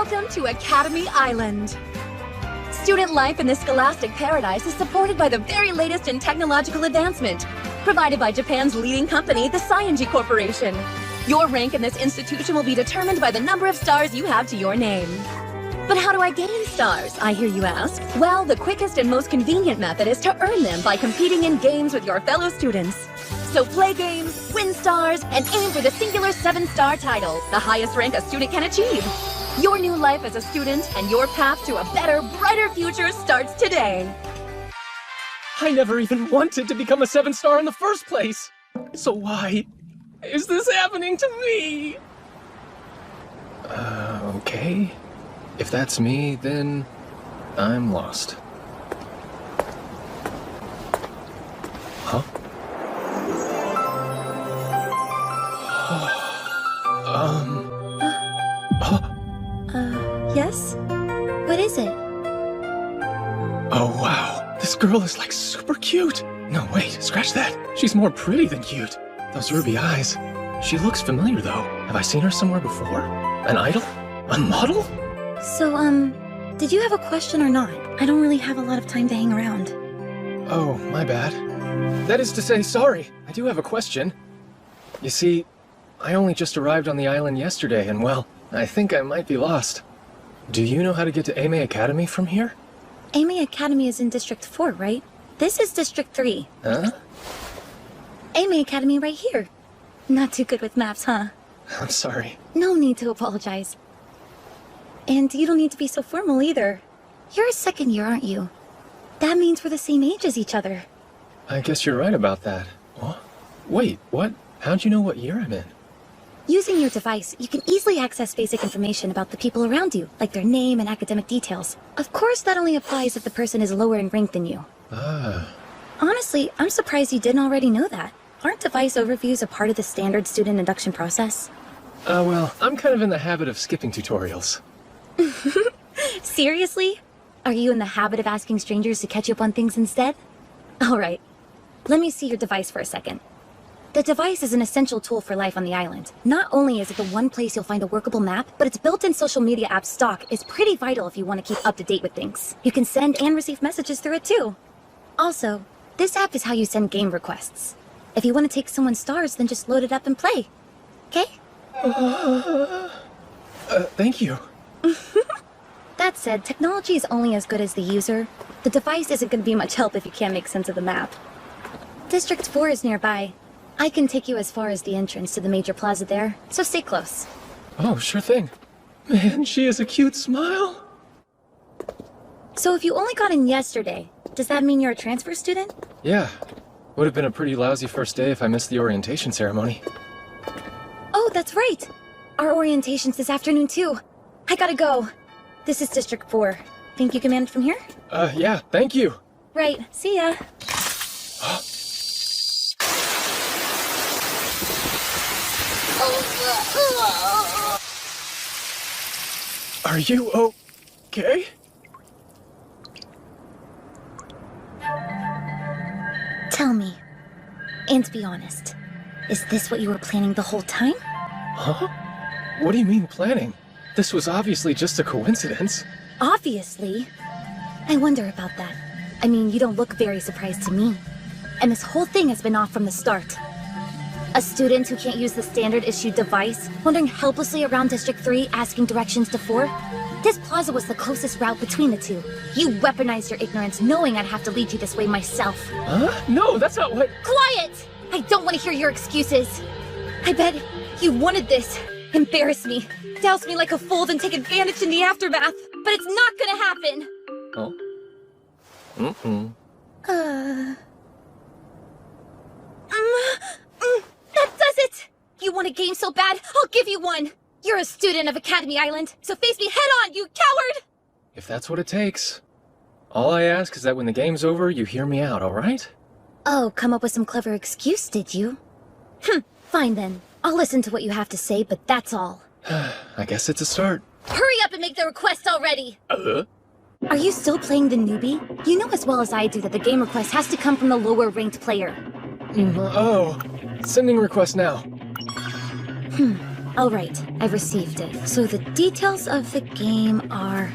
Welcome to Academy Island. Student life in this scholastic paradise is supported by the very latest in technological advancement, provided by Japan's leading company, the Scienji Corporation. Your rank in this institution will be determined by the number of stars you have to your name. But how do I gain stars, I hear you ask? Well, the quickest and most convenient method is to earn them by competing in games with your fellow students. So play games, win stars, and aim for the singular 7-star title, the highest rank a student can achieve. Your new life as a student and your path to a better, brighter future starts today. I never even wanted to become a 7-star in the first place. So why is this happening to me? Okay. If that's me, then I'm lost. Huh? Yes? What is it? Oh, wow. This girl is like super cute. No, wait, scratch that. She's more pretty than cute. Those ruby eyes. She looks familiar, though. Have I seen her somewhere before? An idol? A model? So, did you have a question or not? I don't really have a lot of time to hang around. Oh, my bad. That is to say, sorry. I do have a question. You see, I only just arrived on the island yesterday, and well, I think I might be lost. Do you know how to get to Ame Academy from here? Ame Academy is in District 4, right? This is District 3. Huh? Ame Academy right here. Not too good with maps, huh? I'm sorry. No need to apologize. And you don't need to be so formal either. You're a second year, aren't you? That means we're the same age as each other. I guess you're right about that. What? Wait, what? How'd you know what year I'm in? Using your device, you can easily access basic information about the people around you, like their name and academic details. Of course, that only applies if the person is lower in rank than you. Ah. Honestly, I'm surprised you didn't already know that. Aren't device overviews a part of the standard student induction process? Well, I'm kind of in the habit of skipping tutorials. Seriously? Are you in the habit of asking strangers to catch you up on things instead? Alright, let me see your device for a second. The device is an essential tool for life on the island. Not only is it the one place you'll find a workable map, but its built-in social media app stock is pretty vital if you want to keep up to date with things. You can send and receive messages through it too. Also, this app is how you send game requests. If you want to take someone's stars, then just load it up and play. Okay? Thank you. That said, technology is only as good as the user. The device isn't going to be much help if you can't make sense of the map. District 4 is nearby. I can take you as far as the entrance to the major plaza there, so stay close. Oh, sure thing. Man, she has a cute smile. So if you only got in yesterday, does that mean you're a transfer student? Yeah. Would have been a pretty lousy first day if I missed the orientation ceremony. Oh, that's right. Our orientation's this afternoon too. I gotta go. This is District 4. Think you can manage from here? Yeah, thank you. Right, see ya. Are you okay? Tell me, and be honest, is this what you were planning the whole time? Huh? What do you mean planning? This was obviously just a coincidence. Obviously. I wonder about that. I mean, you don't look very surprised to me. And this whole thing has been off from the start. A student who can't use the standard-issued device, wandering helplessly around District 3 asking directions to 4? This plaza was the closest route between the two. You weaponized your ignorance knowing I'd have to lead you this way myself. Huh? No, that's not what— Quiet! I don't want to hear your excuses. I bet you wanted this. Embarrass me, douse me like a fool, then take advantage in the aftermath. But it's not gonna happen! Oh? Mm-mm. That does it! You want a game so bad, I'll give you one! You're a student of Academy Island, so face me head on, you coward! If that's what it takes. All I ask is that when the game's over, you hear me out, alright? Oh, come up with some clever excuse, did you? Fine then. I'll listen to what you have to say, but that's all. I guess it's a start. Hurry up and make the request already! Are you still playing the newbie? You know as well as I do that the game request has to come from the lower-ranked player. Oh, sending request now. All right, I've received it. So the details of the game are...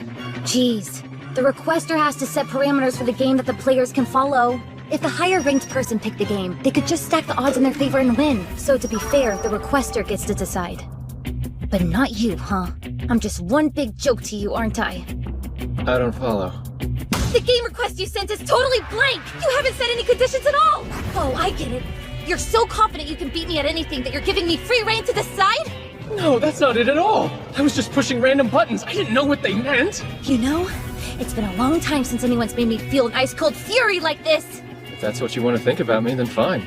Geez, the requester has to set parameters for the game that the players can follow. If the higher-ranked person picked the game, they could just stack the odds in their favor and win. So to be fair, the requester gets to decide. But not you, huh? I'm just one big joke to you, aren't I? I don't follow. The game request you sent is totally blank! You haven't set any conditions at all! Oh, I get it. You're so confident you can beat me at anything that you're giving me free reign to decide? No, that's not it at all. I was just pushing random buttons. I didn't know what they meant. You know, it's been a long time since anyone's made me feel an ice-cold fury like this. If that's what you want to think about me, then fine.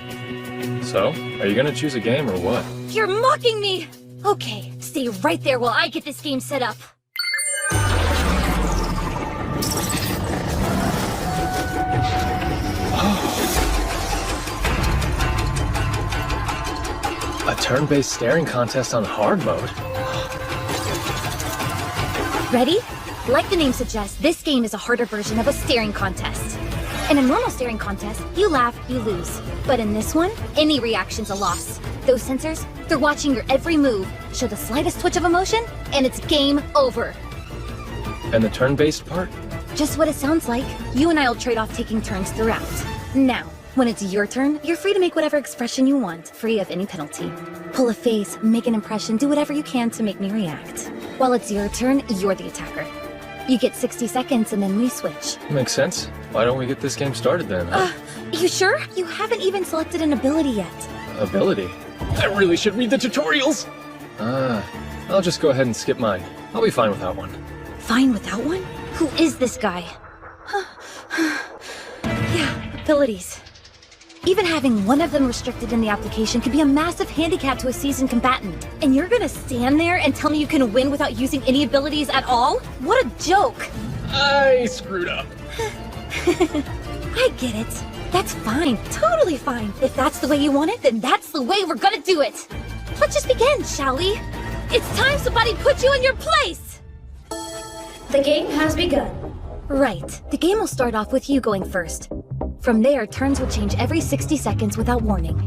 So, are you gonna choose a game or what? You're mocking me! Okay, stay right there while I get this game set up. A turn-based staring contest on hard mode? Ready? Like the name suggests, this game is a harder version of a staring contest. In a normal staring contest, you laugh, you lose. But in this one, any reaction's a loss. Those sensors, they're watching your every move, show the slightest twitch of emotion, and it's game over. And the turn-based part? Just what it sounds like. You and I will trade off taking turns throughout. Now, when it's your turn, you're free to make whatever expression you want, free of any penalty. Pull a face, make an impression, do whatever you can to make me react. While it's your turn, you're the attacker. You get 60 seconds and then we switch. Makes sense. Why don't we get this game started then, huh? You sure? You haven't even selected an ability yet. Ability? I really should read the tutorials! I'll just go ahead and skip mine. I'll be fine without one. Fine without one? Who is this guy? Yeah, abilities. Even having one of them restricted in the application could be a massive handicap to a seasoned combatant. And you're gonna stand there and tell me you can win without using any abilities at all? What a joke! I screwed up. I get it. That's fine. Totally fine. If that's the way you want it, then that's the way we're gonna do it. Let's just begin, shall we? It's time somebody put you in your place! The game has begun. Right. The game will start off with you going first. From there, turns will change every 60 seconds without warning.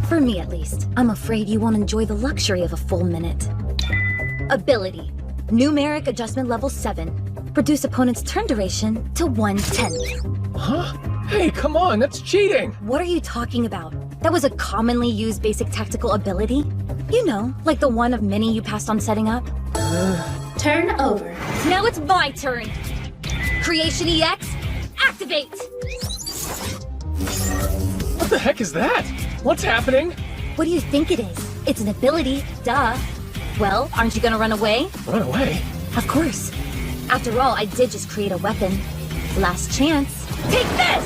For me, at least. I'm afraid you won't enjoy the luxury of a full minute. Ability. Numeric adjustment level 7. Reduce opponent's turn duration to 1/10. Huh? Hey, come on, that's cheating! What are you talking about? That was a commonly used basic tactical ability? You know, like the one of many you passed on setting up? Turn over. Now it's my turn! Creation EX, activate! What the heck is that? What's happening? What do you think it is? It's an ability, duh. Well, aren't you gonna run away? Run away? Of course. After all, I did just create a weapon. Last chance. Take this!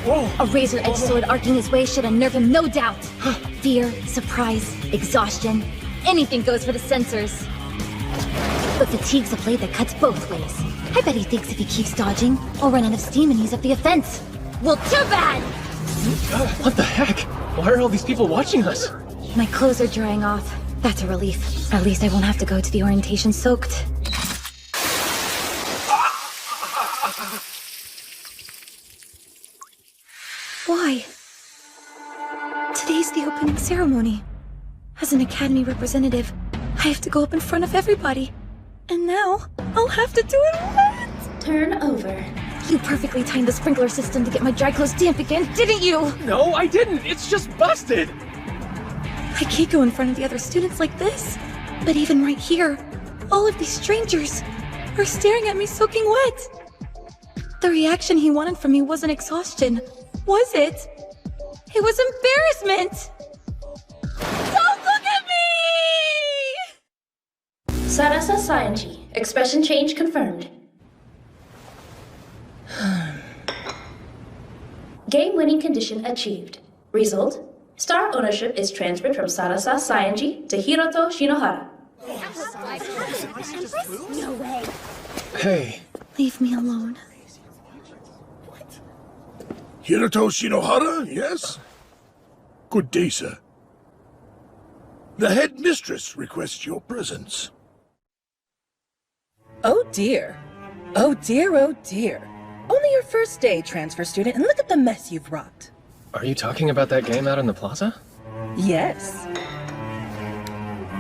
Whoa! A razor-edged sword arcing his way should unnerve him, no doubt. Fear, surprise, exhaustion. Anything goes for the sensors. But fatigue's a blade that cuts both ways. I bet he thinks if he keeps dodging, I'll run out of steam and ease up the offense. Well, too bad! What the heck? Why are all these people watching us? My clothes are drying off. That's a relief. At least I won't have to go to the orientation soaked. Why? Today's the opening ceremony. As an Academy representative, I have to go up in front of everybody. And now, I'll have to do it wet! Turn over. You perfectly timed the sprinkler system to get my dry clothes damp again, didn't you? No, I didn't! It's just busted! I can't go in front of the other students like this. But even right here, all of these strangers are staring at me soaking wet. The reaction he wanted from me wasn't exhaustion, was it? It was embarrassment! Don't look at me! Sarasa Sayanji. Expression change confirmed. Game winning condition achieved. Result: star ownership is transferred from Sarasa Sayanji to Hiroto Shinohara. No way. Hey. Leave me alone. Hiroto Shinohara, yes? Good day, sir. The headmistress requests your presence. Oh dear. Oh dear, oh dear. Only your first day, transfer student, and look at the mess you've wrought. Are you talking about that game out in the plaza? Yes.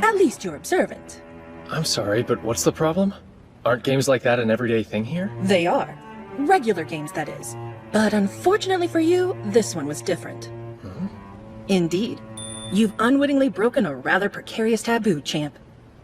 At least you're observant. I'm sorry, but what's the problem? Aren't games like that an everyday thing here? They are. Regular games, that is. But unfortunately for you, this one was different. Indeed. You've unwittingly broken a rather precarious taboo, champ.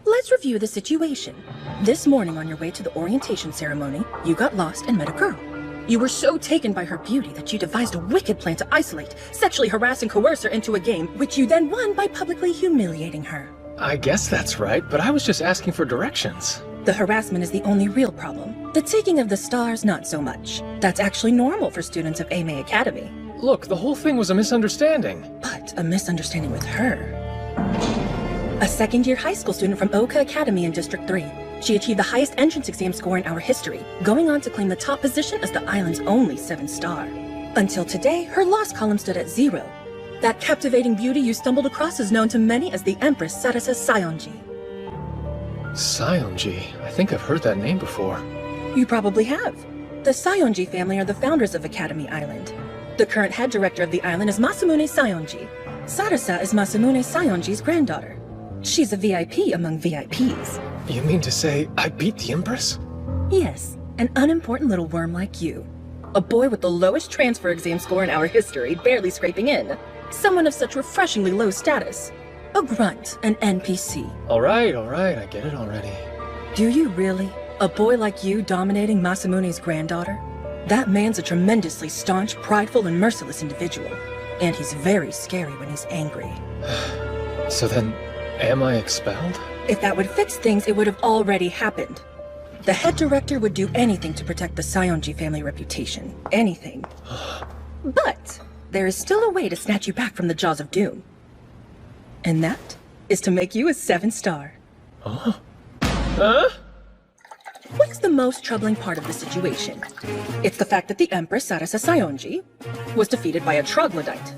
Let's review the situation. This morning on your way to the orientation ceremony, you got lost and met a girl. You were so taken by her beauty that you devised a wicked plan to isolate, sexually harass and coerce her into a game, which you then won by publicly humiliating her. I guess that's right, but I was just asking for directions. The harassment is the only real problem. The taking of the stars, not so much. That's actually normal for students of Ame Academy. Look, the whole thing was a misunderstanding. But a misunderstanding with her. A second-year high school student from Oka Academy in District 3. She achieved the highest entrance exam score in our history, going on to claim the top position as the island's only 7-star. Until today, her loss column stood at 0. That captivating beauty you stumbled across is known to many as the Empress Sarasa Sayonji. Sayonji? I think I've heard that name before. You probably have. The Sayonji family are the founders of Academy Island. The current head director of the island is Masamune Sayonji. Sarasa is Masamune Sayonji's granddaughter. She's a VIP among VIPs. You mean to say I beat the Empress? Yes, an unimportant little worm like you. A boy with the lowest transfer exam score in our history, barely scraping in. Someone of such refreshingly low status. A grunt, an NPC. All right, I get it already. Do you really? A boy like you dominating Masamune's granddaughter? That man's a tremendously staunch, prideful, and merciless individual. And he's very scary when he's angry. So then, am I expelled? If that would fix things, it would have already happened. The head director would do anything to protect the Sayonji family reputation. Anything. But there is still a way to snatch you back from the jaws of doom. And that is to make you a 7-star. Huh? What's the most troubling part of the situation? It's the fact that the Empress Sarasa Sayonji was defeated by a troglodyte.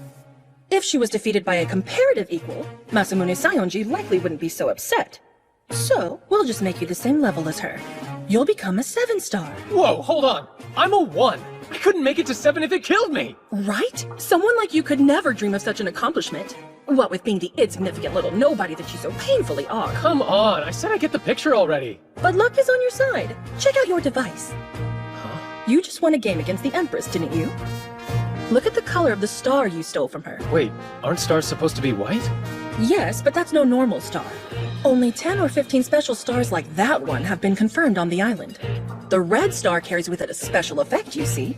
If she was defeated by a comparative equal, Masamune Sayonji likely wouldn't be so upset. So, we'll just make you the same level as her. You'll become a 7-star. Whoa, hold on. I'm a 1. I couldn't make it to 7 if it killed me. Right? Someone like you could never dream of such an accomplishment. What with being the insignificant little nobody that you so painfully are. Come on, I said I get the picture already. But luck is on your side. Check out your device. Huh? You just won a game against the Empress, didn't you? Look at the color of the star you stole from her. Wait, aren't stars supposed to be white? Yes, but that's no normal star. Only 10 or 15 special stars like that one have been confirmed on the island. The red star carries with it a special effect, you see.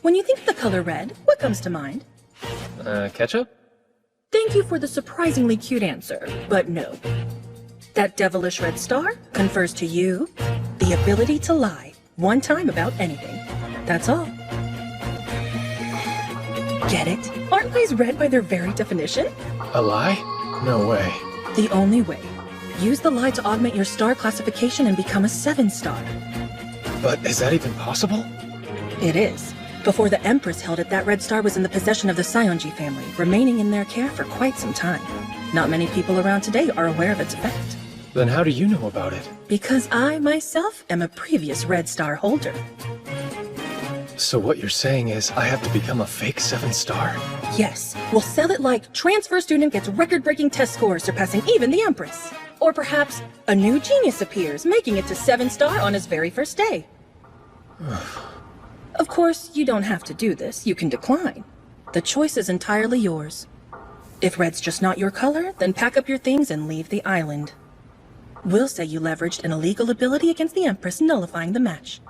When you think of the color red, what comes to mind? Ketchup? Thank you for the surprisingly cute answer, but no. That devilish red star confers to you the ability to lie one time about anything. That's all. Get it? Aren't lies red by their very definition? A lie? No way. The only way. Use the lie to augment your star classification and become a 7-star. But is that even possible? It is. Before the Empress held it, that red star was in the possession of the Sayonji family, remaining in their care for quite some time. Not many people around today are aware of its effect. Then how do you know about it? Because I, myself, am a previous red star holder. So what you're saying is I have to become a fake 7-star? Yes, we'll sell it like transfer student gets record-breaking test scores surpassing even the Empress. Or perhaps a new genius appears, making it to 7-star on his very first day. Of course, you don't have to do this. You can decline. The choice is entirely yours. If red's just not your color, then pack up your things and leave the island. We'll say you leveraged an illegal ability against the Empress, nullifying the match.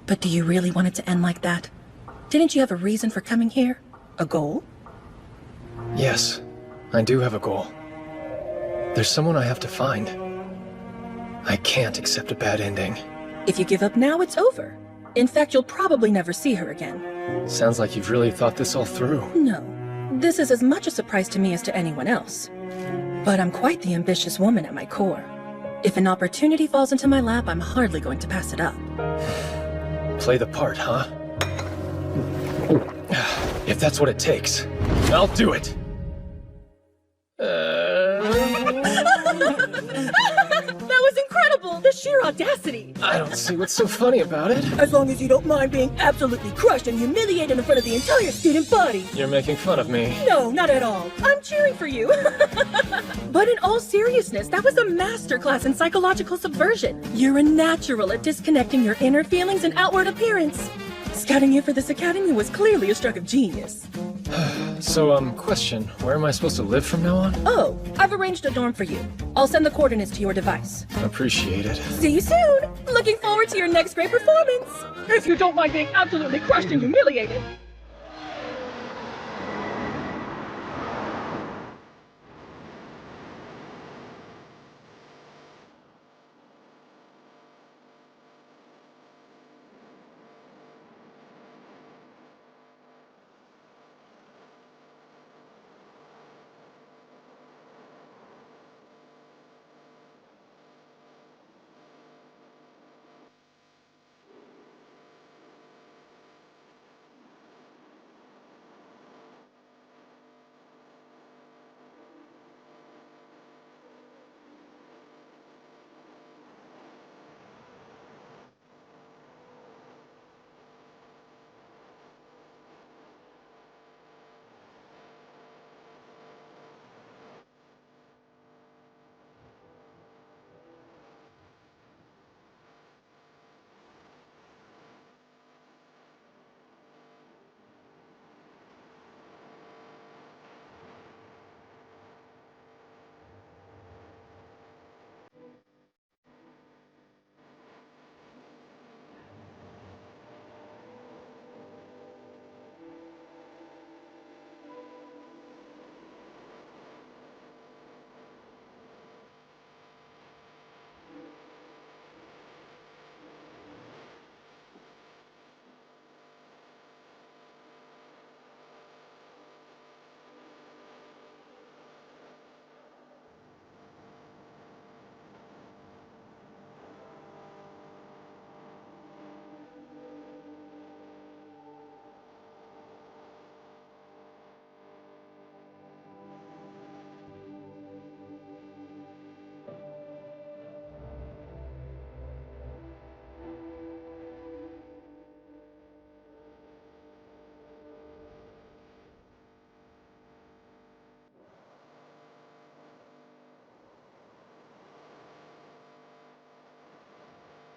But do you really want it to end like that? Didn't you have a reason for coming here? A goal? Yes, I do have a goal. There's someone I have to find. I can't accept a bad ending. If you give up now, it's over. In fact, you'll probably never see her again. Sounds like you've really thought this all through. No. This is as much a surprise to me as to anyone else. But I'm quite the ambitious woman at my core. If an opportunity falls into my lap, I'm hardly going to pass it up. Play the part, huh? If that's what it takes, I'll do it! That was incredible! The sheer audacity! I don't see what's so funny about it. As long as you don't mind being absolutely crushed and humiliated in front of the entire student body. You're making fun of me. No, not at all. I'm cheering for you. But in all seriousness, that was a masterclass in psychological subversion. You're a natural at disconnecting your inner feelings and outward appearance. Scouting you for this academy was clearly a stroke of genius. So, question, where am I supposed to live from now on? Oh, I've arranged a dorm for you. I'll send the coordinates to your device. Appreciate it. See you soon! Looking forward to your next great performance! If you don't mind being absolutely crushed and humiliated.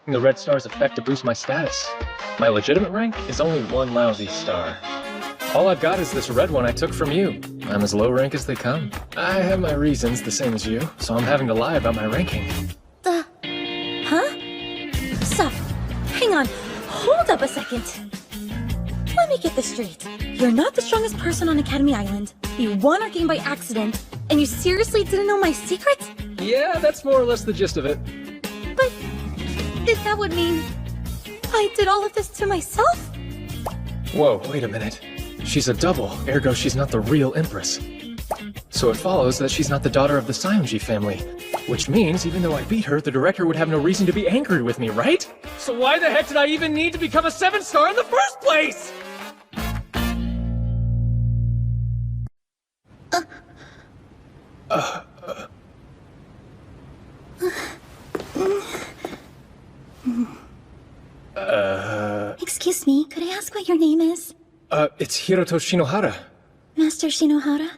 The red stars effect to boost my status. My legitimate rank is only one lousy star. All I've got is this red one I took from you. I'm as low rank as they come. I have my reasons, the same as you, so I'm having to lie about my ranking. Huh? Stop. Hang on. Hold up a second. Let me get this straight. You're not the strongest person on Academy Island. You won our game by accident, and you seriously didn't know my secret? Yeah, that's more or less the gist of it. But that would mean I did all of this to myself? Whoa, wait a minute. She's a double, ergo she's not the real Empress. So it follows that she's not the daughter of the Saionji family. Which means, even though I beat her, the director would have no reason to be angry with me, right? So why the heck did I even need to become a 7-star in the first place? Excuse me, could I ask what your name is? It's Hiroto Shinohara. Master Shinohara?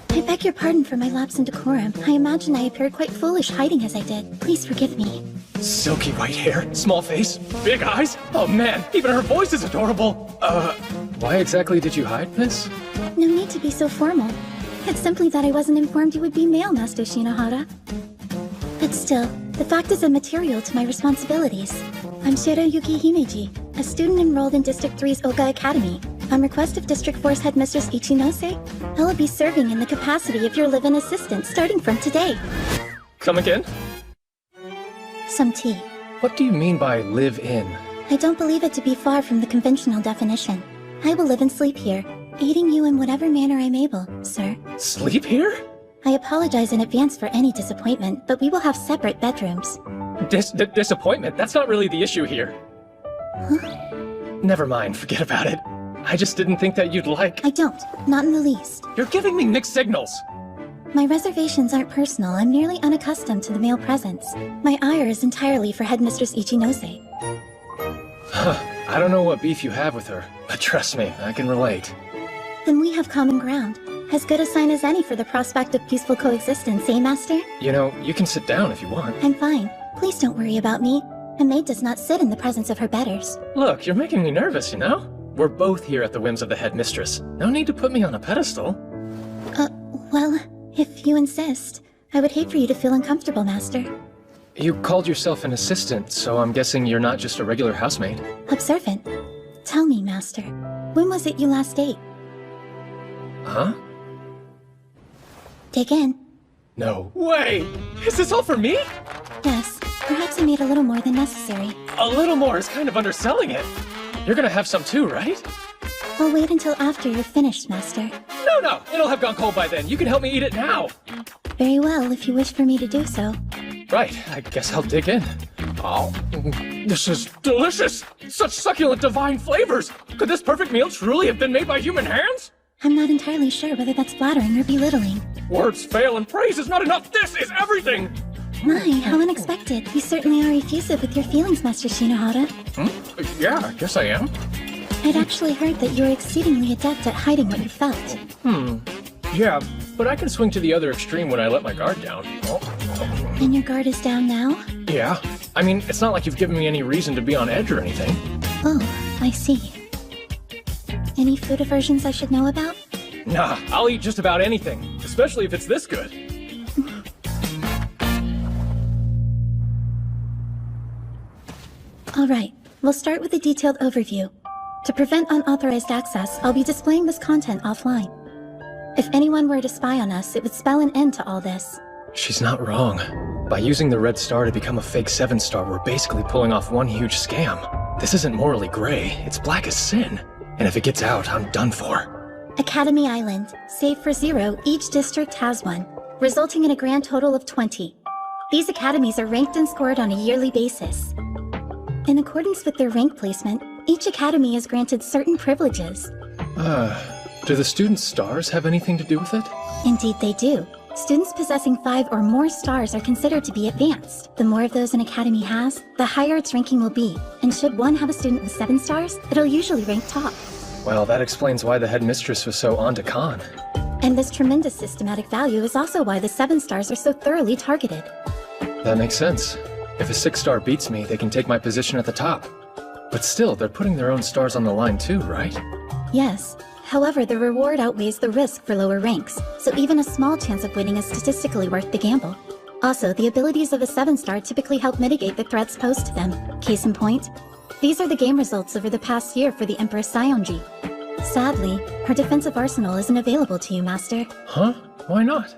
I beg your pardon for my lapse in decorum. I imagine I appeared quite foolish hiding as I did. Please forgive me. Silky white hair, small face, big eyes. Oh man, even her voice is adorable. Why exactly did you hide, miss? No need to be so formal. It's simply that I wasn't informed you would be male, Master Shinohara. But still, the fact is immaterial to my responsibilities. I'm Shirayuki Himeji, a student enrolled in District 3's Oka Academy. On request of District 4's Headmistress Ichinose, I will be serving in the capacity of your live-in assistant starting from today. Come again? Some tea. What do you mean by live in? I don't believe it to be far from the conventional definition. I will live and sleep here, aiding you in whatever manner I'm able, sir. Sleep here? I apologize in advance for any disappointment, but we will have separate bedrooms. Disappointment? That's not really the issue here. Huh? Never mind, forget about it. I just didn't think that you'd like... I don't. Not in the least. You're giving me mixed signals. My reservations aren't personal. I'm merely unaccustomed to the male presence. My ire is entirely for Headmistress Ichinose. I don't know what beef you have with her, but trust me, I can relate. Then we have common ground. As good a sign as any for the prospect of peaceful coexistence, eh, Master? You know, you can sit down if you want. I'm fine. Please don't worry about me. A maid does not sit in the presence of her betters. Look, you're making me nervous, you know? We're both here at the whims of the headmistress. No need to put me on a pedestal. Well, if you insist. I would hate for you to feel uncomfortable, Master. You called yourself an assistant, so I'm guessing you're not just a regular housemaid. Observant. Tell me, Master, when was it you last ate? Huh? Dig in. No way! Is this all for me? Yes, perhaps I made a little more than necessary. A little more is kind of underselling it. You're gonna have some too, right? I'll wait until after you're finished, Master. No, it'll have gone cold by then. You can help me eat it now. Very well, if you wish for me to do so. Right, I guess I'll dig in. Oh, this is delicious! Such succulent divine flavors! Could this perfect meal truly have been made by human hands? I'm not entirely sure whether that's flattering or belittling. Words fail and praise is not enough. This is everything! My, how unexpected. You certainly are effusive with your feelings, Master Shinohara. Yeah, I guess I am. I'd actually heard that you were exceedingly adept at hiding what you felt. Yeah, but I can swing to the other extreme when I let my guard down. And your guard is down now? Yeah. I mean, it's not like you've given me any reason to be on edge or anything. Oh, I see. Any food aversions I should know about? Nah, I'll eat just about anything, especially if it's this good. Alright, we'll start with a detailed overview. To prevent unauthorized access, I'll be displaying this content offline. If anyone were to spy on us, it would spell an end to all this. She's not wrong. By using the red star to become a fake 7-star, we're basically pulling off one huge scam. This isn't morally gray, it's black as sin. And if it gets out, I'm done for. Academy Island. Save for 0, each district has one, resulting in a grand total of 20. These academies are ranked and scored on a yearly basis. In accordance with their rank placement, each academy is granted certain privileges. Do the students' stars have anything to do with it? Indeed they do. Students possessing 5 or more stars are considered to be advanced. The more of those an academy has, the higher its ranking will be. And should one have a student with 7 stars, it'll usually rank top. Well, that explains why the headmistress was so on to Khan. And this tremendous systematic value is also why the 7 stars are so thoroughly targeted. That makes sense. If a 6-star beats me, they can take my position at the top. But still, they're putting their own stars on the line too, right? Yes. However, the reward outweighs the risk for lower ranks, so even a small chance of winning is statistically worth the gamble. Also, the abilities of a 7-star typically help mitigate the threats posed to them. Case in point, these are the game results over the past year for the Empress Saionji. Sadly, her defensive arsenal isn't available to you, Master. Huh? Why not?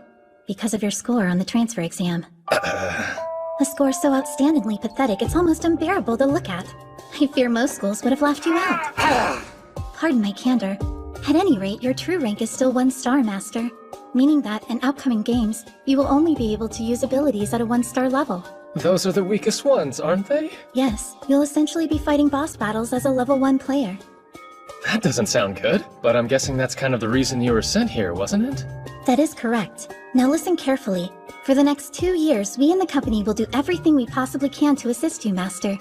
Because of your score on the transfer exam. A score so outstandingly pathetic it's almost unbearable to look at. I fear most schools would have laughed you out. Pardon my candor. At any rate, your true rank is still 1-star, Master. Meaning that, in upcoming games, you will only be able to use abilities at a 1-star level. Those are the weakest ones, aren't they? Yes, you'll essentially be fighting boss battles as a level 1 player. That doesn't sound good, but I'm guessing that's kind of the reason you were sent here, wasn't it? That is correct. Now listen carefully. For the next 2 years, we in the company will do everything we possibly can to assist you, Master.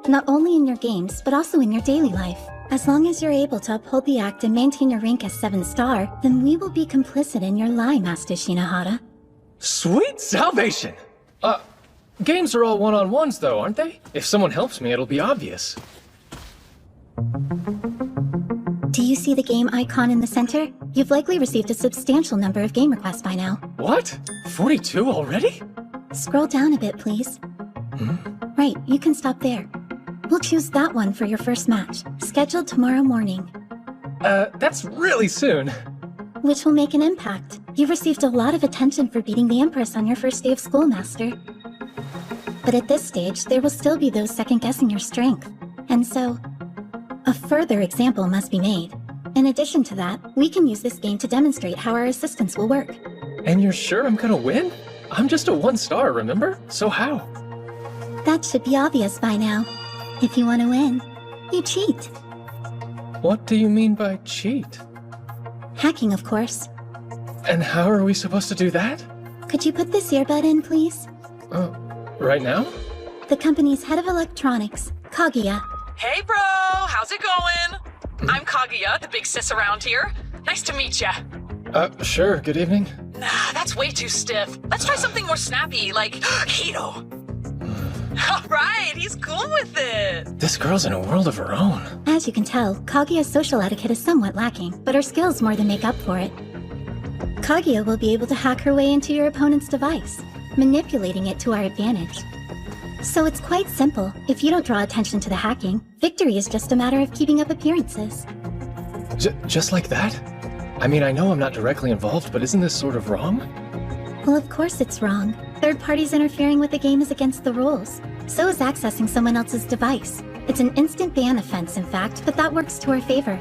Not only in your games, but also in your daily life. As long as you're able to uphold the act and maintain your rank as 7-star, then we will be complicit in your lie, Master Shinohara. Sweet salvation! Games are all one-on-ones though, aren't they? If someone helps me, it'll be obvious. Do you see the game icon in the center? You've likely received a substantial number of game requests by now. What? 42 already? Scroll down a bit, please. Right, you can stop there. We'll choose that one for your first match, scheduled tomorrow morning. That's really soon. Which will make an impact. You've received a lot of attention for beating the Empress on your first day of school, Master. But at this stage, there will still be those second-guessing your strength. And so, a further example must be made. In addition to that, we can use this game to demonstrate how our assistance will work. And you're sure I'm gonna win? I'm just a 1-star, remember? So how? That should be obvious by now. If you want to win, you cheat. What do you mean by cheat? Hacking, of course. And how are we supposed to do that? Could you put this earbud in, please? Right now? The company's head of electronics, Kaguya. Hey, bro! How's it going? I'm Kaguya, the big sis around here. Nice to meet ya. Sure, good evening. Nah, that's way too stiff. Let's try something more snappy, like Hito. Alright, he's cool with it. This girl's in a world of her own. As you can tell, Kaguya's social etiquette is somewhat lacking, but her skills more than make up for it. Kaguya will be able to hack her way into your opponent's device, manipulating it to our advantage. So it's quite simple. If you don't draw attention to the hacking, victory is just a matter of keeping up appearances. Just like that? I mean, I know I'm not directly involved, but isn't this sort of wrong? Well, of course it's wrong. Third parties interfering with the game is against the rules. So is accessing someone else's device. It's an instant ban offense, in fact, but that works to our favor.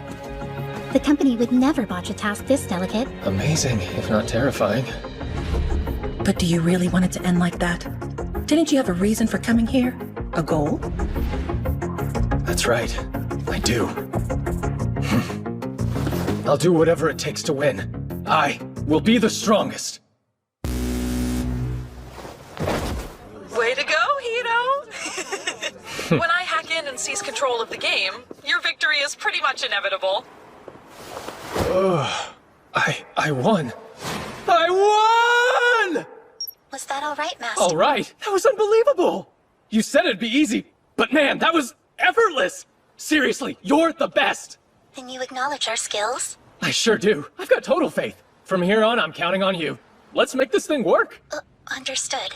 The company would never botch a task this delicate. Amazing, if not terrifying. But do you really want it to end like that? Didn't you have a reason for coming here? A goal? That's right. I do. I'll do whatever it takes to win. I will be the strongest. Way to go, Hito! When I hack in and seize control of the game, your victory is pretty much inevitable. I won. I won! Was that all right, Master? All right, that was unbelievable. You said it'd be easy, but man, that was effortless. Seriously, you're the best. Then you acknowledge our skills? I sure do. I've got total faith. From here on, I'm counting on you. Let's make this thing work. Understood.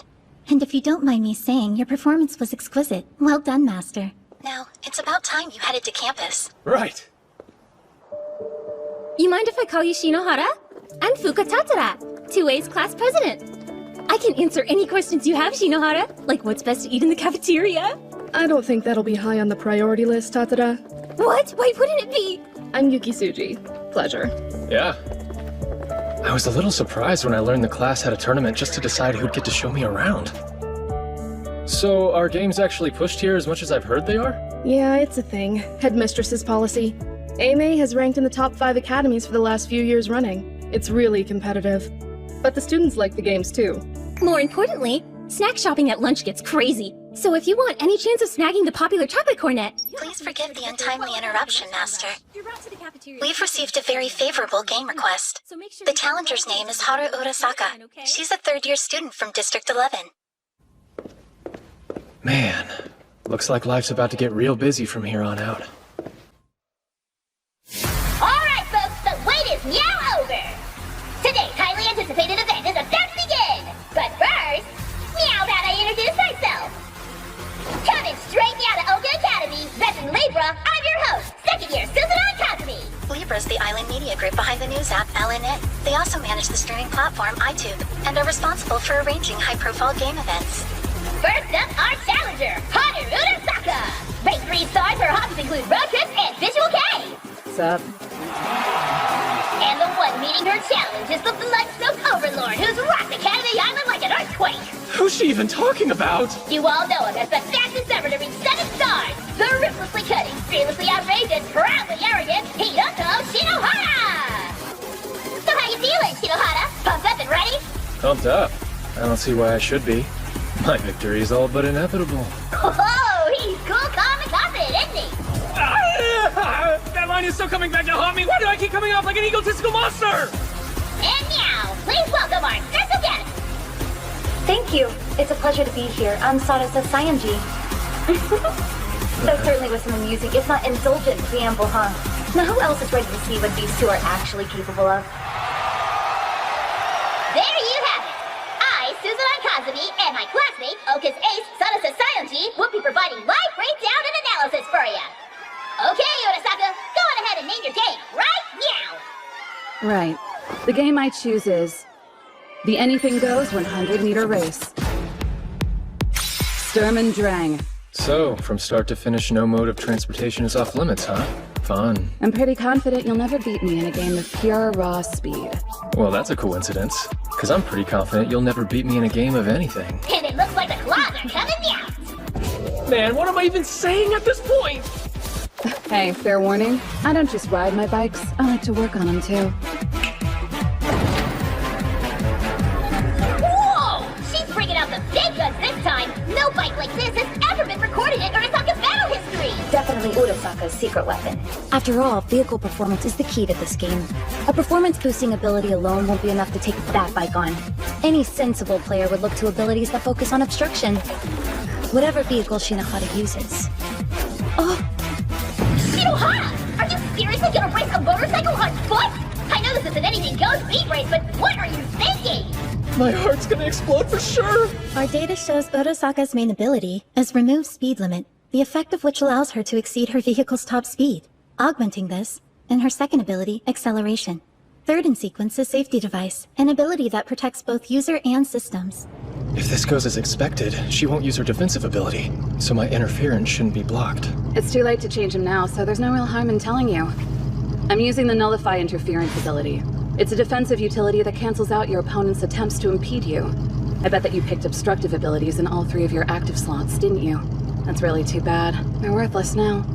And if you don't mind me saying, your performance was exquisite. Well done, Master. Now, it's about time you headed to campus. Right. You mind if I call you Shinohara? I'm Fuka Tatsura, 2A's class president. I can answer any questions you have, Shinohara, like what's best to eat in the cafeteria. I don't think that'll be high on the priority list, Tatsura. What? Why wouldn't it be? I'm Yuki Tsuji. Pleasure. Yeah. I was a little surprised when I learned the class had a tournament just to decide who'd get to show me around. So, are games actually pushed here as much as I've heard they are? Yeah, it's a thing. Headmistress's policy. AMA has ranked in the top 5 academies for the last few years running. It's really competitive. But the students like the games too. More importantly, snack shopping at lunch gets crazy. So if you want any chance of snagging the popular chocolate cornet... Please forgive the untimely interruption, Master. We've received a very favorable game request. The challenger's name is Haru Urasaka. She's a third-year student from District 11. Man, looks like life's about to get real busy from here on out. Alright folks, the wait is now over! Today's highly anticipated event is about to begin! But first, meow about I introduce myself! Coming straight out of Oka Academy, veteran Libra, I'm your host, second year Susan Kazumi! Libra's the island media group behind the news app animeedit. They also manage the streaming platform iTube, and are responsible for arranging high-profile game events. First up, our challenger, Haru Urasaka! Rate 3 stars, her hobbies include road trips and visual K! What's up? And the one meeting her challenge is the blood-soaked overlord who's rocked Academy Island like an earthquake! Who's she even talking about? You all know him as the fastest ever to reach 7 stars! The ruthlessly cutting, fearlessly outrageous, proudly arrogant, Hiroto Shinohara! So how you feeling, Shinohara? Pumped up and ready? Pumped up. I don't see why I should be. My victory is all but inevitable. Oh, he's cool, calm, and confident, isn't he? That line is still coming back to haunt me! Why do I keep coming off like an egotistical monster? And now, please welcome our special guest! Thank you. It's a pleasure to be here. I'm Sarasa Sayanji. That certainly was some amusing, if not indulgent, preamble, huh? Now who else is ready to see what these two are actually capable of? There you have it! I, Susan Kazumi, and my classmate, Oka's ace, Sarasa Sayanji, will be providing live breakdown and analysis for you! Okay, Urasaka, go on ahead and name your game, right now! Right. The game I choose is the Anything Goes 100-meter race. Sturm and Drang. So, from start to finish, no mode of transportation is off limits, huh? Fun. I'm pretty confident you'll never beat me in a game of pure raw speed. Well, that's a coincidence. Because I'm pretty confident you'll never beat me in a game of anything. And it looks like the claws are coming out! Man, what am I even saying at this point? Hey, fair warning, I don't just ride my bikes, I like to work on them too. secret weapon. After all, vehicle performance is the key to this game. A performance-boosting ability alone won't be enough to take that bike on. Any sensible player would look to abilities that focus on obstruction. Whatever vehicle Shinohara uses. Oh! Shinohara! Are you seriously gonna race a motorcycle on foot? I know this is an anything goes speed race, but what are you thinking? My heart's gonna explode for sure! Our data shows Bodosaka's main ability is remove speed limit, the effect of which allows her to exceed her vehicle's top speed. Augmenting this, in her second ability, acceleration. Third in sequence is safety device, an ability that protects both user and systems. If this goes as expected, she won't use her defensive ability, so my interference shouldn't be blocked. It's too late to change him now, so there's no real harm in telling you. I'm using the Nullify Interference ability. It's a defensive utility that cancels out your opponent's attempts to impede you. I bet that you picked obstructive abilities in all 3 of your active slots, didn't you? That's really too bad. They're worthless now.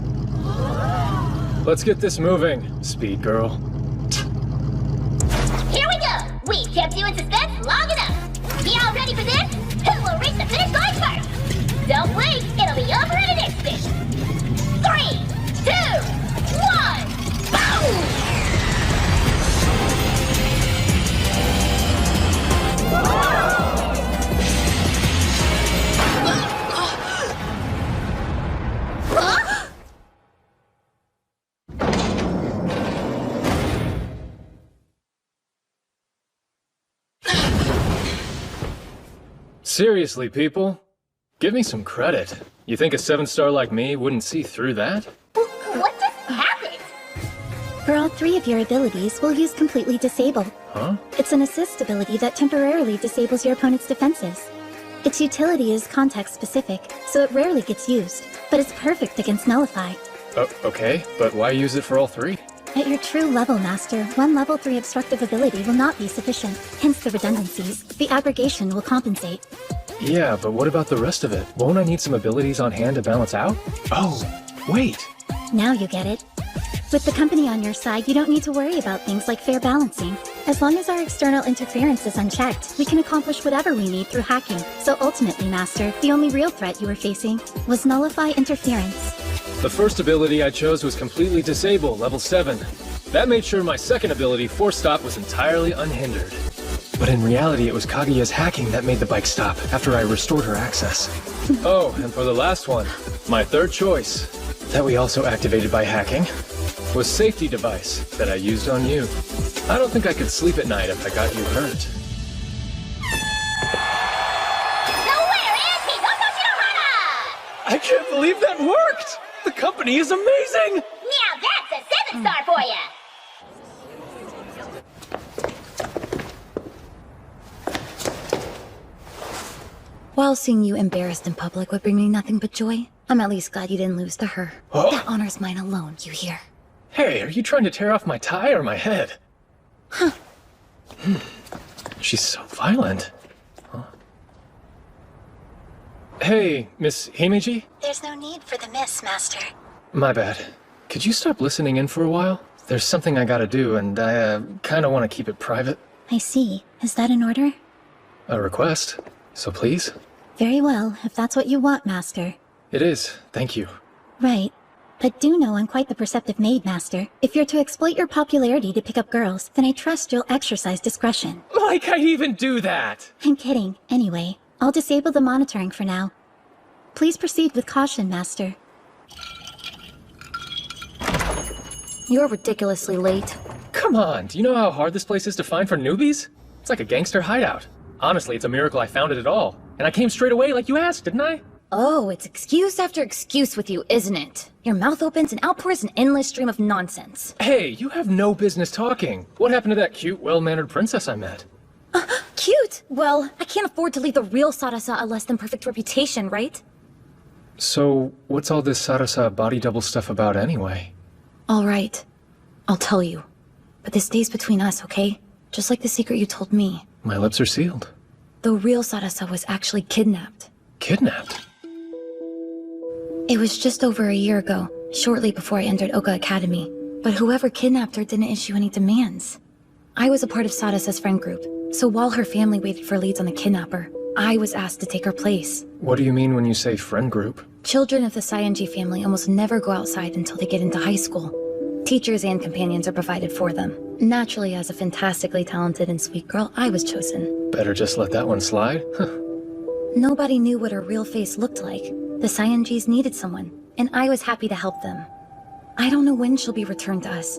Let's get this moving, speed girl. Here we go! We've kept you in suspense long enough. Y'all ready for this? Who will reach the finish line first? Don't blink, it'll be over in an instant. 3, 2, 1, boom! Seriously, people? Give me some credit. You think a 7-star like me wouldn't see through that? What just happened? For all 3 of your abilities, we'll use completely disable. Huh? It's an assist ability that temporarily disables your opponent's defenses. Its utility is context-specific, so it rarely gets used, but it's perfect against Nullify. Oh, okay, but why use it for all 3? At your true level master, one level 3 obstructive ability will not be sufficient, hence the redundancies. The aggregation will compensate. Yeah, but what about the rest of it? Won't I need some abilities on hand to balance out? Oh, wait! Now you get it. With the company on your side, you don't need to worry about things like fair balancing. As long as our external interference is unchecked, we can accomplish whatever we need through hacking. So ultimately, Master, the only real threat you were facing was Nullify Interference. The first ability I chose was completely disable, level 7. That made sure my second ability, Force Stop, was entirely unhindered. But in reality, it was Kaguya's hacking that made the bike stop after I restored her access. Oh, and for the last one, my third choice, that we also activated by hacking, was Safety Device that I used on you. I don't think I could sleep at night if I got you hurt. So where is Hidoko Shinohara? I can't believe that worked! The company is amazing! Now that's a 7-star for ya! While seeing you embarrassed in public would bring me nothing but joy, I'm at least glad you didn't lose to her. Oh. That honors mine alone, you hear? Hey, are you trying to tear off my tie or my head? Huh. She's so violent. Huh? Hey, Miss Himeji? There's no need for the miss, Master. My bad. Could you stop listening in for a while? There's something I gotta do, and I kinda wanna keep it private. I see. Is that an order? A request, so please? Very well, if that's what you want, Master. It is, thank you. Right. But do know I'm quite the perceptive maid, Master. If you're to exploit your popularity to pick up girls, then I trust you'll exercise discretion. Like I'd even do that! I'm kidding. Anyway, I'll disable the monitoring for now. Please proceed with caution, Master. You're ridiculously late. Come on, do you know how hard this place is to find for newbies? It's like a gangster hideout. Honestly, it's a miracle I found it at all. And I came straight away like you asked, didn't I? Oh, it's excuse after excuse with you, isn't it? Your mouth opens and outpours an endless stream of nonsense. Hey, you have no business talking. What happened to that cute, well-mannered princess I met? Cute? Well, I can't afford to leave the real Sarasa a less than perfect reputation, right? So, what's all this Sarasa body double stuff about anyway? All right. I'll tell you. But this stays between us, okay? Just like the secret you told me. My lips are sealed. The real Sarasa was actually kidnapped. Kidnapped? It was just over a year ago, shortly before I entered Oka Academy. But whoever kidnapped her didn't issue any demands. I was a part of Sadasa's friend group, so while her family waited for leads on the kidnapper, I was asked to take her place. What do you mean when you say friend group? Children of the Saionji family almost never go outside until they get into high school. Teachers and companions are provided for them. Naturally, as a fantastically talented and sweet girl, I was chosen. Better just let that one slide? Nobody knew what her real face looked like. The Saionjis needed someone, and I was happy to help them. I don't know when she'll be returned to us,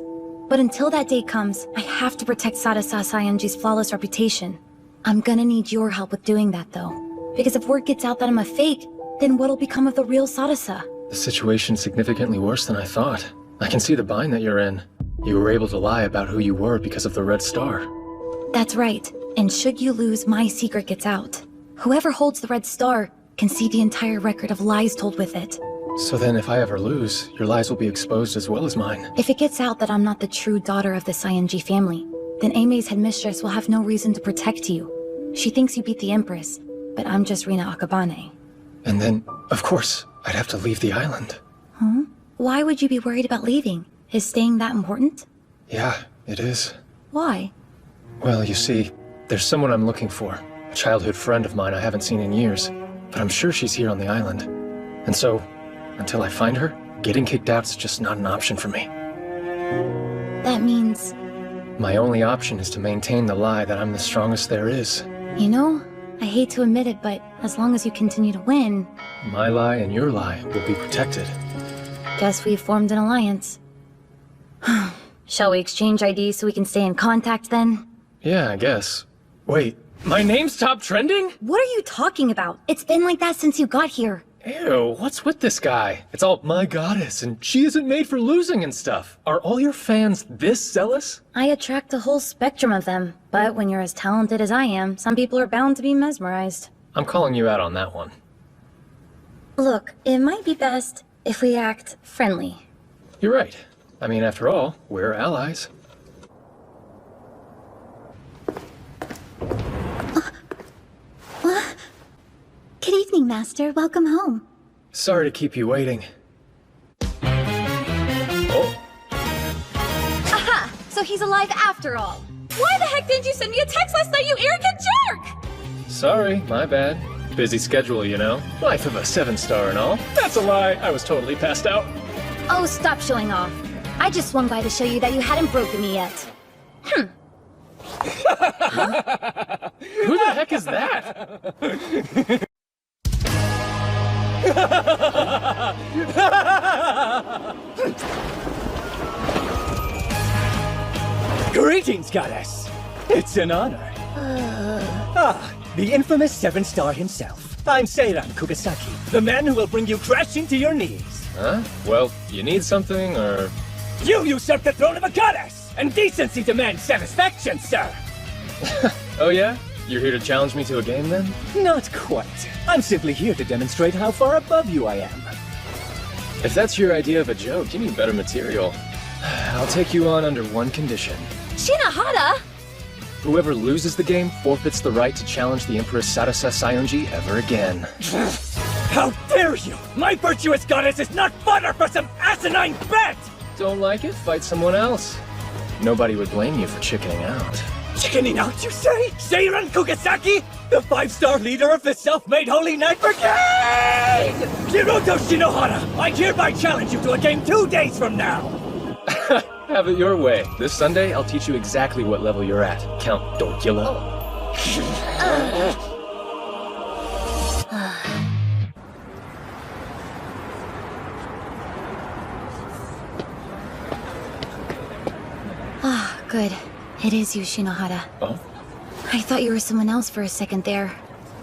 but until that day comes, I have to protect Sadasa Saionji's flawless reputation. I'm gonna need your help with doing that, though. Because if word gets out that I'm a fake, then what'll become of the real Sadasa? The situation's significantly worse than I thought. I can see the bind that you're in. You were able to lie about who you were because of the Red Star. That's right, and should you lose, my secret gets out. Whoever holds the Red Star can see the entire record of lies told with it. So then if I ever lose, your lies will be exposed as well as mine. If it gets out that I'm not the true daughter of the Saionji family, then Aime's headmistress will have no reason to protect you. She thinks you beat the Empress, but I'm just Rina Akabane. And then, of course, I'd have to leave the island. Huh? Why would you be worried about leaving? Is staying that important? Yeah, it is. Why? Well, you see, there's someone I'm looking for. A childhood friend of mine I haven't seen in years. But I'm sure she's here on the island. And so, until I find her, getting kicked out's just not an option for me. That means... My only option is to maintain the lie that I'm the strongest there is. You know, I hate to admit it, but as long as you continue to win... My lie and your lie will be protected. Guess we've formed an alliance. Shall we exchange IDs so we can stay in contact then? Yeah, I guess. Wait, my name's top trending? What are you talking about? It's been like that since you got here. Ew, what's with this guy? It's all my goddess and she isn't made for losing and stuff. Are all your fans this zealous? I attract a whole spectrum of them, but when you're as talented as I am, some people are bound to be mesmerized. I'm calling you out on that one. Look, it might be best if we act friendly. You're right. I mean, after all, we're allies. Good evening, Master. Welcome home. Sorry to keep you waiting. Oh. Aha! So he's alive after all. Why the heck didn't you send me a text last night, you arrogant jerk? Sorry, my bad. Busy schedule, you know. Life of a 7-star and all. That's a lie. I was totally passed out. Oh, stop showing off. I just swung by to show you that you hadn't broken me yet. Huh? Who the heck is that? Greetings, goddess. It's an honor. The infamous 7-star himself. I'm Seiran Kugasaki, the man who will bring you crashing to your knees. Huh? Well, you need something, or... You usurp the throne of a goddess, and decency demands satisfaction, sir. Oh yeah? You're here to challenge me to a game, then? Not quite. I'm simply here to demonstrate how far above you I am. If that's your idea of a joke, you need better material. I'll take you on under one condition. Shinohara! Whoever loses the game forfeits the right to challenge the Empress Sadasa Saionji ever again. How dare you! My virtuous goddess is not fodder for some asinine bet! Don't like it? Fight someone else. Nobody would blame you for chickening out. Chickening out, you say? Seiran Kugasaki? The 5-star leader of the self-made Holy Knight Brigade! Hiroto Shinohara, I hereby challenge you to a game 2 days from now! Have it your way. This Sunday, I'll teach you exactly what level you're at, Count Dorkula. Ah, good. It is you, Shinohara. Oh? I thought you were someone else for a second there.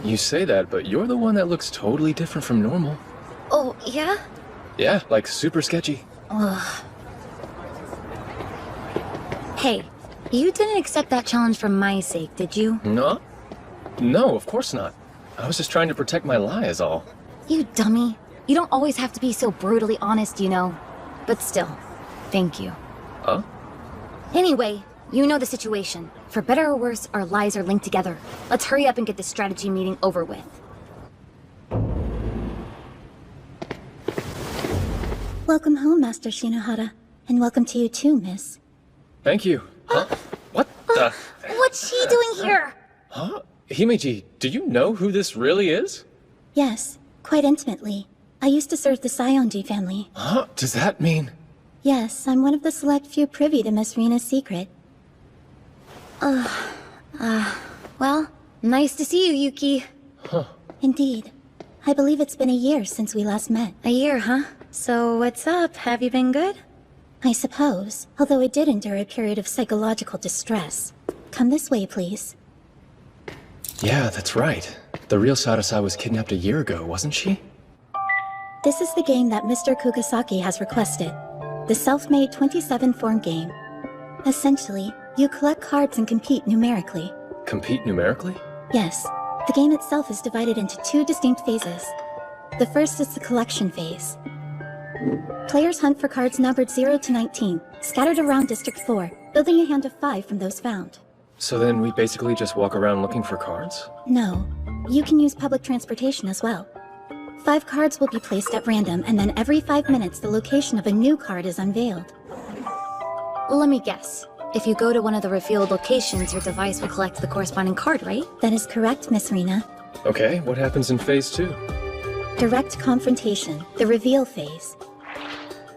You say that, but you're the one that looks totally different from normal. Oh, yeah? Yeah, like super sketchy. Ugh. Hey, you didn't accept that challenge for my sake, did you? No? No, of course not. I was just trying to protect my lie is all. You dummy. You don't always have to be so brutally honest, you know. But still, thank you. Huh? Anyway, you know the situation. For better or worse, our lies are linked together. Let's hurry up and get this strategy meeting over with. Welcome home, Master Shinohara. And welcome to you too, miss. Thank you. Huh? What the? What's she doing here? Huh? Himeji, do you know who this really is? Yes, quite intimately. I used to serve the Sayonji family. Huh? Does that mean... Yes, I'm one of the select few privy to Miss Rina's secret. Well, nice to see you, Yuki. Huh. Indeed. I believe it's been a year since we last met. A year, huh? So what's up? Have you been good? I suppose, although I did endure a period of psychological distress. Come this way, please. Yeah, that's right. The real Sarasa was kidnapped a year ago, wasn't she? This is the game that Mr. Kugasaki has requested. The self-made 27-form game. Essentially, you collect cards and compete numerically. Compete numerically? Yes. The game itself is divided into 2 distinct phases. The first is the collection phase. Players hunt for cards numbered 0 to 19, scattered around District 4, building a hand of 5 from those found. So then we basically just walk around looking for cards? No. You can use public transportation as well. 5 cards will be placed at random, and then every 5 minutes the location of a new card is unveiled. Let me guess. If you go to one of the revealed locations, your device will collect the corresponding card, right? That is correct, Miss Rina. Okay, what happens in Phase 2? Direct confrontation, the reveal phase.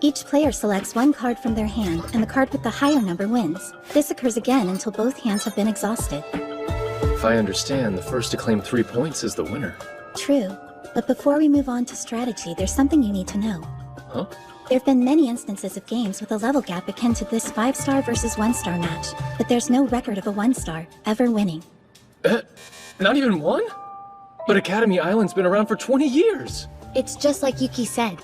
Each player selects 1 card from their hand, and the card with the higher number wins. This occurs again until both hands have been exhausted. If I understand, the first to claim 3 points is the winner. True. But before we move on to strategy, there's something you need to know. Huh? There have been many instances of games with a level gap akin to this 5-star versus 1-star match, but there's no record of a 1-star ever winning. Not even one? But Academy Island's been around for 20 years! It's just like Yuki said.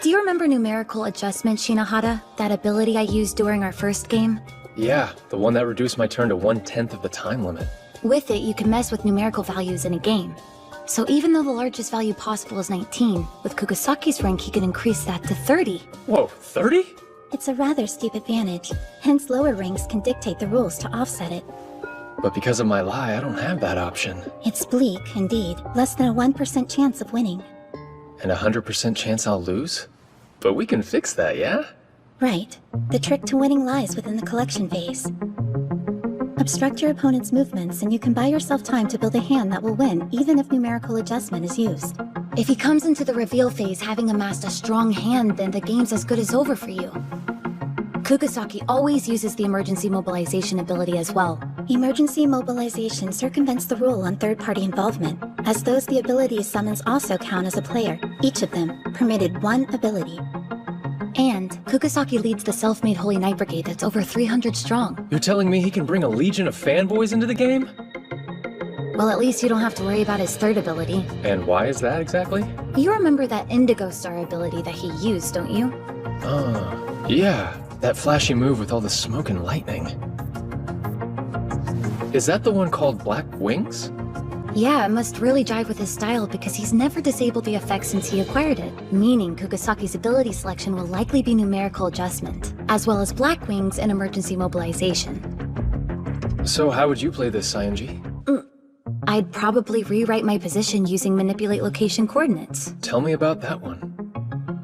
Do you remember numerical adjustment, Shinohara? That ability I used during our first game? Yeah, the one that reduced my turn to 1/10 of the time limit. With it, you can mess with numerical values in a game. So even though the largest value possible is 19, with Kugasaki's rank he could increase that to 30. Whoa, 30? It's a rather steep advantage, hence lower ranks can dictate the rules to offset it. But because of my lie, I don't have that option. It's bleak, indeed. Less than a 1% chance of winning. And a 100% chance I'll lose? But we can fix that, yeah? Right. The trick to winning lies within the collection phase. Obstruct your opponent's movements, and you can buy yourself time to build a hand that will win, even if numerical adjustment is used. If he comes into the reveal phase having amassed a strong hand, then the game's as good as over for you. Kugasaki always uses the emergency mobilization ability as well. Emergency mobilization circumvents the rule on third-party involvement, as those the ability summons also count as a player, each of them permitted 1 ability. And Kugasaki leads the self-made Holy Knight Brigade that's over 300 strong. You're telling me he can bring a legion of fanboys into the game? Well, at least you don't have to worry about his third ability. And why is that exactly? You remember that Indigo Star ability that he used, don't you? Yeah. That flashy move with all the smoke and lightning. Is that the one called Black Wings? Yeah, it must really jive with his style because he's never disabled the effect since he acquired it, meaning Kugasaki's ability selection will likely be numerical adjustment, as well as Black Wings and emergency mobilization. So how would you play this, Sayonji? I'd probably rewrite my position using manipulate location coordinates. Tell me about that one.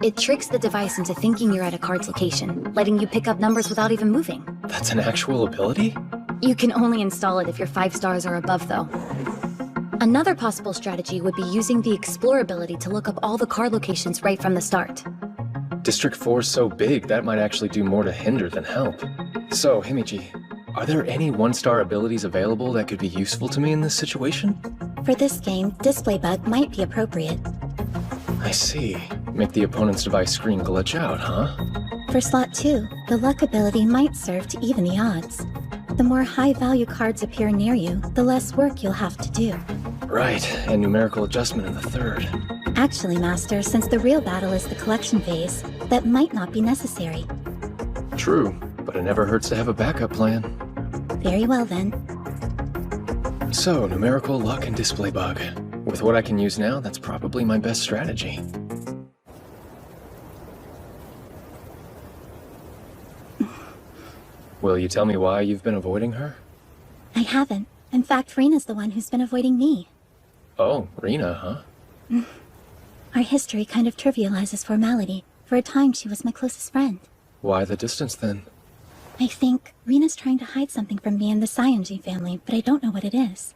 It tricks the device into thinking you're at a card's location, letting you pick up numbers without even moving. That's an actual ability? You can only install it if your 5 stars are above, though. Another possible strategy would be using the Explore ability to look up all the card locations right from the start. District 4 is so big, that might actually do more to hinder than help. So, Himichi, are there any 1-star abilities available that could be useful to me in this situation? For this game, Display Bug might be appropriate. I see. Make the opponent's device screen glitch out, huh? For slot 2, the Luck ability might serve to even the odds. The more high-value cards appear near you, the less work you'll have to do. Right, and numerical adjustment in the third. Actually, Master, since the real battle is the collection phase, that might not be necessary. True, but it never hurts to have a backup plan. Very well, then. So, numerical, luck, and display bug. With what I can use now, that's probably my best strategy. Will you tell me why you've been avoiding her? I haven't. In fact, Rina's the one who's been avoiding me. Oh, Rina, huh? Our history kind of trivializes formality. For a time, she was my closest friend. Why the distance, then? I think Rina's trying to hide something from me and the Sayonji family, but I don't know what it is.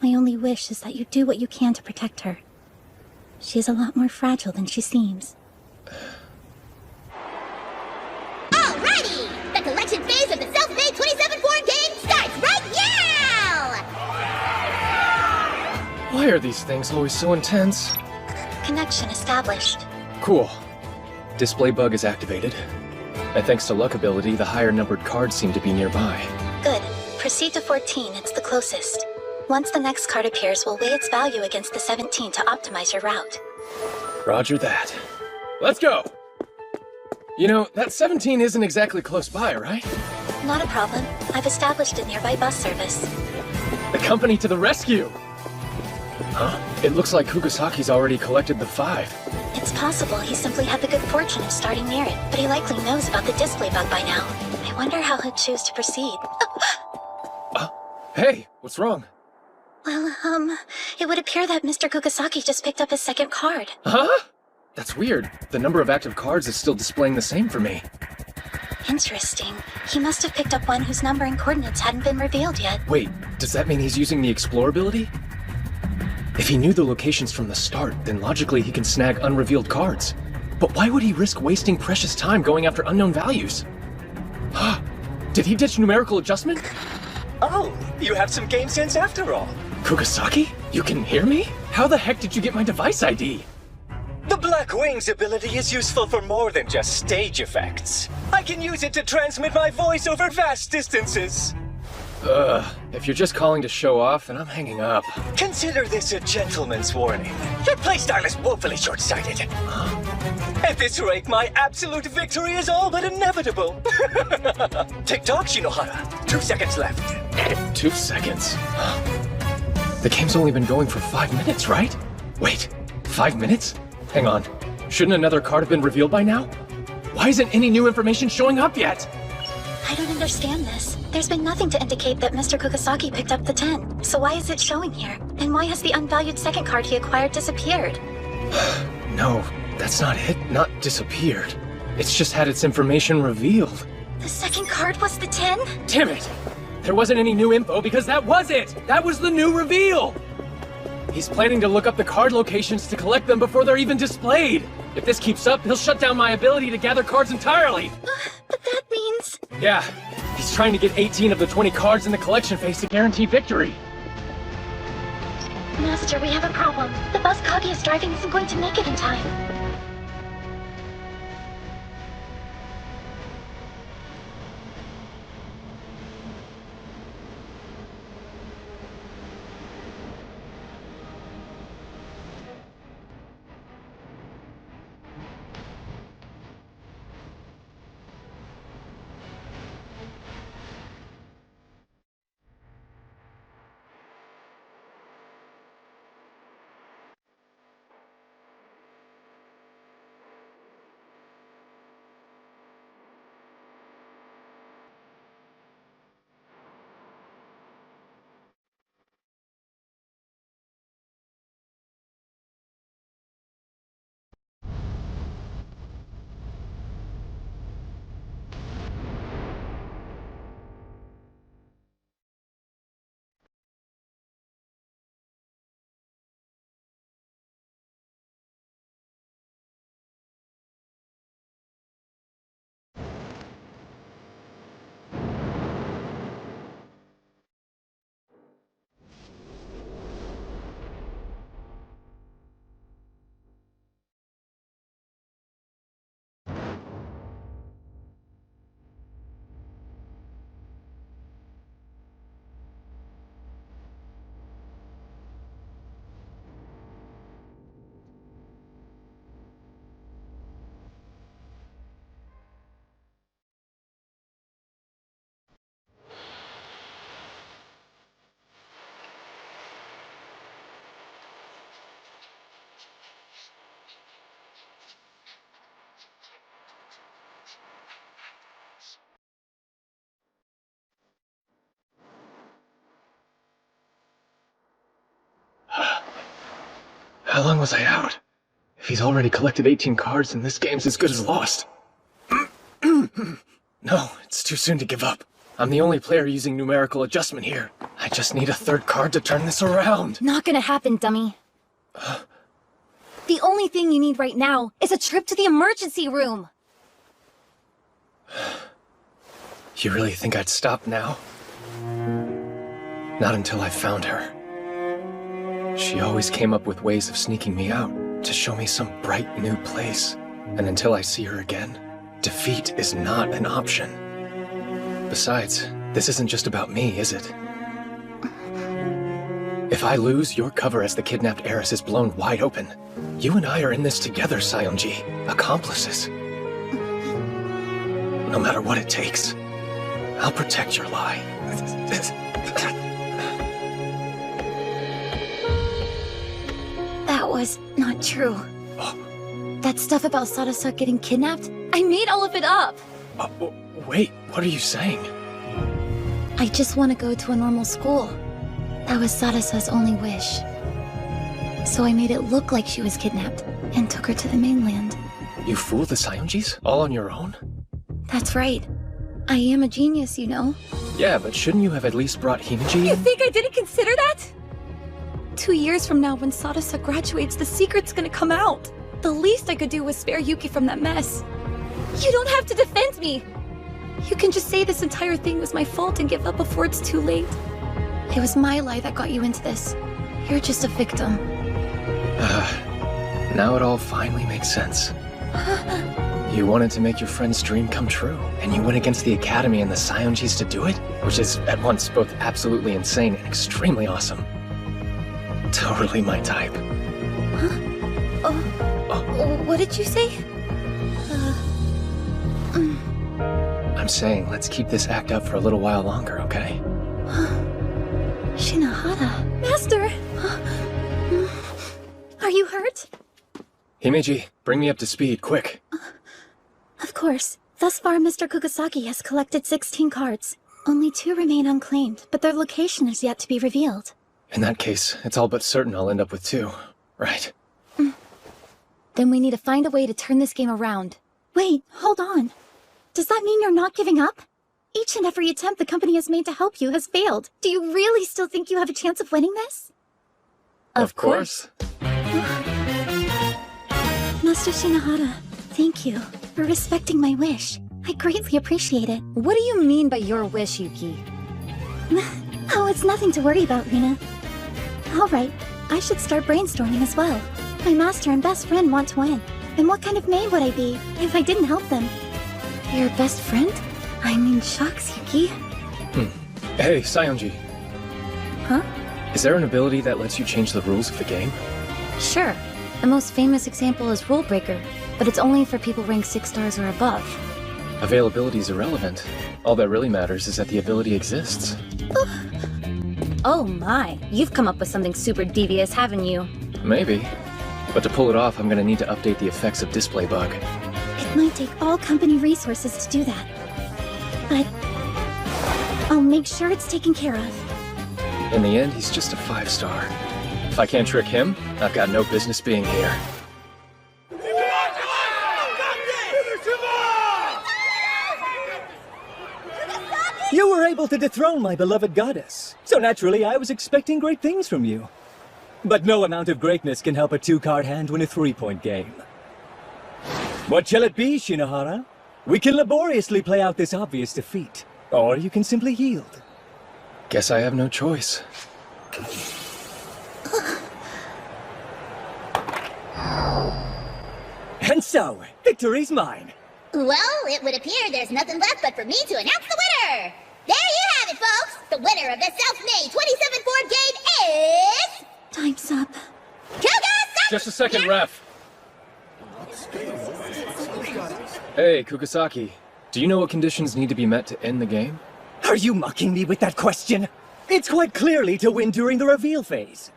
My only wish is that you do what you can to protect her. She is a lot more fragile than she seems. Alrighty! The collection phase of the self-made 27-4 game starts right now! Why are these things always so intense? Connection established. Cool. Display bug is activated. And thanks to luck ability, the higher numbered cards seem to be nearby. Good. Proceed to 14, it's the closest. Once the next card appears, we'll weigh its value against the 17 to optimize your route. Roger that. Let's go! You know, that 17 isn't exactly close by, right? Not a problem. I've established a nearby bus service. The company to the rescue! Huh? It looks like Kukasaki's already collected the 5. It's possible he simply had the good fortune of starting near it, but he likely knows about the display bug by now. I wonder how he'll choose to proceed. Hey, what's wrong? Well, it would appear that Mr. Kukasaki just picked up his second card. Huh? That's weird. The number of active cards is still displaying the same for me. Interesting. He must have picked up one whose number and coordinates hadn't been revealed yet. Wait, does that mean he's using the Explore ability? If he knew the locations from the start, then logically he can snag unrevealed cards. But why would he risk wasting precious time going after unknown values? Did he ditch numerical adjustment? Oh, you have some game sense after all. Kukasaki? You can hear me? How the heck did you get my device ID? The Black Wings ability is useful for more than just stage effects. I can use it to transmit my voice over vast distances. If you're just calling to show off, then I'm hanging up. Consider this a gentleman's warning. Your playstyle is woefully short-sighted. At this rate, my absolute victory is all but inevitable. Tick-tock, Shinohara. 2 seconds left. 2 seconds? The game's only been going for 5 minutes, right? Wait, 5 minutes? Hang on. Shouldn't another card have been revealed by now? Why isn't any new information showing up yet? I don't understand this. There's been nothing to indicate that Mr. Kukasaki picked up the 10. So why is it showing here? And why has the unvalued second card he acquired disappeared? No, that's not it. Not disappeared. It's just had its information revealed. The second card was the 10? Damn it! There wasn't any new info because that was it! That was the new reveal! He's planning to look up the card locations to collect them before they're even displayed. If this keeps up, he'll shut down my ability to gather cards entirely. But that means... Yeah, he's trying to get 18 of the 20 cards in the collection phase to guarantee victory. Master, we have a problem. The bus Kage is driving isn't going to make it in time. How long was I out? If he's already collected 18 cards, then this game's as good as lost. No, it's too soon to give up. I'm the only player using numerical adjustment here. I just need a third card to turn this around. Not gonna happen, dummy. The only thing you need right now is a trip to the emergency room. You really think I'd stop now? Not until I found her. She always came up with ways of sneaking me out, to show me some bright new place. And until I see her again, defeat is not an option. Besides, this isn't just about me, is it? If I lose, your cover as the kidnapped heiress is blown wide open. You and I are in this together, Seonji. Accomplices. No matter what it takes, I'll protect your lie. That was not true. That stuff about Sadasa getting kidnapped, I made all of it up. Wait, what are you saying? I just want to go to a normal school. That was Sadasa's only wish. So I made it look like she was kidnapped and took her to the mainland. You fooled the Seonjis? All on your own? That's right. I am a genius, you know. Yeah, but shouldn't you have at least brought Himeji You in? think I didn't consider that? 2 years from now, when Sadasa graduates, the secret's gonna come out. The least I could do was spare Yuki from that mess. You don't have to defend me! You can just say this entire thing was my fault and give up before it's too late. It was my lie that got you into this. You're just a victim. Now it all finally makes sense. You wanted to make your friend's dream come true, and you went against the Academy and the Seonjis to do it? Which is at once both absolutely insane and extremely awesome. Totally my type. What did you say? I'm saying let's keep this act up for a little while longer, okay? Shinohara. Master! Are you hurt? Himeji, bring me up to speed, quick. Of course. Thus far, Mr. Kugasaki has collected 16 cards. Only 2 remain unclaimed, but their location is yet to be revealed. In that case, it's all but certain I'll end up with 2, right? Then we need to find a way to turn this game around. Wait, hold on. Does that mean you're not giving up? Each and every attempt the company has made to help you has failed. Do you really still think you have a chance of winning this? Of course. Master Shinohara, thank you for respecting my wish. I greatly appreciate it. What do you mean by your wish, Yuki? Oh, it's nothing to worry about, Rina. Alright, I should start brainstorming as well. My master and best friend want to win. And what kind of maid would I be if I didn't help them? Your best friend? I mean, shucks, Yuki. Hey, Seonji. Huh? Is there an ability that lets you change the rules of the game? Sure. The most famous example is Rule Breaker, but it's only for people ranked 6 stars or above. Availability is irrelevant. All that really matters is that the ability exists. Oh my, you've come up with something super devious, haven't you? Maybe. But to pull it off, I'm gonna need to update the effects of display bug. It might take all company resources to do that. But I'll make sure it's taken care of. In the end, he's just a 5-star. If I can't trick him, I've got no business being here. You were able to dethrone my beloved goddess, so naturally I was expecting great things from you. But no amount of greatness can help a 2-card hand win a 3-point game. What shall it be, Shinohara? We can laboriously play out this obvious defeat, or you can simply yield. Guess I have no choice. And so, victory's mine. Well, it would appear there's nothing left but for me to announce the winner! There you have it, folks! The winner of the self-made 27-board game is... Time's up. Kugasaki! Just a second, ref. Hey, Kugasaki. Do you know what conditions need to be met to end the game? Are you mocking me with that question? It's quite clearly to win during the reveal phase.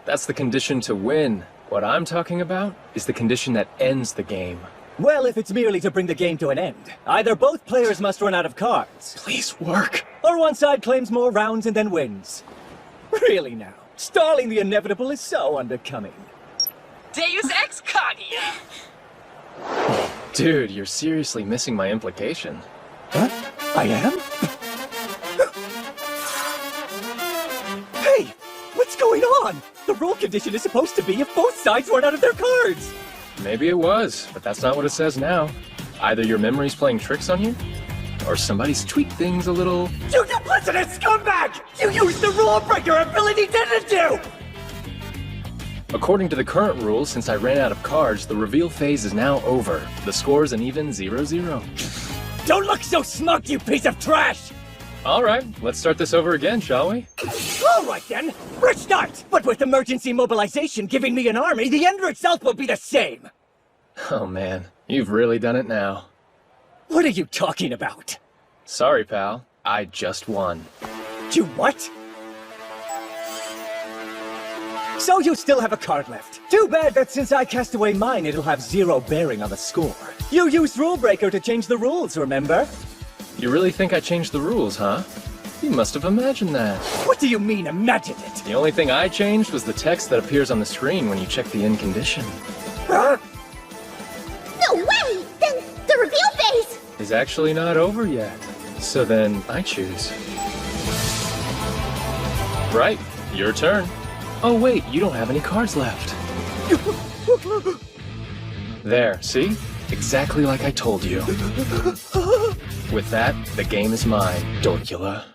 That's the condition to win. What I'm talking about is the condition that ends the game. Well, if it's merely to bring the game to an end, either both players must run out of cards. Please work. Or one side claims more rounds and then wins. Really now, stalling the inevitable is so unbecoming. Deus Ex Machina! Dude, you're seriously missing my implication. Huh? I am? Hey! What's going on? The rule condition is supposed to be if both sides run out of their cards. Maybe it was, but that's not what it says now. Either your memory's playing tricks on you, or somebody's tweaked things a little. You duplicitous scumbag! You used the rule breaker ability, didn't you? According to the current rules, since I ran out of cards, the reveal phase is now over. The score's an even 0-0. Don't look so smug, you piece of trash! All right, let's start this over again, shall we? All right then, restart! But with emergency mobilization giving me an army, the ender itself will be the same! Oh man, you've really done it now. What are you talking about? Sorry, pal. I just won. You what? So you still have a card left. Too bad that since I cast away mine, it'll have 0 bearing on the score. You used Rule Breaker to change the rules, remember? You really think I changed the rules, huh? You must have imagined that. What do you mean, imagined it? The only thing I changed was the text that appears on the screen when you check the in condition. Huh? No way! Then the reveal phase! Is actually not over yet. So then, I choose. Right, your turn. Oh wait, you don't have any cards left. There, see? Exactly like I told you. With that, the game is mine, Dorkula.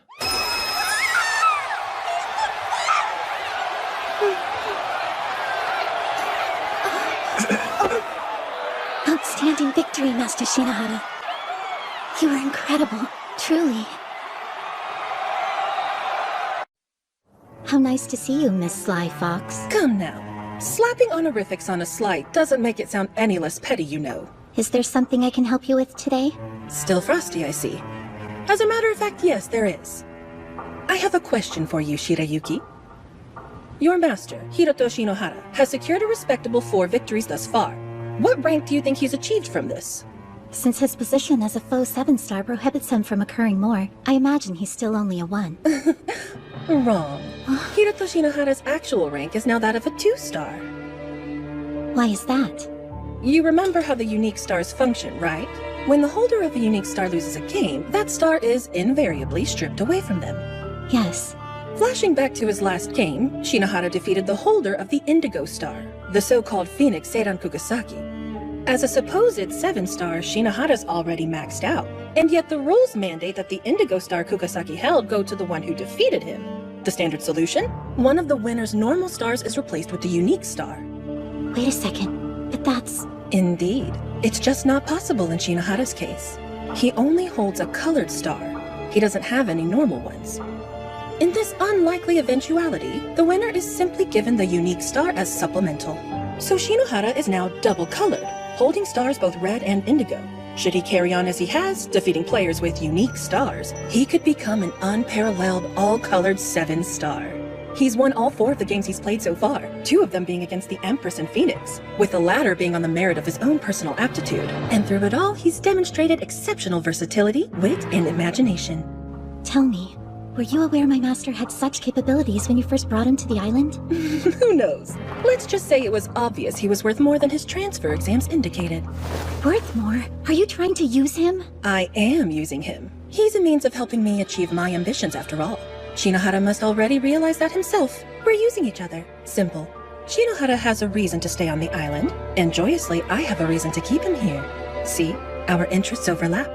Outstanding victory, Master Shinohara. You were incredible, truly. How nice to see you, Miss Sly Fox. Come now. Slapping honorifics on a slight doesn't make it sound any less petty, you know. Is there something I can help you with today? Still frosty, I see. As a matter of fact, yes, there is. I have a question for you, Shirayuki. Your master, Hiroto Shinohara, has secured a respectable 4 victories thus far. What rank do you think he's achieved from this? Since his position as a faux 7-star prohibits him from occurring more, I imagine he's still only a 1. Wrong. Hiroto Shinohara's actual rank is now that of a 2-star. Why is that? You remember how the unique stars function, right? When the holder of a unique star loses a game, that star is invariably stripped away from them. Yes. Flashing back to his last game, Shinohara defeated the holder of the Indigo Star, the so-called Phoenix Seiran Kugasaki. As a supposed 7-star, Shinohara's already maxed out, and yet the rules mandate that the Indigo Star Kugasaki held go to the one who defeated him. The standard solution? One of the winner's normal stars is replaced with the unique star. Wait a second, but that's... Indeed. It's just not possible in Shinohara's case. He only holds a colored star. He doesn't have any normal ones. In this unlikely eventuality, the winner is simply given the unique star as supplemental. So Shinohara is now double-colored, holding stars both red and indigo. Should he carry on as he has, defeating players with unique stars, he could become an unparalleled all-colored 7-star. He's won all 4 of the games he's played so far, 2 of them being against the Empress and Phoenix, with the latter being on the merit of his own personal aptitude. And through it all, he's demonstrated exceptional versatility, wit, and imagination. Tell me, were you aware my master had such capabilities when you first brought him to the island? Who knows? Let's just say it was obvious he was worth more than his transfer exams indicated. Worth more? Are you trying to use him? I am using him. He's a means of helping me achieve my ambitions after all. Shinohara must already realize that himself. We're using each other. Simple. Shinohara has a reason to stay on the island, and joyously I have a reason to keep him here. See, our interests overlap.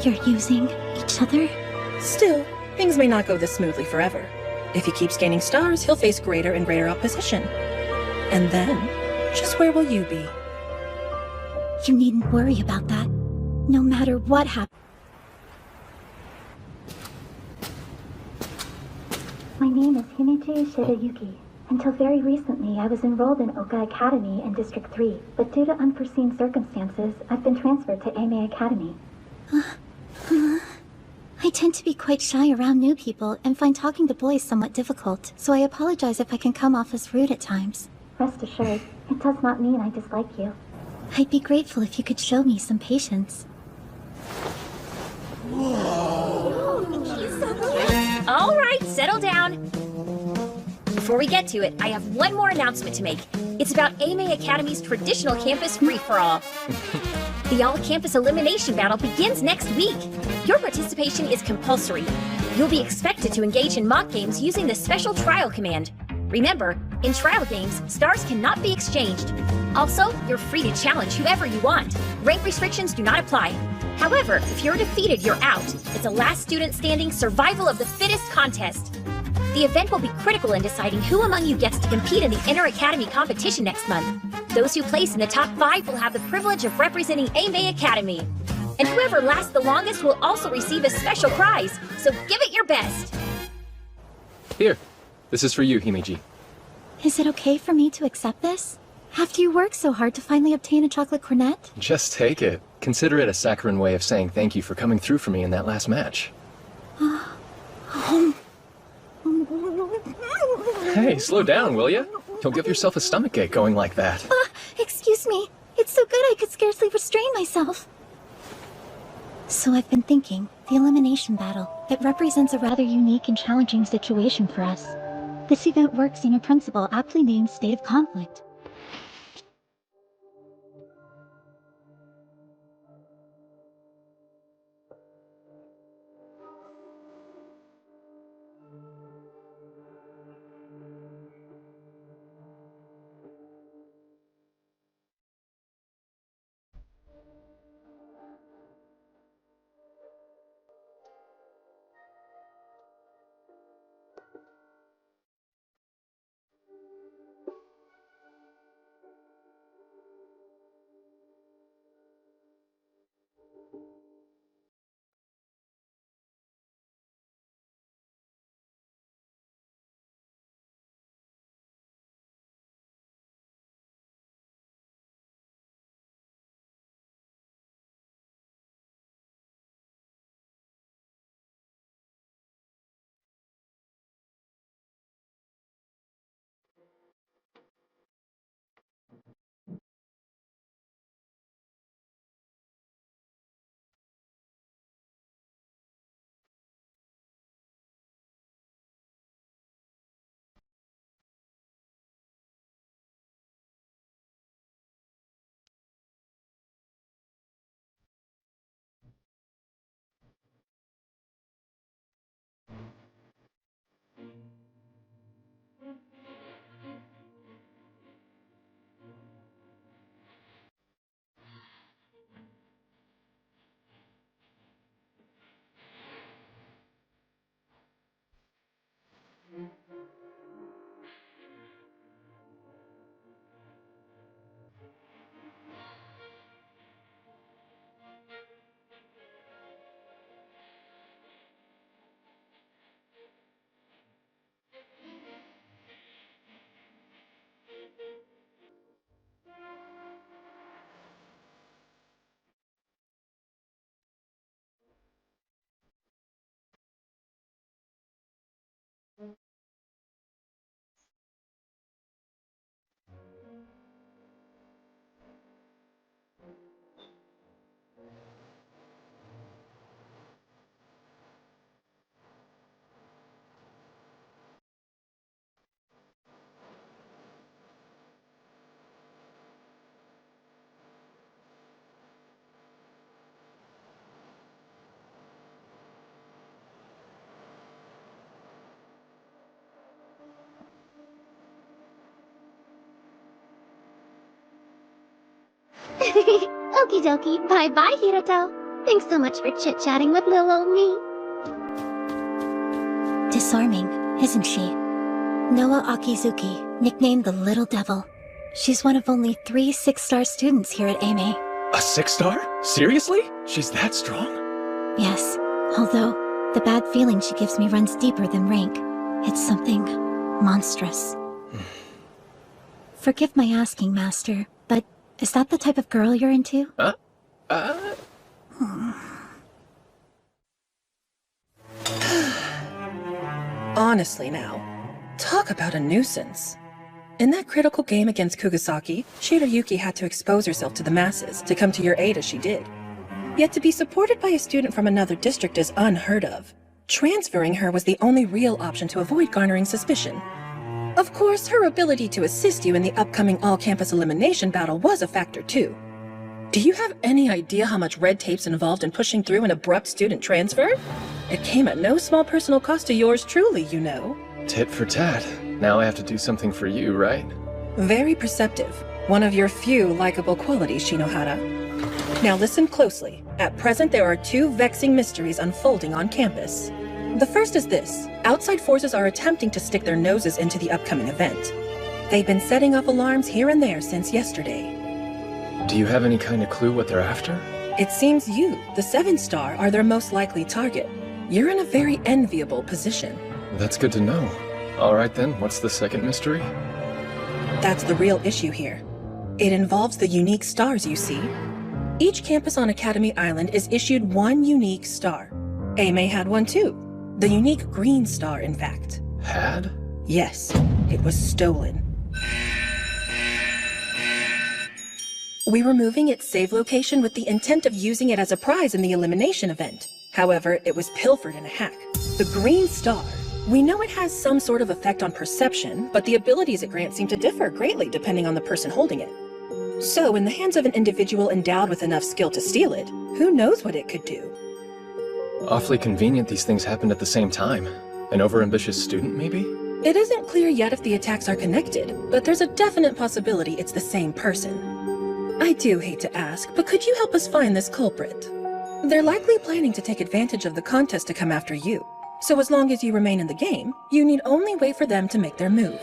You're using each other? Still, things may not go this smoothly forever. If he keeps gaining stars, he'll face greater and greater opposition. And then, just where will you be? You needn't worry about that. No matter what happens. My name is Himichi Shirayuki. Until very recently, I was enrolled in Oka Academy in District 3, but due to unforeseen circumstances, I've been transferred to Ame Academy. I tend to be quite shy around new people and find talking to boys somewhat difficult, so I apologize if I can come off as rude at times. Rest assured, it does not mean I dislike you. I'd be grateful if you could show me some patience. All right, settle down. Before we get to it, I have one more announcement to make. It's about Ame Academy's traditional campus free-for-all. The all-campus elimination battle begins next week. Your participation is compulsory. You'll be expected to engage in mock games using the special trial command. Remember, In trial games, stars cannot be exchanged. Also, you're free to challenge whoever you want. Rank restrictions do not apply. However, if you're defeated, you're out. It's a last student standing survival of the fittest contest. The event will be critical in deciding who among you gets to compete in the inter-academy competition next month. Those who place in the top 5 will have the privilege of representing AME Academy. And whoever lasts the longest will also receive a special prize, so give it your best. Here, this is for you, Himeji. Is it okay for me to accept this? After you worked so hard to finally obtain a chocolate cornet? Just take it. Consider it a saccharine way of saying thank you for coming through for me in that last match. Hey, slow down, will ya? You'll give yourself a stomachache going like that. Excuse me. It's so good I could scarcely restrain myself. So I've been thinking, the elimination battle, it represents a rather unique and challenging situation for us. This event works in a principle aptly named state of conflict. Okie dokie, bye-bye, Hiroto. Thanks so much for chit-chatting with little old me. Disarming, isn't she? Noa Akizuki, nicknamed the Little Devil. She's one of only 3 6-star students here at AME. A 6-star? Seriously? She's that strong? Yes, although the bad feeling she gives me runs deeper than rank. It's something monstrous. Forgive my asking, Master, but is that the type of girl you're into? Honestly now, talk about a nuisance. In that critical game against Kugasaki, Shirayuki had to expose herself to the masses to come to your aid as she did. Yet to be supported by a student from another district is unheard of. Transferring her was the only real option to avoid garnering suspicion. Of course, her ability to assist you in the upcoming all-campus elimination battle was a factor too. Do you have any idea how much red tape's involved in pushing through an abrupt student transfer? It came at no small personal cost to yours truly, you know. Tit for tat. Now I have to do something for you, right? Very perceptive. One of your few likable qualities, Shinohara. Now listen closely. At present, there are 2 vexing mysteries unfolding on campus. The first is this. Outside forces are attempting to stick their noses into the upcoming event. They've been setting off alarms here and there since yesterday. Do you have any kind of clue what they're after? It seems you, the 7-star, are their most likely target. You're in a very enviable position. That's good to know. All right then, what's the second mystery? That's the real issue here. It involves the unique stars you see. Each campus on Academy Island is issued 1 unique star. AME had one too. The unique green star, in fact. Had? Yes, it was stolen. We were moving its save location with the intent of using it as a prize in the elimination event. However, it was pilfered in a hack. The green star. We know it has some sort of effect on perception, but the abilities it grants seem to differ greatly depending on the person holding it. So, in the hands of an individual endowed with enough skill to steal it, who knows what it could do? Awfully convenient these things happened at the same time. An overambitious student, maybe? It isn't clear yet if the attacks are connected, but there's a definite possibility it's the same person. I do hate to ask, but could you help us find this culprit? They're likely planning to take advantage of the contest to come after you. So as long as you remain in the game, you need only wait for them to make their move.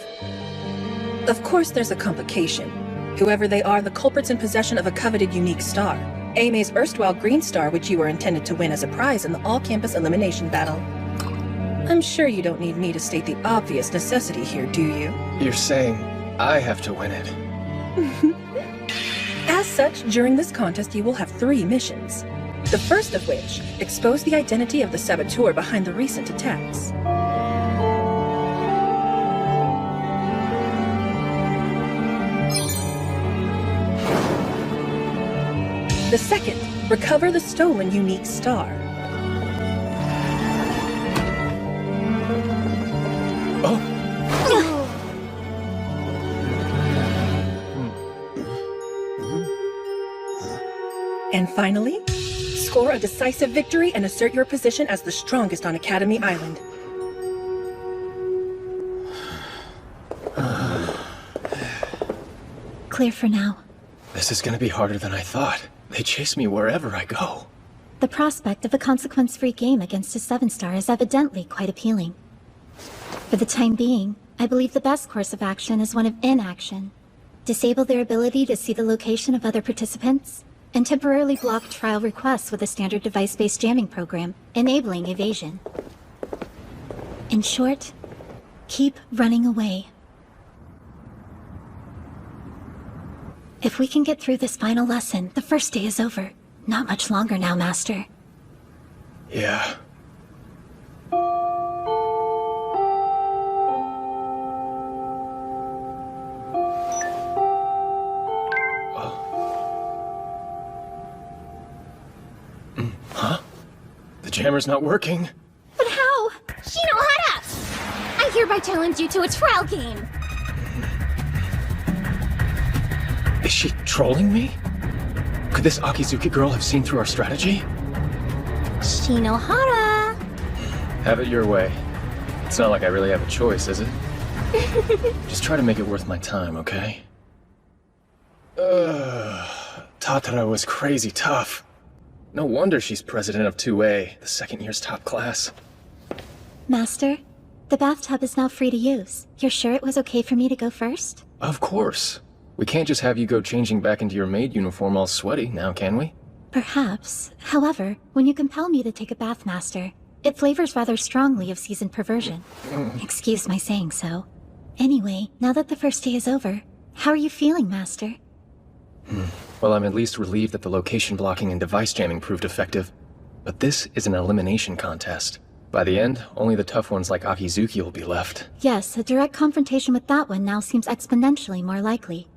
Of course there's a complication. Whoever they are, the culprit's in possession of a coveted unique star. AME's erstwhile green star, which you were intended to win as a prize in the all-campus elimination battle. I'm sure you don't need me to state the obvious necessity here, do you? You're saying I have to win it. As such, during this contest you will have 3 missions. The first of which, expose the identity of the saboteur behind the recent attacks. The second, recover the stolen unique star. And finally, score a decisive victory and assert your position as the strongest on Academy Island. Clear for now. This is gonna be harder than I thought. They chase me wherever I go. The prospect of a consequence-free game against a 7-star is evidently quite appealing. For the time being, I believe the best course of action is one of inaction. Disable their ability to see the location of other participants, and temporarily block trial requests with a standard device-based jamming program, enabling evasion. In short, keep running away. If we can get through this final lesson, the first day is over. Not much longer now, Master. Yeah. Huh? The jammer's not working. But how? Shinohara! I hereby challenge you to a trial game. Is she trolling me? Could this Akizuki girl have seen through our strategy? Shinohara! Have it your way. It's not like I really have a choice, is it? Just try to make it worth my time, okay? Tatara was crazy tough. No wonder she's president of 2A, the second year's top class. Master, the bathtub is now free to use. You're sure it was okay for me to go first? Of course. We can't just have you go changing back into your maid uniform all sweaty now, can we? Perhaps. However, when you compel me to take a bath, Master, it flavors rather strongly of seasoned perversion. Excuse my saying so. Anyway, now that the first day is over, how are you feeling, Master? Well, I'm at least relieved that the location blocking and device jamming proved effective. But this is an elimination contest. By the end, only the tough ones like Akizuki will be left. Yes, a direct confrontation with that one now seems exponentially more likely.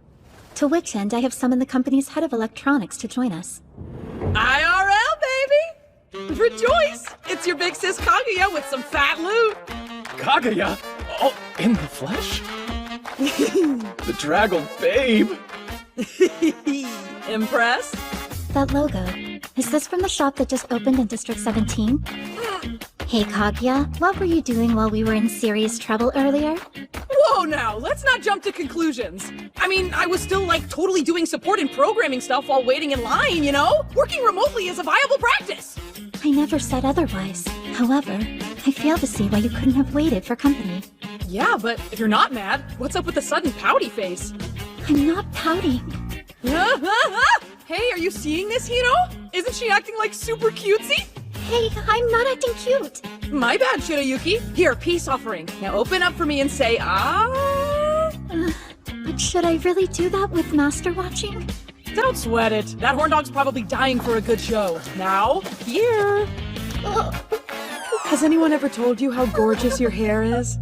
To which end, I have summoned the company's head of electronics to join us. IRL, baby! Rejoice! It's your big sis Kaguya with some fat loot! Kaguya? Oh, in the flesh? The draggle babe! Impressed? That logo, is this from the shop that just opened in District 17? Hey Kaguya, what were you doing while we were in serious trouble earlier? Whoa now, let's not jump to conclusions. I mean, I was still like totally doing support and programming stuff while waiting in line, you know? Working remotely is a viable practice. I never said otherwise. However, I fail to see why you couldn't have waited for company. Yeah, but if you're not mad, what's up with the sudden pouty face? I'm not pouting. Hey, are you seeing this, Hiro? Isn't she acting like super cutesy? Hey, I'm not acting cute. My bad, Shirayuki. Here, peace offering. Now open up for me and say, ah. But should I really do that with Master watching? Don't sweat it. That horn dog's probably dying for a good show. Now, here. Has anyone ever told you how gorgeous your hair is?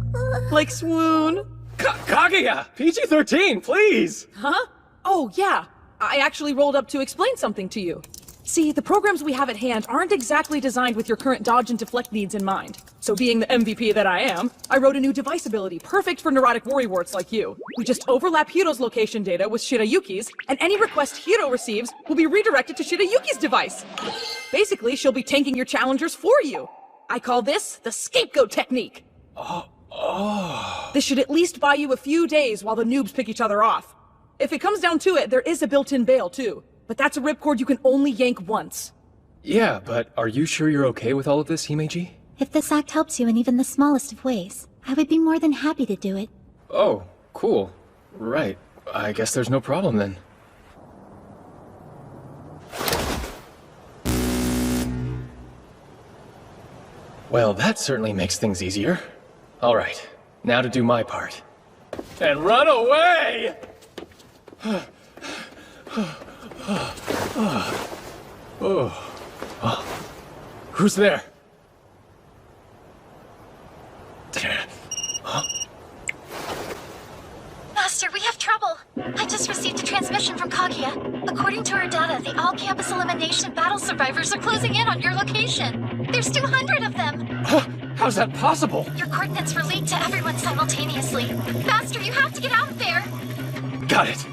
Like swoon? Kaguya! PG-13, please! Huh? Oh, yeah. I actually rolled up to explain something to you. See, the programs we have at hand aren't exactly designed with your current dodge and deflect needs in mind. So being the MVP that I am, I wrote a new device ability perfect for neurotic worrywarts like you. We just overlap Hiro's location data with Shirayuki's, and any request Hiro receives will be redirected to Shirayuki's device. Basically, she'll be tanking your challengers for you. I call this the scapegoat technique. This should at least buy you a few days while the noobs pick each other off. If it comes down to it, there is a built-in bail too. But that's a ripcord you can only yank once. Yeah, but are you sure you're okay with all of this, Himeji? If this act helps you in even the smallest of ways, I would be more than happy to do it. Oh, cool. Right. I guess there's no problem then. Well, that certainly makes things easier. All right, now to do my part. And run away! Who's there? Master, we have trouble. I just received a transmission from Kaguya. According to our data, the all-campus elimination battle survivors are closing in on your location. There's 200 of them. How's that possible? Your coordinates were leaked to everyone simultaneously. Master, you have to get out there. Got it.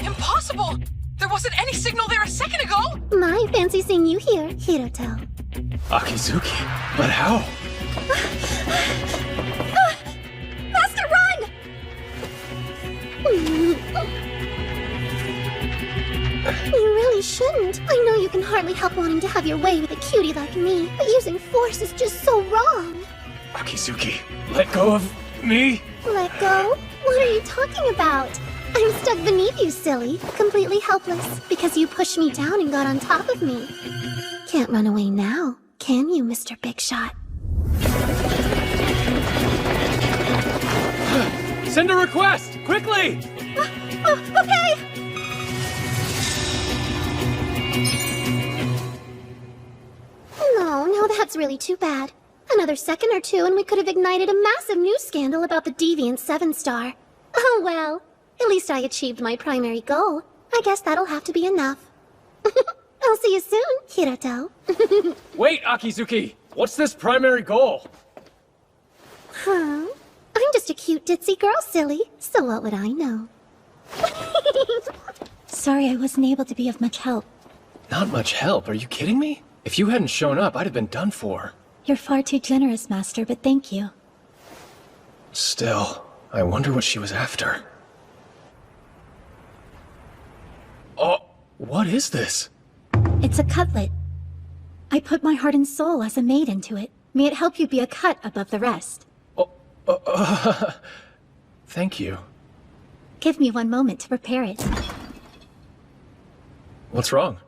Impossible! There wasn't any signal there a second ago! My fancy seeing you here, Hiroto. Akizuki, but how? Master, run! You really shouldn't. I know you can hardly help wanting to have your way with a cutie like me, but using force is just so wrong. Akizuki, let go of me? Let go? What are you talking about? I'm stuck beneath you, silly. Completely helpless, because you pushed me down and got on top of me. Can't run away now, can you, Mr. Big Shot? Send a request, quickly! Okay! No, now that's really too bad. Another second or two and we could have ignited a massive news scandal about the deviant 7-star. Oh well, at least I achieved my primary goal. I guess that'll have to be enough. I'll see you soon, Hiroto. Wait, Akizuki! What's this primary goal? Huh? I'm just a cute ditzy girl, silly. So what would I know? Sorry I wasn't able to be of much help. Not much help, are you kidding me? If you hadn't shown up, I'd have been done for. You're far too generous, Master, but thank you. Still, I wonder what she was after. Oh, what is this? It's a cutlet. I put my heart and soul as a maid into it. May it help you be a cut above the rest. Thank you. Give me one moment to prepare it. What's wrong?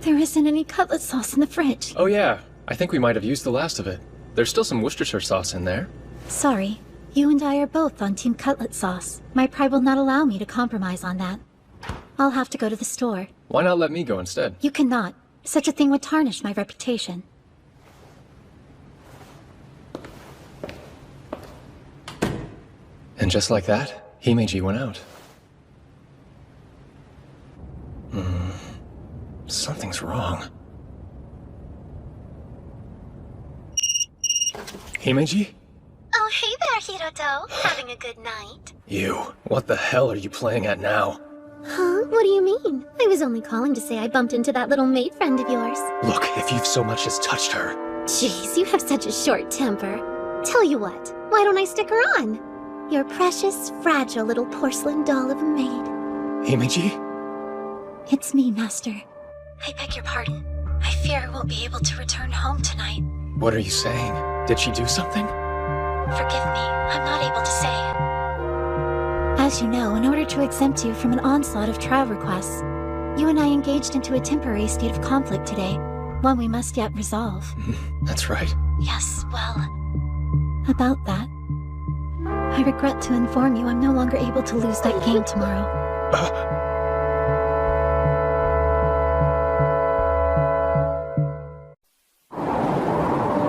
There isn't any cutlet sauce in the fridge. Oh yeah, I think we might have used the last of it. There's still some Worcestershire sauce in there. Sorry. You and I are both on Team Cutlet Sauce. My pride will not allow me to compromise on that. I'll have to go to the store. Why not let me go instead? You cannot. Such a thing would tarnish my reputation. And just like that, Himeji went out. Something's wrong. Himeji? Oh, hey there, Hirato. Having a good night? You, what the hell are you playing at now? Huh? What do you mean? I was only calling to say I bumped into that little maid friend of yours. Look, if you've so much as touched her... Jeez, you have such a short temper. Tell you what, why don't I stick her on? Your precious, fragile little porcelain doll of a maid. Himeji? It's me, Master. I beg your pardon. I fear I won't be able to return home tonight. What are you saying? Did she do something? Forgive me, I'm not able to say. As you know, in order to exempt you from an onslaught of trial requests, you and I engaged into a temporary state of conflict today, one we must yet resolve. That's right. Yes, well... About that, I regret to inform you I'm no longer able to lose that game tomorrow.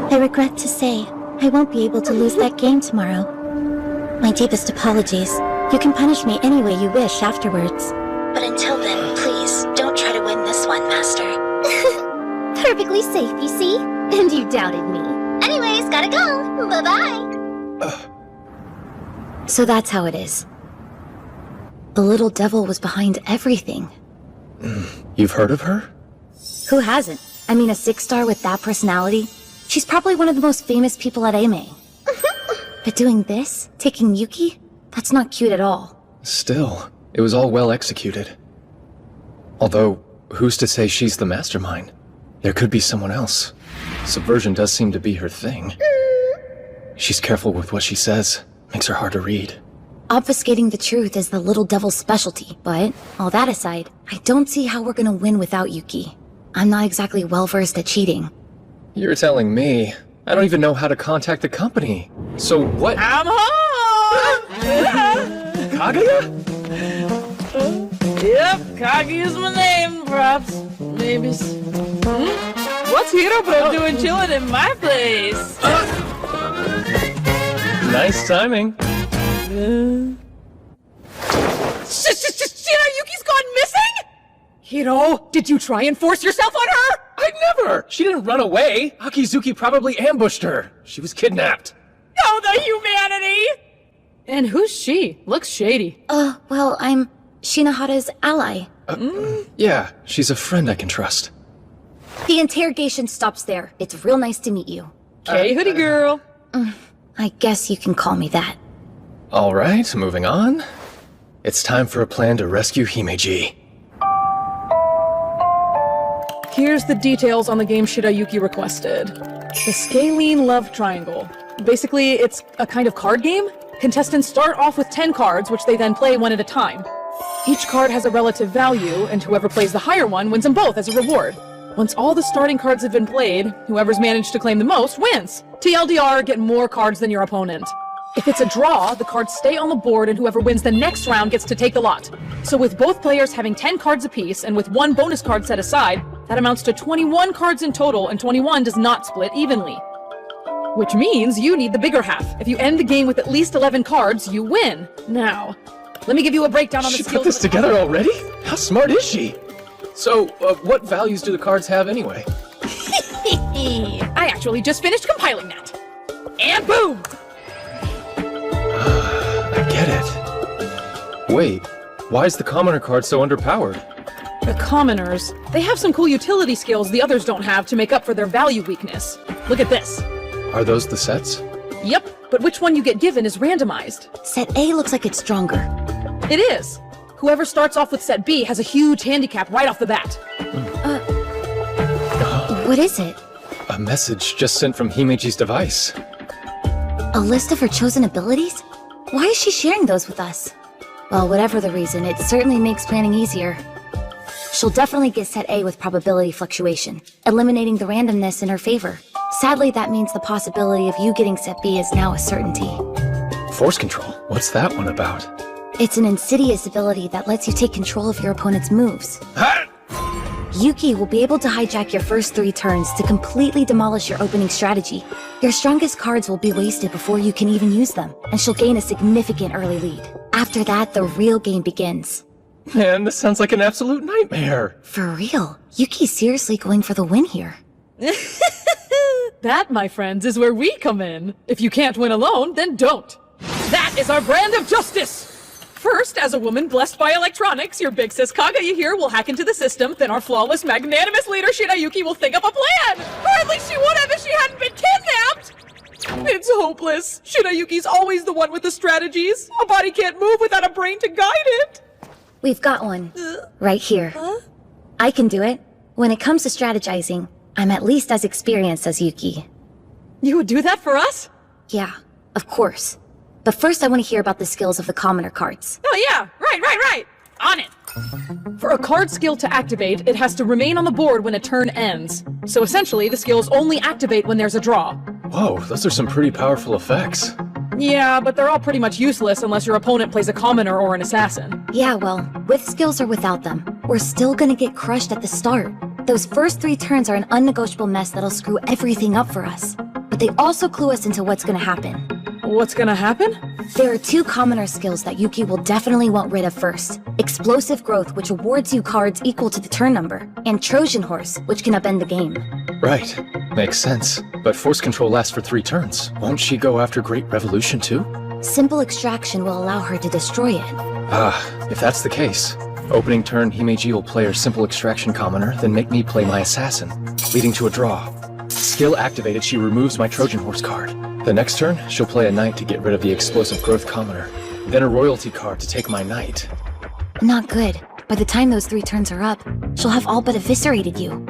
I regret to say, I won't be able to lose that game tomorrow. My deepest apologies. You can punish me any way you wish afterwards. But until then, please, don't try to win this one, Master. Perfectly safe, you see? And you doubted me. Anyways, gotta go. Bye-bye. So that's how it is. The little devil was behind everything. You've heard of her? Who hasn't? I mean, a 6-star with that personality? She's probably one of the most famous people at AME. But doing this? Taking Yuki? That's not cute at all. Still, it was all well executed. Although, who's to say she's the mastermind? There could be someone else. Subversion does seem to be her thing. She's careful with what she says. Makes her hard to read. Obfuscating the truth is the little devil's specialty, but, all that aside, I don't see how we're gonna win without Yuki. I'm not exactly well-versed at cheating. You're telling me. I don't even know how to contact the company. So what— I'm home! Kaguya? Yep, Kagi is my name, perhaps. Maybe. What's Hiro Bro doing chilling in my place? Nice timing. Yuki's gone missing? Hiro, did you try and force yourself on her? I'd never! She didn't run away. Akizuki probably ambushed her. She was kidnapped. Oh, the humanity! And who's she? Looks shady. Well, I'm Shinohara's ally. Yeah, she's a friend I can trust. The interrogation stops there. It's real nice to meet you. Okay, hoodie girl. I guess you can call me that. All right, moving on. It's time for a plan to rescue Himeji. Here's the details on the game Shirayuki requested. The Scalene Love Triangle. Basically, it's a kind of card game. Contestants start off with 10 cards, which they then play one at a time. Each card has a relative value, and whoever plays the higher one wins them both as a reward. Once all the starting cards have been played, whoever's managed to claim the most wins. TLDR, get more cards than your opponent. If it's a draw, the cards stay on the board and whoever wins the next round gets to take the lot. So with both players having 10 cards apiece and with one bonus card set aside, that amounts to 21 cards in total, and 21 does not split evenly. Which means you need the bigger half. If you end the game with at least 11 cards, you win. Now, let me give you a breakdown on the skills. She put this together already? How smart is she? So, what values do the cards have anyway? I actually just finished compiling that. And boom! I get it. Wait, why is the commoner card so underpowered? The commoners, they have some cool utility skills the others don't have to make up for their value weakness. Look at this. Are those the sets? Yep, but which one you get given is randomized. Set A looks like it's stronger. It is. Whoever starts off with set B has a huge handicap right off the bat. What is it? A message just sent from Himeji's device. A list of her chosen abilities? Why is she sharing those with us? Well, whatever the reason, it certainly makes planning easier. She'll definitely get set A with probability fluctuation, eliminating the randomness in her favor. Sadly, that means the possibility of you getting set B is now a certainty. Force control? What's that one about? It's an insidious ability that lets you take control of your opponent's moves. Yuki will be able to hijack your first 3 turns to completely demolish your opening strategy. Your strongest cards will be wasted before you can even use them, and she'll gain a significant early lead. After that, the real game begins. Man, this sounds like an absolute nightmare. For real, Yuki's seriously going for the win here. That, my friends, is where we come in. If you can't win alone, then don't. is our brand of justice! First, as a woman blessed by electronics, your big sis Kaguya here will hack into the system, then our flawless, magnanimous leader Shirayuki will think up a plan! Or at least she would have if she hadn't been kidnapped! It's hopeless. Shirayuki's always the one with the strategies. A body can't move without a brain to guide it. We've got one. Right here. I can do it. When it comes to strategizing, I'm at least as experienced as Yuki. You would do that for us? Yeah, of course. But first I want to hear about the skills of the commoner cards. Oh yeah, right. On it. For a card skill to activate, it has to remain on the board when a turn ends. So essentially, the skills only activate when there's a draw. Whoa, those are some pretty powerful effects. Yeah, but they're all pretty much useless unless your opponent plays a commoner or an assassin. Yeah, well, with skills or without them, we're still gonna get crushed at the start. Those first 3 turns are an unnegotiable mess that'll screw everything up for us. But they also clue us into what's gonna happen. What's gonna happen? There are 2 commoner skills that Yuki will definitely want rid of first. Explosive Growth, which awards you cards equal to the turn number, and Trojan Horse, which can upend the game. Right. Makes sense. But Force Control lasts for 3 turns. Won't she go after Great Revolution too? Simple Extraction will allow her to destroy it. If that's the case. Opening turn, Himeji will play her Simple Extraction commoner, then make me play my assassin, leading to a draw. Skill activated, she removes my Trojan Horse card. The next turn, she'll play a knight to get rid of the Explosive Growth commoner, then a royalty card to take my knight. Not good. By the time those 3 turns are up, she'll have all but eviscerated you.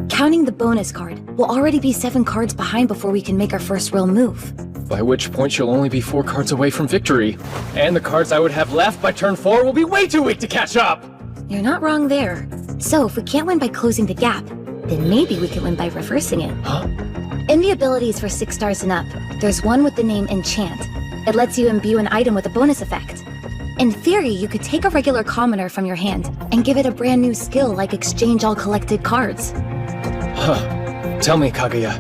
Counting the bonus card, we'll already be 7 cards behind before we can make our first real move. By which point she'll only be 4 cards away from victory. And the cards I would have left by turn 4 will be way too weak to catch up! You're not wrong there. So if we can't win by closing the gap, then maybe we can win by reversing it. Huh? In the abilities for 6 stars and up, there's one with the name Enchant. It lets you imbue an item with a bonus effect. In theory, you could take a regular commoner from your hand and give it a brand new skill like exchange all collected cards. Tell me, Kaguya.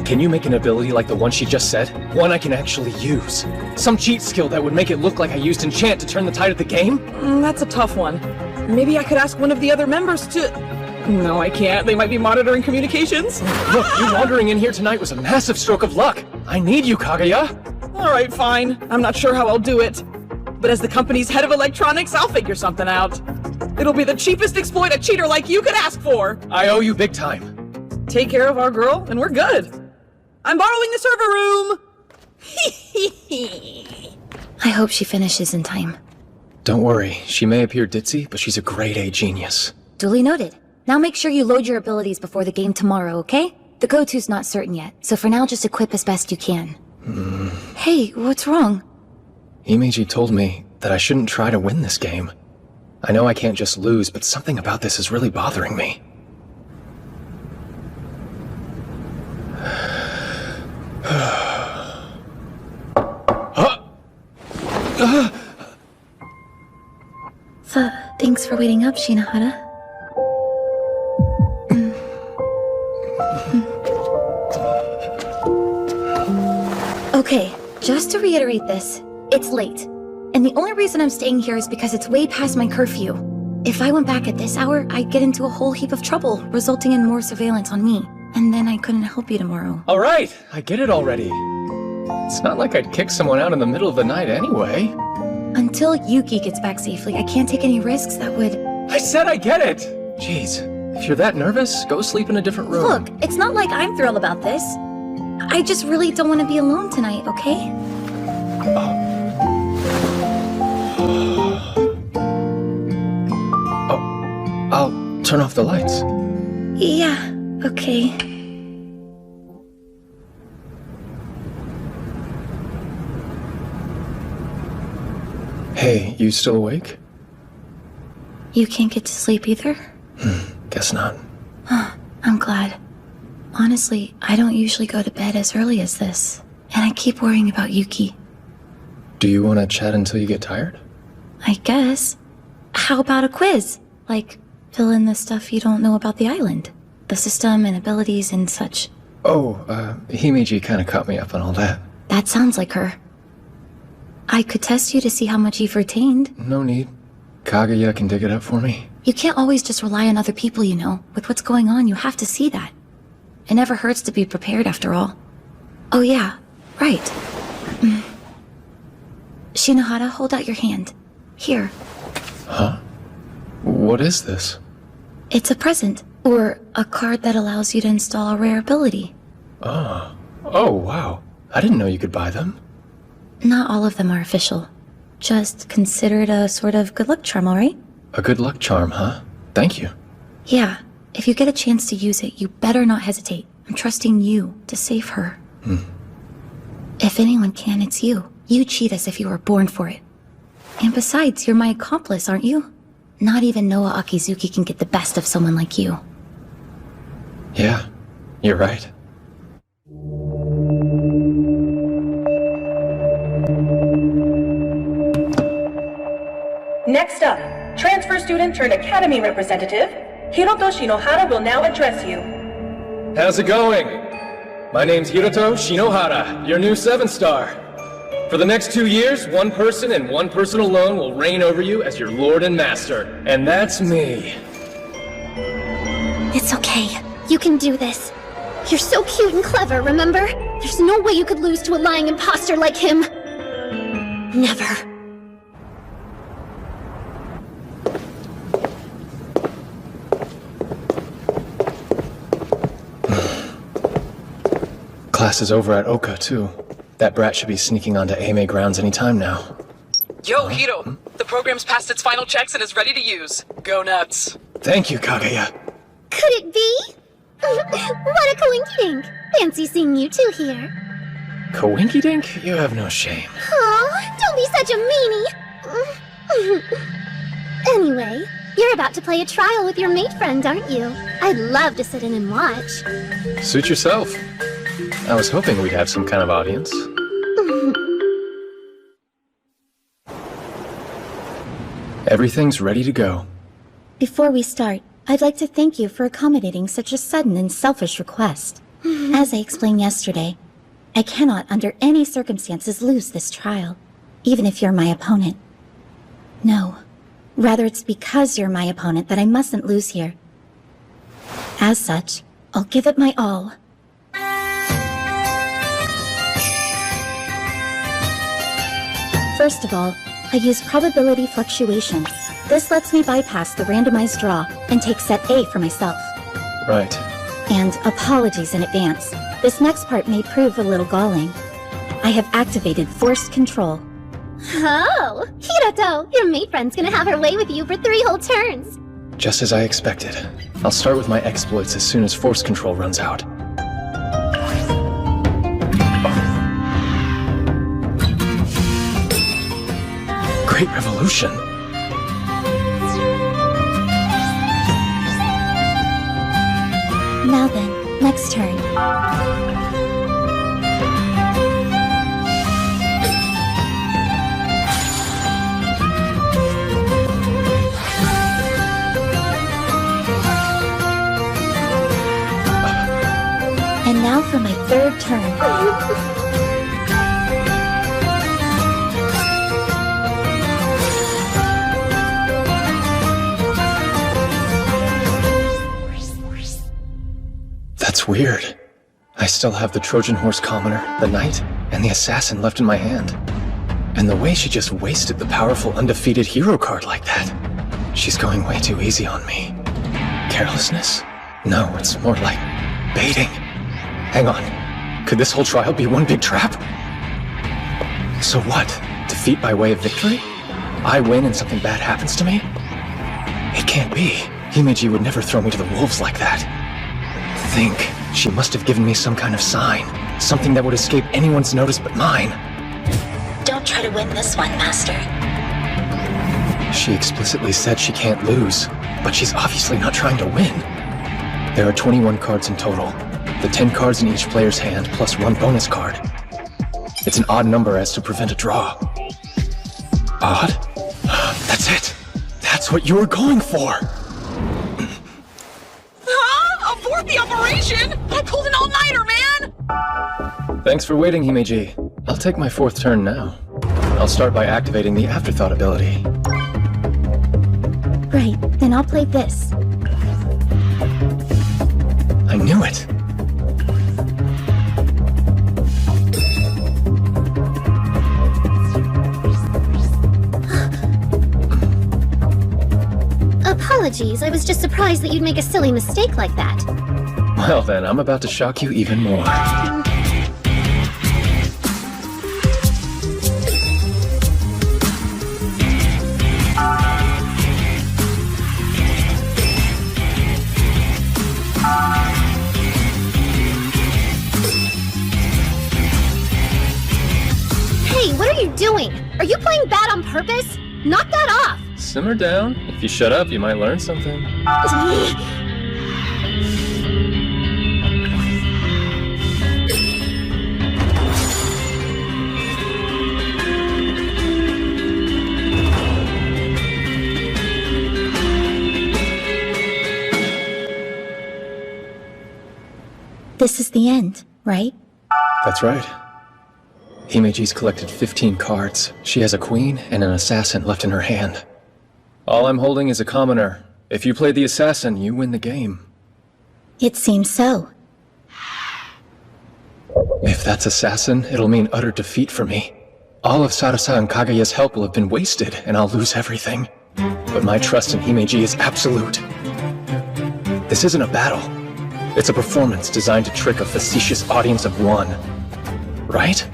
Can you make an ability like the one she just said? One I can actually use? Some cheat skill that would make it look like I used Enchant to turn the tide of the game? That's a tough one. Maybe I could ask one of the other members to... No, I can't. They might be monitoring communications. Look, you wandering in here tonight was a massive stroke of luck. I need you, Kaguya. Alright, fine. I'm not sure how I'll do it. But as the company's head of electronics, I'll figure something out. It'll be the cheapest exploit a cheater like you could ask for. I owe you big time. Take care of our girl, and we're good. I'm borrowing the server room! I hope she finishes in time. Don't worry, she may appear ditzy, but she's a grade A genius. Duly noted. Now make sure you load your abilities before the game tomorrow, okay? The go-to's not certain yet, so for now just equip as best you can. Hey, what's wrong? Himeji told me that I shouldn't try to win this game. I know I can't just lose, but something about this is really bothering me. Thanks for waiting up, Shinohara. Okay, just to reiterate this, it's late. And the only reason I'm staying here is because it's way past my curfew. If I went back at this hour, I'd get into a whole heap of trouble, resulting in more surveillance on me. And then I couldn't help you tomorrow. Alright, I get it already. It's not like I'd kick someone out in the middle of the night anyway. Until Yuki gets back safely, I can't take any risks that would... I said I get it! Jeez, if you're that nervous, go sleep in a different room. Look, it's not like I'm thrilled about this. I just really don't want to be alone tonight, okay? I'll turn off the lights. Yeah, okay. Hey, you still awake? You can't get to sleep either? Guess not. I'm glad. Honestly, I don't usually go to bed as early as this, and I keep worrying about Yuki. Do you want to chat until you get tired? I guess. How about a quiz? Like, fill in the stuff you don't know about the island. The system and abilities and such. Oh, Himeji kind of caught me up on all that. That sounds like her. I could test you to see how much you've retained. No need. Kaguya can dig it up for me. You can't always just rely on other people, you know. With what's going on, you have to see that. It never hurts to be prepared, after all. Oh yeah, right. Shinohara, hold out your hand. Here. Huh? What is this? It's a present, or a card that allows you to install a rare ability. Oh. Oh, wow. I didn't know you could buy them. Not all of them are official. Just consider it a sort of good luck charm, alright? A good luck charm, huh? Thank you. Yeah, if you get a chance to use it, you better not hesitate. I'm trusting you to save her. If anyone can, it's you. You cheat as if you were born for it. And besides, you're my accomplice, aren't you? Not even Noah Akizuki can get the best of someone like you. Yeah, you're right. Next up, transfer student turned academy representative, Hiroto Shinohara will now address you. How's it going? My name's Hiroto Shinohara, your new 7-star. For the next 2 years, one person and one person alone will reign over you as your lord and master. And that's me. It's okay. You can do this. You're so cute and clever, remember? There's no way you could lose to a lying imposter like him. Never. Class is over at Oka, too. That brat should be sneaking onto AME grounds any time now. Yo, Hiro! The program's passed its final checks and is ready to use. Go nuts. Thank you, Kaguya. Could it be? What a coinkydink. Fancy seeing you two here. Coinkydink? You have no shame. Aw, don't be such a meanie. Anyway, you're about to play a trial with your mate friend, aren't you? I'd love to sit in and watch. Suit yourself. I was hoping we'd have some kind of audience. Everything's ready to go. Before we start, I'd like to thank you for accommodating such a sudden and selfish request. As I explained yesterday, I cannot under any circumstances lose this trial, even if you're my opponent. No, rather it's because you're my opponent that I mustn't lose here. As such, I'll give it my all. First of all, I use probability fluctuation. This lets me bypass the randomized draw and take set A for myself. Right. And apologies in advance. This next part may prove a little galling. I have activated forced control. Oh, Hiroto, your mate friend's gonna have her way with you for 3 whole turns. Just as I expected. I'll start with my exploits as soon as force control runs out. Great revolution. Now then, next turn. And now for my 3rd turn. That's weird. I still have the Trojan horse commoner, the knight, and the assassin left in my hand. And the way she just wasted the powerful undefeated hero card like that. She's going way too easy on me. Carelessness? No, it's more like baiting. Hang on. Could this whole trial be one big trap? So what? Defeat by way of victory? I win and something bad happens to me? It can't be. Himeji would never throw me to the wolves like that. Think. She must have given me some kind of sign. Something that would escape anyone's notice but mine. Don't try to win this one, Master. She explicitly said she can't lose, but she's obviously not trying to win. There are 21 cards in total. The 10 cards in each player's hand plus 1 bonus card. It's an odd number as to prevent a draw. Odd? That's it! That's what you were going for! Abort the operation! I pulled an all-nighter, man! Thanks for waiting, Himeji. I'll take my 4th turn now. I'll start by activating the Afterthought ability. Right, then I'll play this. I knew it! apologies. I was just surprised that you'd make a silly mistake like that. Well then, I'm about to shock you even more. Hey, what are you doing? Are you playing bad on purpose? Knock that off! Simmer down. If you shut up, you might learn something. This is the end, right? That's right. Himeji's collected 15 cards. She has a queen and an assassin left in her hand. All I'm holding is a commoner. If you play the assassin, you win the game. It seems so. If that's assassin, it'll mean utter defeat for me. All of Sarasa and Kagaya's help will have been wasted, and I'll lose everything. But my trust in Himeji is absolute. This isn't a battle. It's a performance designed to trick a facetious audience of one. Right?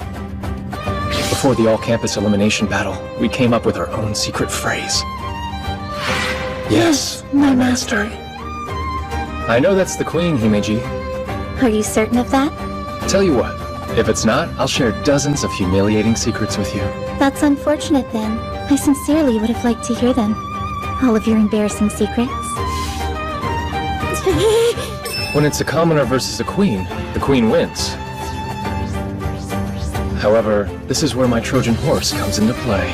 Before the all-campus elimination battle, we came up with our own secret phrase. Yes, my master. I know that's the queen, Himeji. Are you certain of that? Tell you what, if it's not, I'll share dozens of humiliating secrets with you. That's unfortunate then. I sincerely would have liked to hear them. All of your embarrassing secrets. When it's a commoner versus a queen, the queen wins. However, this is where my Trojan horse comes into play.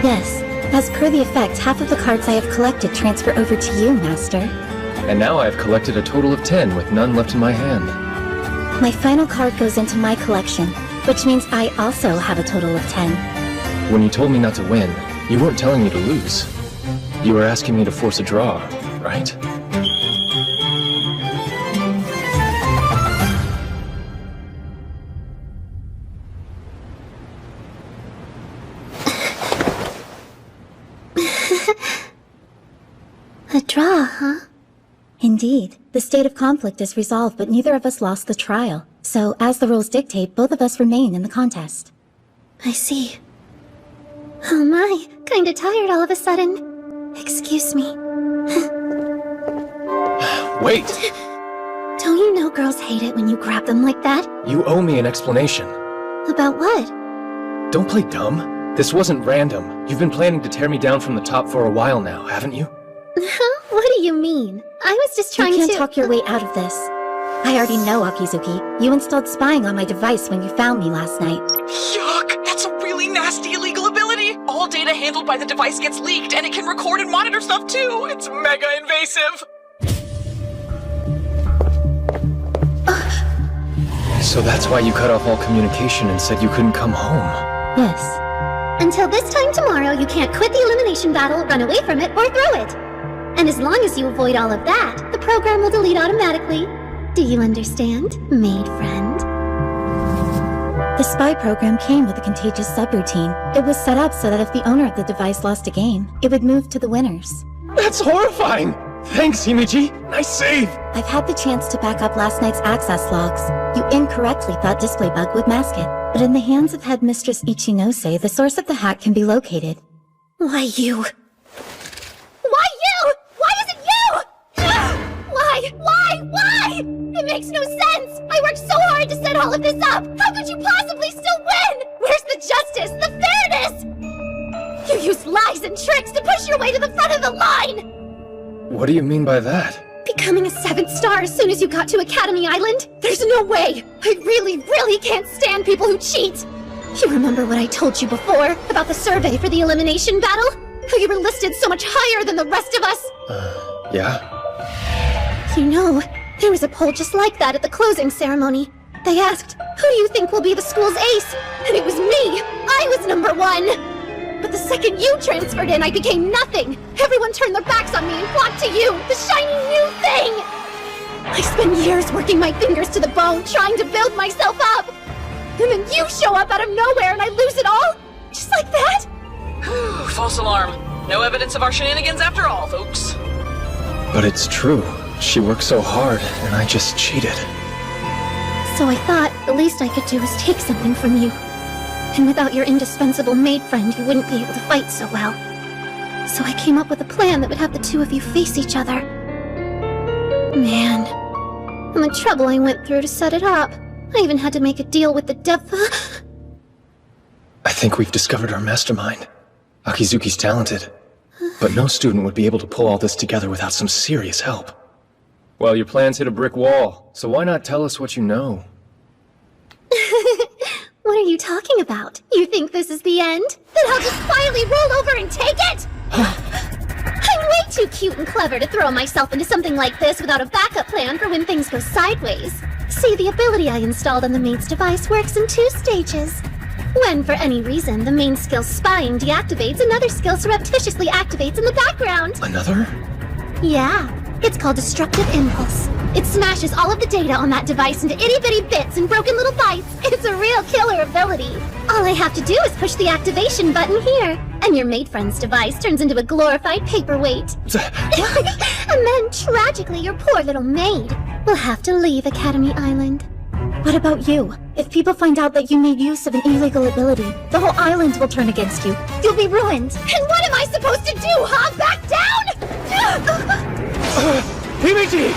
Yes, as per the effect, half of the cards I have collected transfer over to you, Master. And now I have collected a total of 10 with none left in my hand. My final card goes into my collection, which means I also have a total of 10. When you told me not to win, you weren't telling me to lose. You were asking me to force a draw, right? A draw, huh? Indeed. The state of conflict is resolved, but neither of us lost the trial. So, as the rules dictate, both of us remain in the contest. I see. Oh my, kinda tired all of a sudden. Excuse me. Wait! Don't you know girls hate it when you grab them like that? You owe me an explanation. About what? Don't play dumb. This wasn't random. You've been planning to tear me down from the top for a while now, haven't you? What do you mean? I was just trying to— You can't talk your way out of this. I already know, Akizuki. You installed spying on my device when you found me last night. Yuck! That's a really nasty illegal ability! All data handled by the device gets leaked, and it can record and monitor stuff too! It's mega invasive! So that's why you cut off all communication and said you couldn't come home. Yes. Until this time tomorrow, you can't quit the elimination battle, run away from it, or throw it. And as long as you avoid all of that, the program will delete automatically. Do you understand, maid friend? The spy program came with a contagious subroutine. It was set up so that if the owner of the device lost a game, it would move to the winners. That's horrifying! Thanks, Himeji! Nice save! I've had the chance to back up last night's access logs. You incorrectly thought display bug would mask it, but in the hands of Headmistress Ichinose, the source of the hack can be located. Why you? Why you? Why is it you? Why? It makes no sense! I worked so hard to set all of this up! How could you possibly still win? Where's the justice, the fairness? You used lies and tricks to push your way to the front of the line! What do you mean by that? Becoming a 7th star as soon as you got to Academy Island? There's no way! I really can't stand people who cheat! You remember what I told you before about the survey for the elimination battle? How you were listed so much higher than the rest of us? Yeah? You know, there was a poll just like that at the closing ceremony. They asked, who do you think will be the school's ace? And it was me! I was number 1! But the second you transferred in, I became nothing! Everyone turned their backs on me and flocked to you, the shiny new thing! I spent years working my fingers to the bone, trying to build myself up! And then you show up out of nowhere and I lose it all? Just like that? False alarm. No evidence of our shenanigans after all, folks. But it's true. She worked so hard, and I just cheated. So I thought the least I could do was take something from you. And without your indispensable maid friend, you wouldn't be able to fight so well. So I came up with a plan that would have the two of you face each other. Man, and the trouble I went through to set it up. I even had to make a deal with the devil. I think we've discovered our mastermind. Akizuki's talented, but no student would be able to pull all this together without some serious help. Well, your plans hit a brick wall, so why not tell us what you know? What are you talking about? You think this is the end? Then I'll just quietly roll over and take it! I'm way too cute and clever to throw myself into something like this without a backup plan for when things go sideways. See, the ability I installed on the mate's device works in 2 stages. When, for any reason, the main skill spying deactivates, another skill surreptitiously activates in the background. Another? Yeah, it's called Destructive Impulse. It smashes all of the data on that device into itty-bitty bits and broken little bites. It's a real killer ability. All I have to do is push the activation button here, and your mate friend's device turns into a glorified paperweight. And then, tragically, your poor little maid will have to leave Academy Island. What about you? If people find out that you made use of an illegal ability, the whole island will turn against you. You'll be ruined. And what am I supposed to do, huh? Back down? Himiji!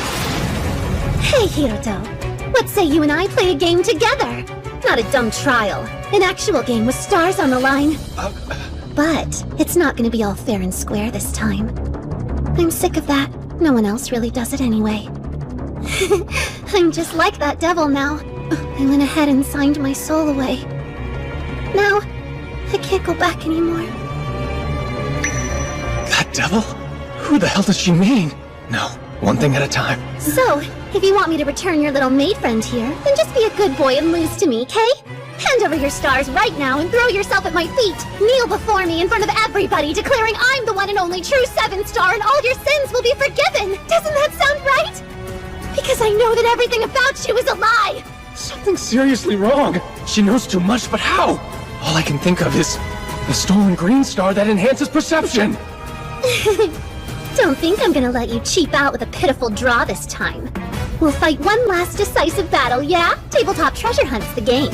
Hey, Hiroto. Let's say you and I play a game together. Not a dumb trial. An actual game with stars on the line. But it's not going to be all fair and square this time. I'm sick of that. No one else really does it anyway. I'm just like that devil now. I went ahead and signed my soul away. Now, I can't go back anymore. That devil? Who the hell does she mean? No, one thing at a time. So, if you want me to return your little maid friend here, then just be a good boy and lose to me, okay? Hand over your stars right now and throw yourself at my feet. Kneel before me in front of everybody, declaring I'm the one and only true 7-star and all your sins will be forgiven. Doesn't that sound right? Because I know that everything about you is a lie! Something's seriously wrong. She knows too much, but how? All I can think of is the stolen green star that enhances perception. Don't think I'm gonna let you cheap out with a pitiful draw this time. We'll fight one last decisive battle, yeah? Tabletop treasure hunt's the game.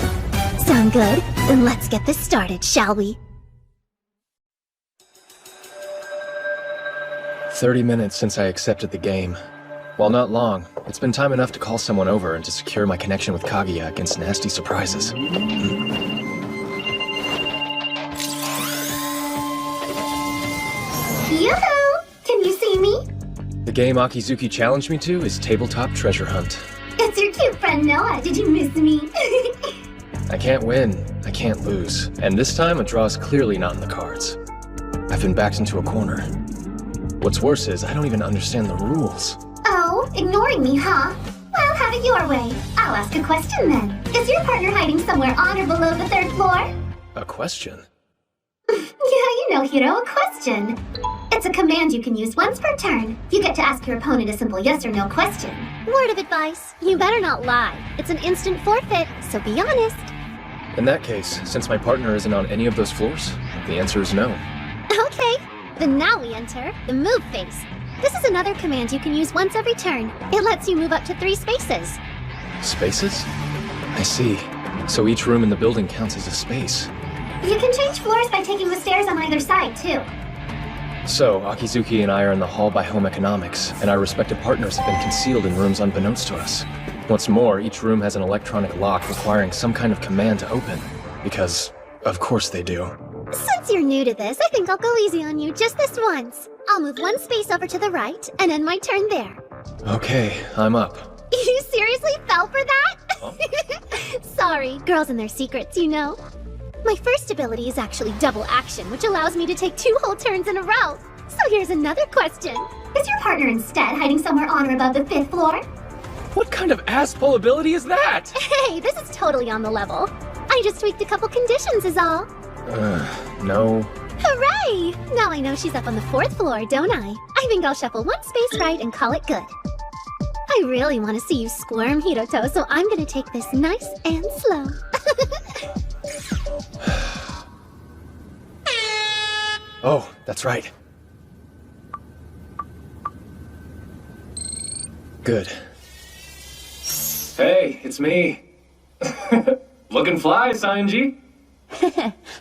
Sound good? Then let's get this started, shall we? 30 minutes since I accepted the game. While not long, it's been time enough to call someone over and to secure my connection with Kaguya against nasty surprises. Yoo-hoo! Can you see me? The game Akizuki challenged me to is Tabletop Treasure Hunt. It's your cute friend Noah. Did you miss me? I can't win, I can't lose, and this time a draw is clearly not in the cards. I've been backed into a corner. What's worse is I don't even understand the rules. Oh, ignoring me, huh? Well, have it your way. I'll ask a question then. Is your partner hiding somewhere on or below the 3rd floor? A question? Yeah, you know, Hiro, a question. It's a command you can use once per turn. You get to ask your opponent a simple yes or no question. Word of advice, you better not lie. It's an instant forfeit, so be honest. In that case, since my partner isn't on any of those floors, the answer is no. Okay, then now we enter the move phase. This is another command you can use once every turn. It lets you move up to 3 spaces. Spaces? I see. So each room in the building counts as a space. You can change floors by taking the stairs on either side, too. So, Akizuki and I are in the hall by home economics, and our respective partners have been concealed in rooms unbeknownst to us. What's more, each room has an electronic lock requiring some kind of command to open. Because, of course they do. Since you're new to this, I think I'll go easy on you just this once. I'll move 1 space over to the right, and end my turn there. Okay, I'm up. You seriously fell for that? Oh. Sorry, girls and their secrets, you know. My first ability is actually double action, which allows me to take 2 whole turns in a row. So here's another question. Is your partner instead hiding somewhere on or above the 5th floor? What kind of ass-pull ability is that? Hey, this is totally on the level. I just tweaked a couple conditions is all. No. Hooray! Now I know she's up on the 4th floor, don't I? I think I'll shuffle 1 space right and call it good. I really want to see you squirm, Hiroto, so I'm gonna take this nice and slow. Oh, that's right. Good. Hey, it's me. Looking fly, Sanji.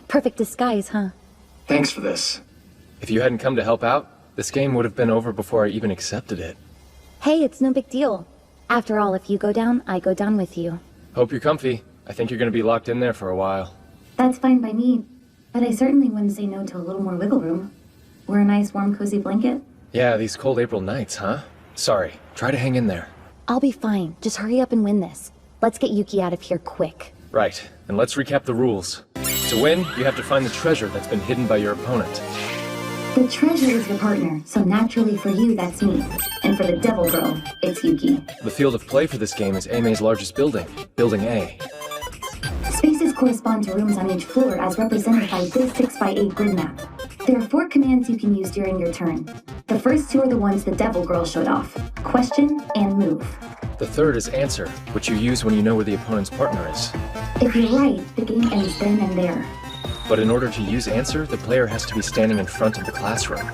Perfect disguise, huh? Thanks for this. If you hadn't come to help out, this game would have been over before I even accepted it. Hey, it's no big deal. After all, if you go down, I go down with you. Hope you're comfy. I think you're gonna be locked in there for a while. That's fine by me, but I certainly wouldn't say no to a little more wiggle room. Or a nice warm cozy blanket. Yeah, these cold April nights, huh? Sorry, try to hang in there. I'll be fine. Just hurry up and win this. Let's get Yuki out of here quick. Right, and let's recap the rules. To win, you have to find the treasure that's been hidden by your opponent. The treasure is your partner, so naturally for you, that's me. And for the devil girl, it's Yuki. The field of play for this game is Aime's largest building, Building A. Spaces correspond to rooms on each floor as represented by this 6x8 grid map. There are 4 commands you can use during your turn. The first 2 are the ones the devil girl showed off. Question and move. The third is answer, which you use when you know where the opponent's partner is. If you're right, the game ends then and there. But in order to use answer, the player has to be standing in front of the classroom.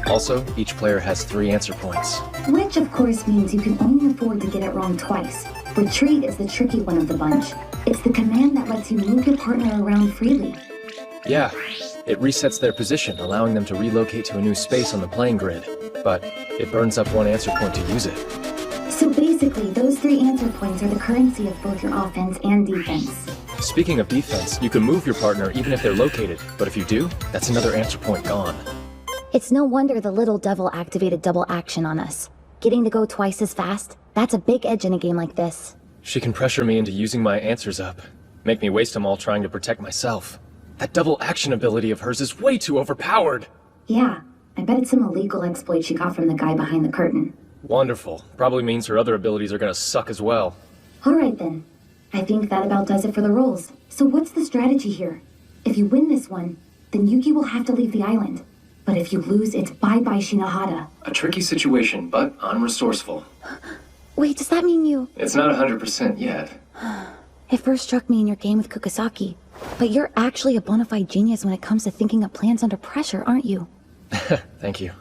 Also, each player has 3 answer points. Which of course means you can only afford to get it wrong twice. Retreat is the tricky one of the bunch. It's the command that lets you move your partner around freely. Yeah, it resets their position, allowing them to relocate to a new space on the playing grid. But it burns up 1 answer point to use it. So basically, those 3 answer points are the currency of both your offense and defense. Speaking of defense, you can move your partner even if they're located, but if you do, that's another answer point gone. It's no wonder the little devil activated double action on us. Getting to go twice as fast, that's a big edge in a game like this. She can pressure me into using my answers up, make me waste them all trying to protect myself. That double action ability of hers is way too overpowered. Yeah, I bet it's some illegal exploit she got from the guy behind the curtain. Wonderful. Probably means her other abilities are gonna suck as well. Alright then. I think that about does it for the rolls. So what's the strategy here? If you win this one, then Yuki will have to leave the island. But if you lose, it's bye-bye Shinohara. A tricky situation, but I'm resourceful. Wait, does that mean you... It's not 100% yet. It first struck me in your game with Kukusaki. But you're actually a bona fide genius when it comes to thinking up plans under pressure, aren't you? Thank you.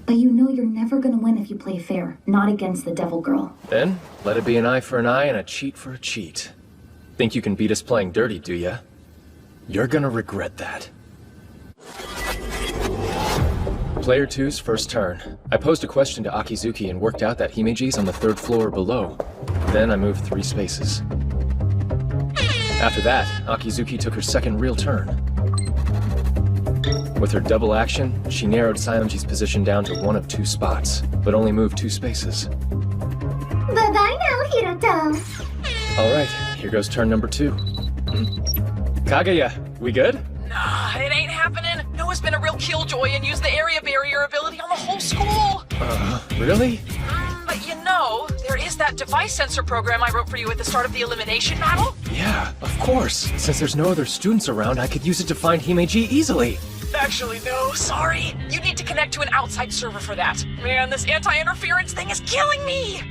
But you know you're never gonna win if you play fair, not against the devil girl. Then, let it be an eye for an eye and a cheat for a cheat. Think you can beat us playing dirty, do ya? You're gonna regret that. Player 2's first turn. I posed a question to Akizuki and worked out that Himeji's on the 3rd floor or below. Then I moved 3 spaces. After that, Akizuki took her second real turn. With her double action, she narrowed Sayonji's position down to 1 of 2 spots, but only moved 2 spaces. Bye-bye now, Hiroto. Alright, here goes turn number 2. Kaguya, we good? Nah, it ain't happening. Noah's been a real killjoy and used the area barrier ability on the whole school. Really? But you know, there is that device sensor program I wrote for you at the start of the elimination battle. Yeah, of course. Since there's no other students around, I could use it to find Himeji easily. Actually, no, sorry. You need to connect to an outside server for that. Man, this anti-interference thing is killing me!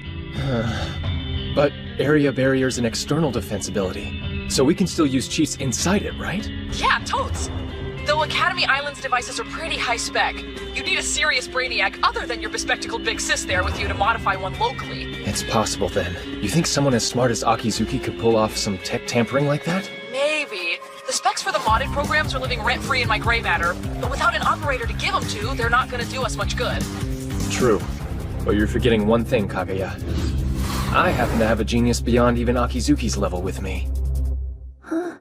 But area barrier's an external defense ability, so we can still use cheats inside it, right? Yeah, totes! Though Academy Island's devices are pretty high-spec, you need a serious brainiac other than your bespectacled big sis there with you to modify one locally. It's possible then. You think someone as smart as Akizuki could pull off some tech tampering like that? Maybe. The specs for the modded programs are living rent-free in my gray matter, but without an operator to give them to, they're not gonna do us much good. True. But you're forgetting one thing, Kaguya. I happen to have a genius beyond even Akizuki's level with me. Huh?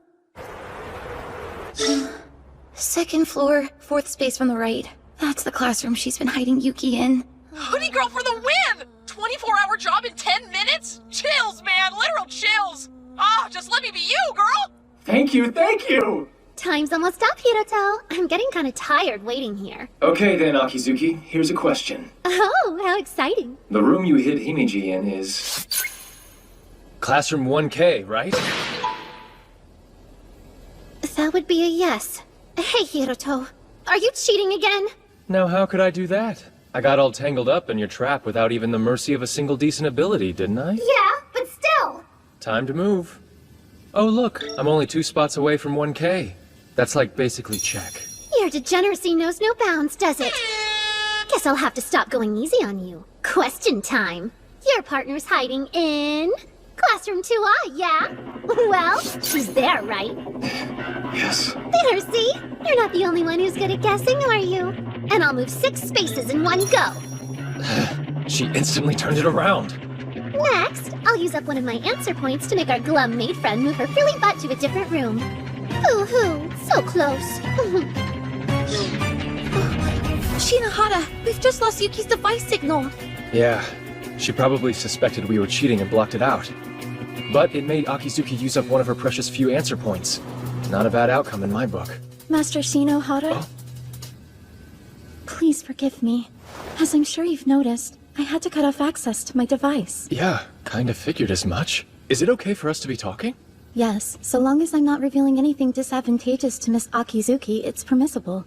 2nd floor, 4th space from the right. That's the classroom she's been hiding Yuki in. Hoodie girl for the win! 24-hour job in 10 minutes? Chills, man, literal chills! Ah, just let me be you, girl! Thank you, thank you! Time's almost up, Hiroto. I'm getting kind of tired waiting here. Okay then, Akizuki, here's a question. Oh, how exciting. The room you hid Himeji in is... Classroom 1K, right? That would be a yes. Hey, Hiroto. Are you cheating again? Now how could I do that? I got all tangled up in your trap without even the mercy of a single decent ability, didn't I? Yeah, but still. Time to move. Oh look, I'm only 2 spots away from 1K. That's like basically check. Your degeneracy knows no bounds, does it? Guess I'll have to stop going easy on you. Question time. Your partner's hiding in... Classroom 2A, yeah? Well, she's there, right? Yes. There, see? You're not the only one who's good at guessing, are you? And I'll move 6 spaces in one go. She instantly turned it around. Next, I'll use up one of my answer points to make our glum maid friend move her frilly butt to a different room. Boo-hoo, so close. Shinohara, we've just lost Yuki's device signal. Yeah, she probably suspected we were cheating and blocked it out. But it made Akizuki use up one of her precious few answer points. Not a bad outcome in my book. Master Shinohara? Oh? Please forgive me. As I'm sure you've noticed, I had to cut off access to my device. Yeah, kind of figured as much. Is it okay for us to be talking? Yes, so long as I'm not revealing anything disadvantageous to Miss Akizuki, it's permissible.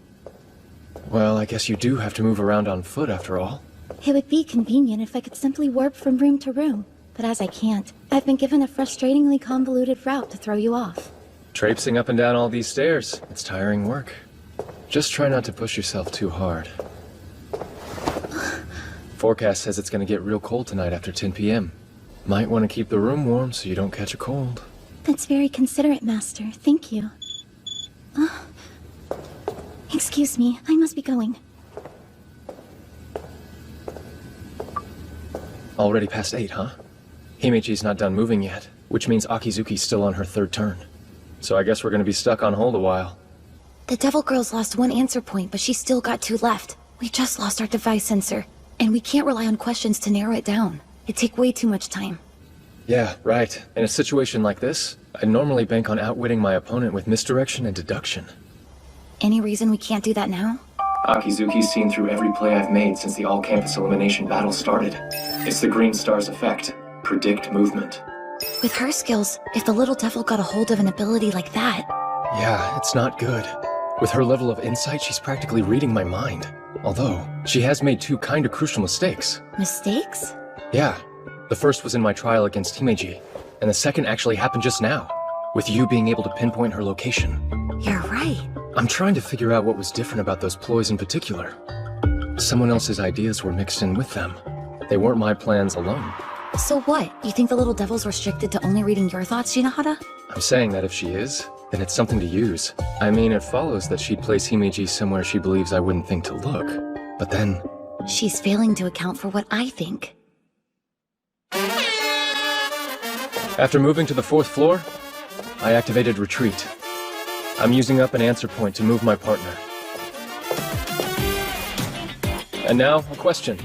Well, I guess you do have to move around on foot after all. It would be convenient if I could simply warp from room to room, but as I can't, I've been given a frustratingly convoluted route to throw you off. Traipsing up and down all these stairs, it's tiring work. Just try not to push yourself too hard. Forecast says it's gonna get real cold tonight after 10 p.m. Might want to keep the room warm so you don't catch a cold. That's very considerate, Master. Thank you. Excuse me, I must be going. Already past 8, huh? Himeji's not done moving yet, which means Akizuki's still on her 3rd turn. So I guess we're gonna be stuck on hold a while. The Devil Girl's lost 1 answer point, but she's still got 2 left. We just lost our device sensor, and we can't rely on questions to narrow it down. It'd take way too much time. Yeah, right. In a situation like this, I normally bank on outwitting my opponent with misdirection and deduction. Any reason we can't do that now? Akizuki's seen through every play I've made since the all-campus elimination battle started. It's the Green Star's effect. Predict movement. With her skills, if the little devil got a hold of an ability like that... Yeah, it's not good. With her level of insight, she's practically reading my mind. Although, she has made 2 kinda crucial mistakes. Mistakes? Yeah. The first was in my trial against Himeji, and the second actually happened just now, with you being able to pinpoint her location. You're right. I'm trying to figure out what was different about those ploys in particular. Someone else's ideas were mixed in with them. They weren't my plans alone. So what? You think the little devil's restricted to only reading your thoughts, Shinohara? I'm saying that if she is, then it's something to use. I mean, it follows that she'd place Himeji somewhere she believes I wouldn't think to look. But then... She's failing to account for what I think. After moving to the 4th floor, I activated retreat. I'm using up an answer point to move my partner. And now, a question.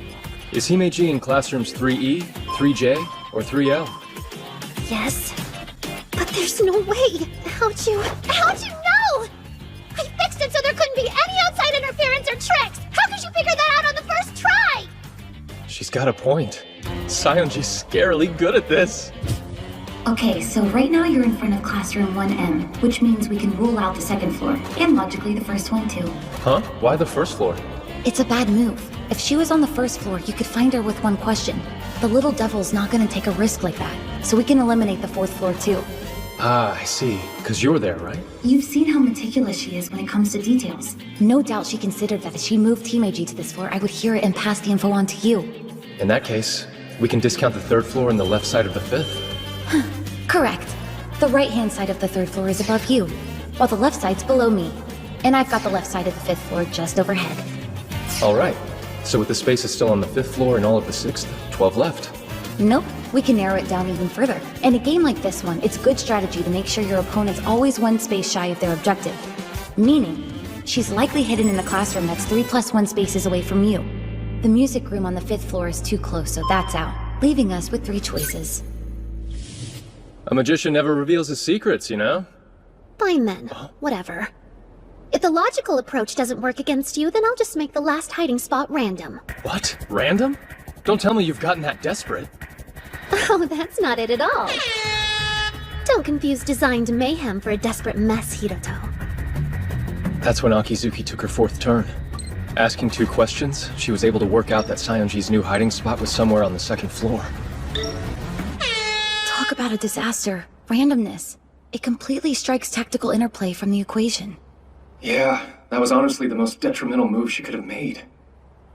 Is Himeji in classrooms 3E, 3J, or 3L? Yes. But there's no way. How'd you know? I fixed it so there couldn't be any outside interference or tricks. How could you figure that out on the first try? She's got a point. Sayonji's scarily good at this. Okay, so right now you're in front of classroom 1M, which means we can rule out the 2nd floor, and logically the first one too. Huh? Why the 1st floor? It's a bad move. If she was on the 1st floor, you could find her with 1 question. The little devil's not gonna take a risk like that, so we can eliminate the 4th floor too. Ah, I see. 'Cause you're there, right? You've seen how meticulous she is when it comes to details. No doubt she considered that if she moved Himeji to this floor, I would hear it and pass the info on to you. In that case, we can discount the 3rd floor and the left side of the 5th. Correct. The right-hand side of the 3rd floor is above you, while the left side's below me. And I've got the left side of the 5th floor just overhead. Alright. So with the spaces still on the 5th floor and all of the 6th, 12 left. Nope, we can narrow it down even further. In a game like this one, it's good strategy to make sure your opponent's always 1 space shy of their objective. Meaning, she's likely hidden in the classroom that's 3 + 1 spaces away from you. The music room on the 5th floor is too close, so that's out, leaving us with 3 choices. A magician never reveals his secrets, you know? Fine then. Whatever. If the logical approach doesn't work against you, then I'll just make the last hiding spot random. What? Random? Don't tell me you've gotten that desperate. Oh, that's not it at all. Don't confuse designed mayhem for a desperate mess, Hiroto. That's when Akizuki took her 4th turn. Asking 2 questions, she was able to work out that Sayonji's new hiding spot was somewhere on the 2nd floor. Talk about a disaster. Randomness. It completely strikes tactical interplay from the equation. Yeah, that was honestly the most detrimental move she could have made.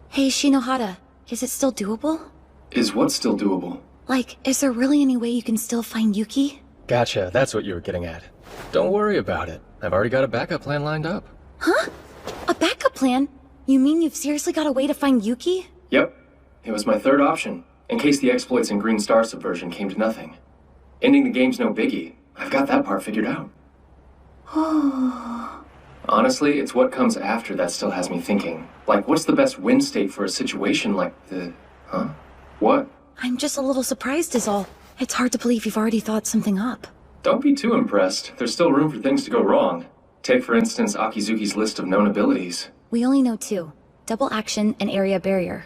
Hey, Shinohara, is it still doable? Is what still doable? Like, is there really any way you can still find Yuki? Gotcha, that's what you were getting at. Don't worry about it. I've already got a backup plan lined up. Huh? A backup plan? You mean you've seriously got a way to find Yuki? Yep. It was my third option, in case the exploits in Green Star Subversion came to nothing. Ending the game's no biggie. I've got that part figured out. Honestly, it's what comes after that still has me thinking. Like, what's the best win state for a situation like the... Huh? What? I'm just a little surprised is all. It's hard to believe you've already thought something up. Don't be too impressed. There's still room for things to go wrong. Take, for instance, Akizuki's list of known abilities. We only know 2. Double action and area barrier.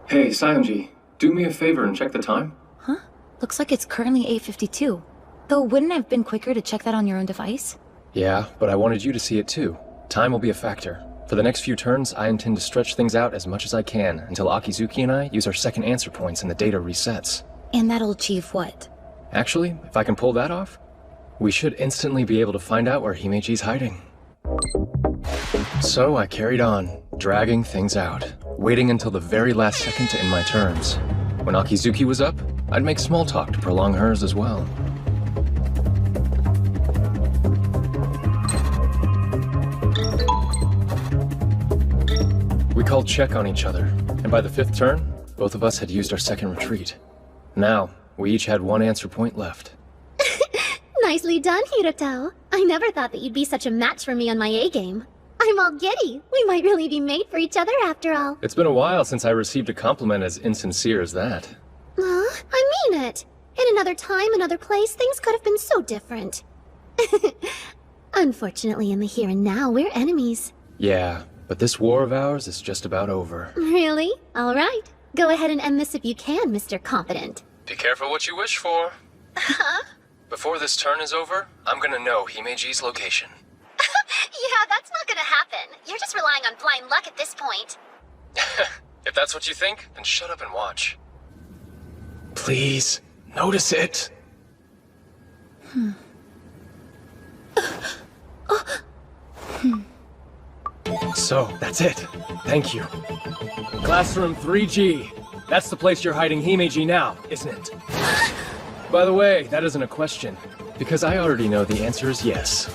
Hey, Sayonji, do me a favor and check the time. Huh? Looks like it's currently 8:52. Though wouldn't it have been quicker to check that on your own device? Yeah, but I wanted you to see it too. Time will be a factor. For the next few turns, I intend to stretch things out as much as I can until Akizuki and I use our second answer points and the data resets. And that'll achieve what? Actually, if I can pull that off, we should instantly be able to find out where Himeji's hiding. So I carried on, dragging things out, waiting until the very last second to end my turns. When Akizuki was up, I'd make small talk to prolong hers as well. We called check on each other, and by the 5th turn, both of us had used our second retreat. Now, we each had one answer point left. Nicely done, Hiroto. I never thought that you'd be such a match for me on my A-game. I'm all giddy. We might really be made for each other after all. It's been a while since I received a compliment as insincere as that. I mean it. In another time, another place, things could have been so different. Unfortunately, in the here and now, we're enemies. Yeah, but this war of ours is just about over. Really? All right. Go ahead and end this if you can, Mr. Competent. Be careful what you wish for. Huh? Before this turn is over, I'm gonna know Himeji's location. Yeah, that's not gonna happen. You're just relying on blind luck at this point. If that's what you think, then shut up and watch. Please, notice it. So, that's it. Thank you. Classroom 3G. That's the place you're hiding Himeji now, isn't it? By the way, that isn't a question, because I already know the answer is yes.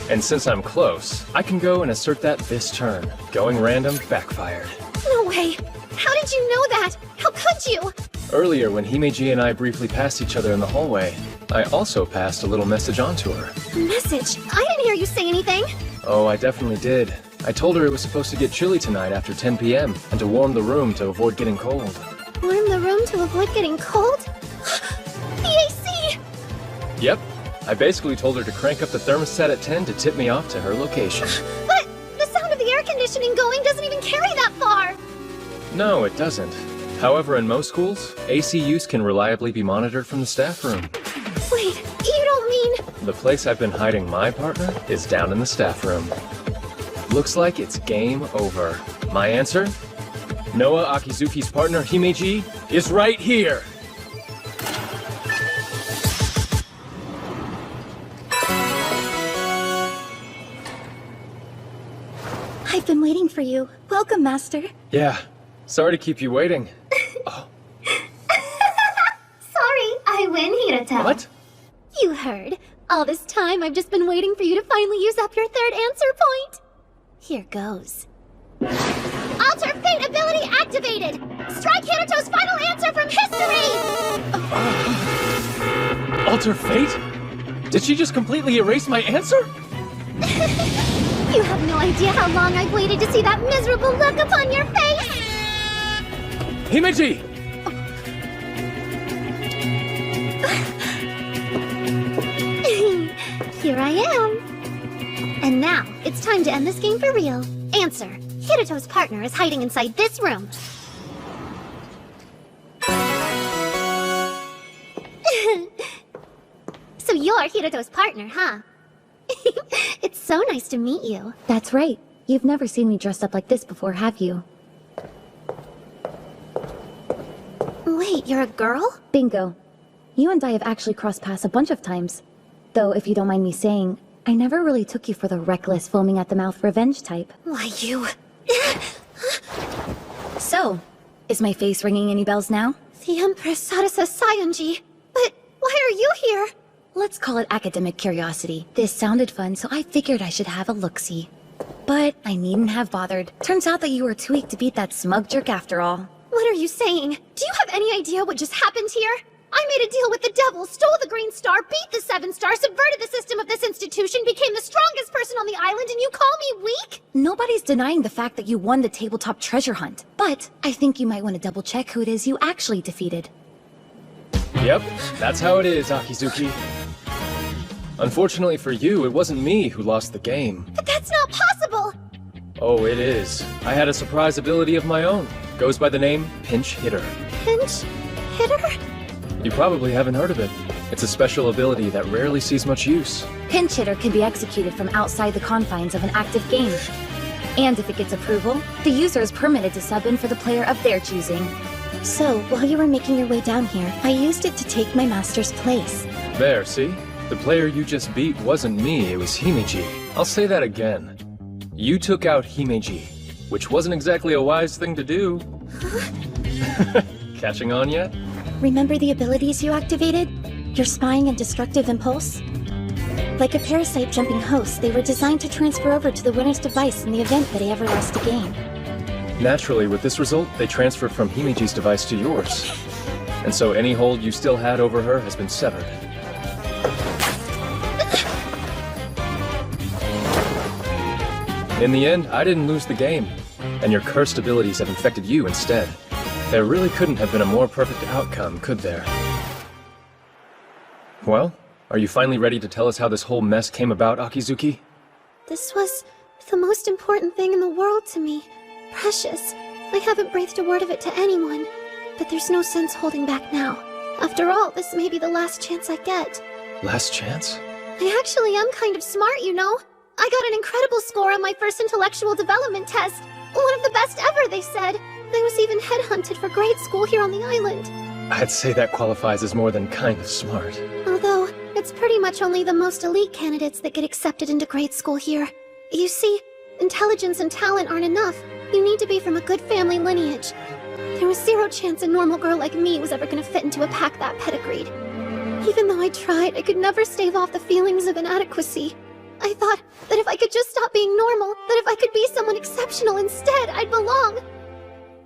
And since I'm close, I can go and assert that this turn. Going random backfired. No way. How did you know that? How could you? Earlier, when Himeji and I briefly passed each other in the hallway, I also passed a little message on to her. Message? I didn't hear you say anything. Oh, I definitely did. I told her it was supposed to get chilly tonight after 10 p.m. and to warm the room to avoid getting cold. Warm the room to avoid getting cold? The AC! Yep. I basically told her to crank up the thermostat at 10 to tip me off to her location. But the sound of the air conditioning going doesn't even carry that far! No, it doesn't. However, in most schools, AC use can reliably be monitored from the staff room. Wait, you don't mean... The place I've been hiding my partner is down in the staff room. Looks like it's game over. My answer? Noah Akizuki's partner, Himeji, is right here! I've been waiting for you. Welcome, Master. Yeah. Sorry to keep you waiting. Sorry, I win, Hiroto. What? You heard. All this time, I've just been waiting for you to finally use up your third answer point. Here goes. Alter Fate ability activated! Strike Hiroto's final answer from history! Alter Fate? Did she just completely erase my answer? You have no idea how long I've waited to see that miserable look upon your face! Himeji! Here I am. And now, it's time to end this game for real. Answer. Hiroto's partner is hiding inside this room. So you're Hiroto's partner, huh? It's so nice to meet you. That's right. You've never seen me dressed up like this before, have you? Wait, you're a girl? Bingo. You and I have actually crossed paths a bunch of times. Though, if you don't mind me saying, I never really took you for the reckless, foaming at the mouth revenge type. Why, you... So, is my face ringing any bells now? The Empress Sarasa Sayonji. But why are you here? Let's call it academic curiosity. This sounded fun, so I figured I should have a look-see. But I needn't have bothered. Turns out that you were too weak to beat that smug jerk after all. What are you saying? Do you have any idea what just happened here? I made a deal with the devil, stole the green star, beat the 7-star, subverted the system of this institution, became the strongest person on the island, and you call me weak? Nobody's denying the fact that you won the tabletop treasure hunt. But I think you might want to double-check who it is you actually defeated. Yep, that's how it is, Akizuki. Unfortunately for you, it wasn't me who lost the game. But that's not possible! Oh, it is. I had a surprise ability of my own. Goes by the name Pinch Hitter. Pinch Hitter? You probably haven't heard of it. It's a special ability that rarely sees much use. Pinch Hitter can be executed from outside the confines of an active game. And if it gets approval, the user is permitted to sub in for the player of their choosing. So, while you were making your way down here, I used it to take my master's place. There, see? The player you just beat wasn't me, it was Himeji. I'll say that again. You took out Himeji, which wasn't exactly a wise thing to do. Catching on yet? Remember the abilities you activated? Your spying and destructive impulse? Like a parasite jumping host, they were designed to transfer over to the winner's device in the event that he ever lost a game. Naturally, with this result, they transferred from Himeji's device to yours. And so any hold you still had over her has been severed. In the end, I didn't lose the game, and your cursed abilities have infected you instead. There really couldn't have been a more perfect outcome, could there? Well, are you finally ready to tell us how this whole mess came about, Akizuki? This was the most important thing in the world to me. Precious. I haven't breathed a word of it to anyone, but there's no sense holding back now. After all, this may be the last chance I get. Last chance? I actually am kind of smart, you know? I got an incredible score on my first intellectual development test. One of the best ever, they said. I was even headhunted for grade school here on the island. I'd say that qualifies as more than kind of smart. Although, it's pretty much only the most elite candidates that get accepted into grade school here. You see, intelligence and talent aren't enough. You need to be from a good family lineage. There was zero chance a normal girl like me was ever gonna fit into a pack that pedigreed. Even though I tried, I could never stave off the feelings of inadequacy. I thought that if I could just stop being normal, that if I could be someone exceptional instead, I'd belong.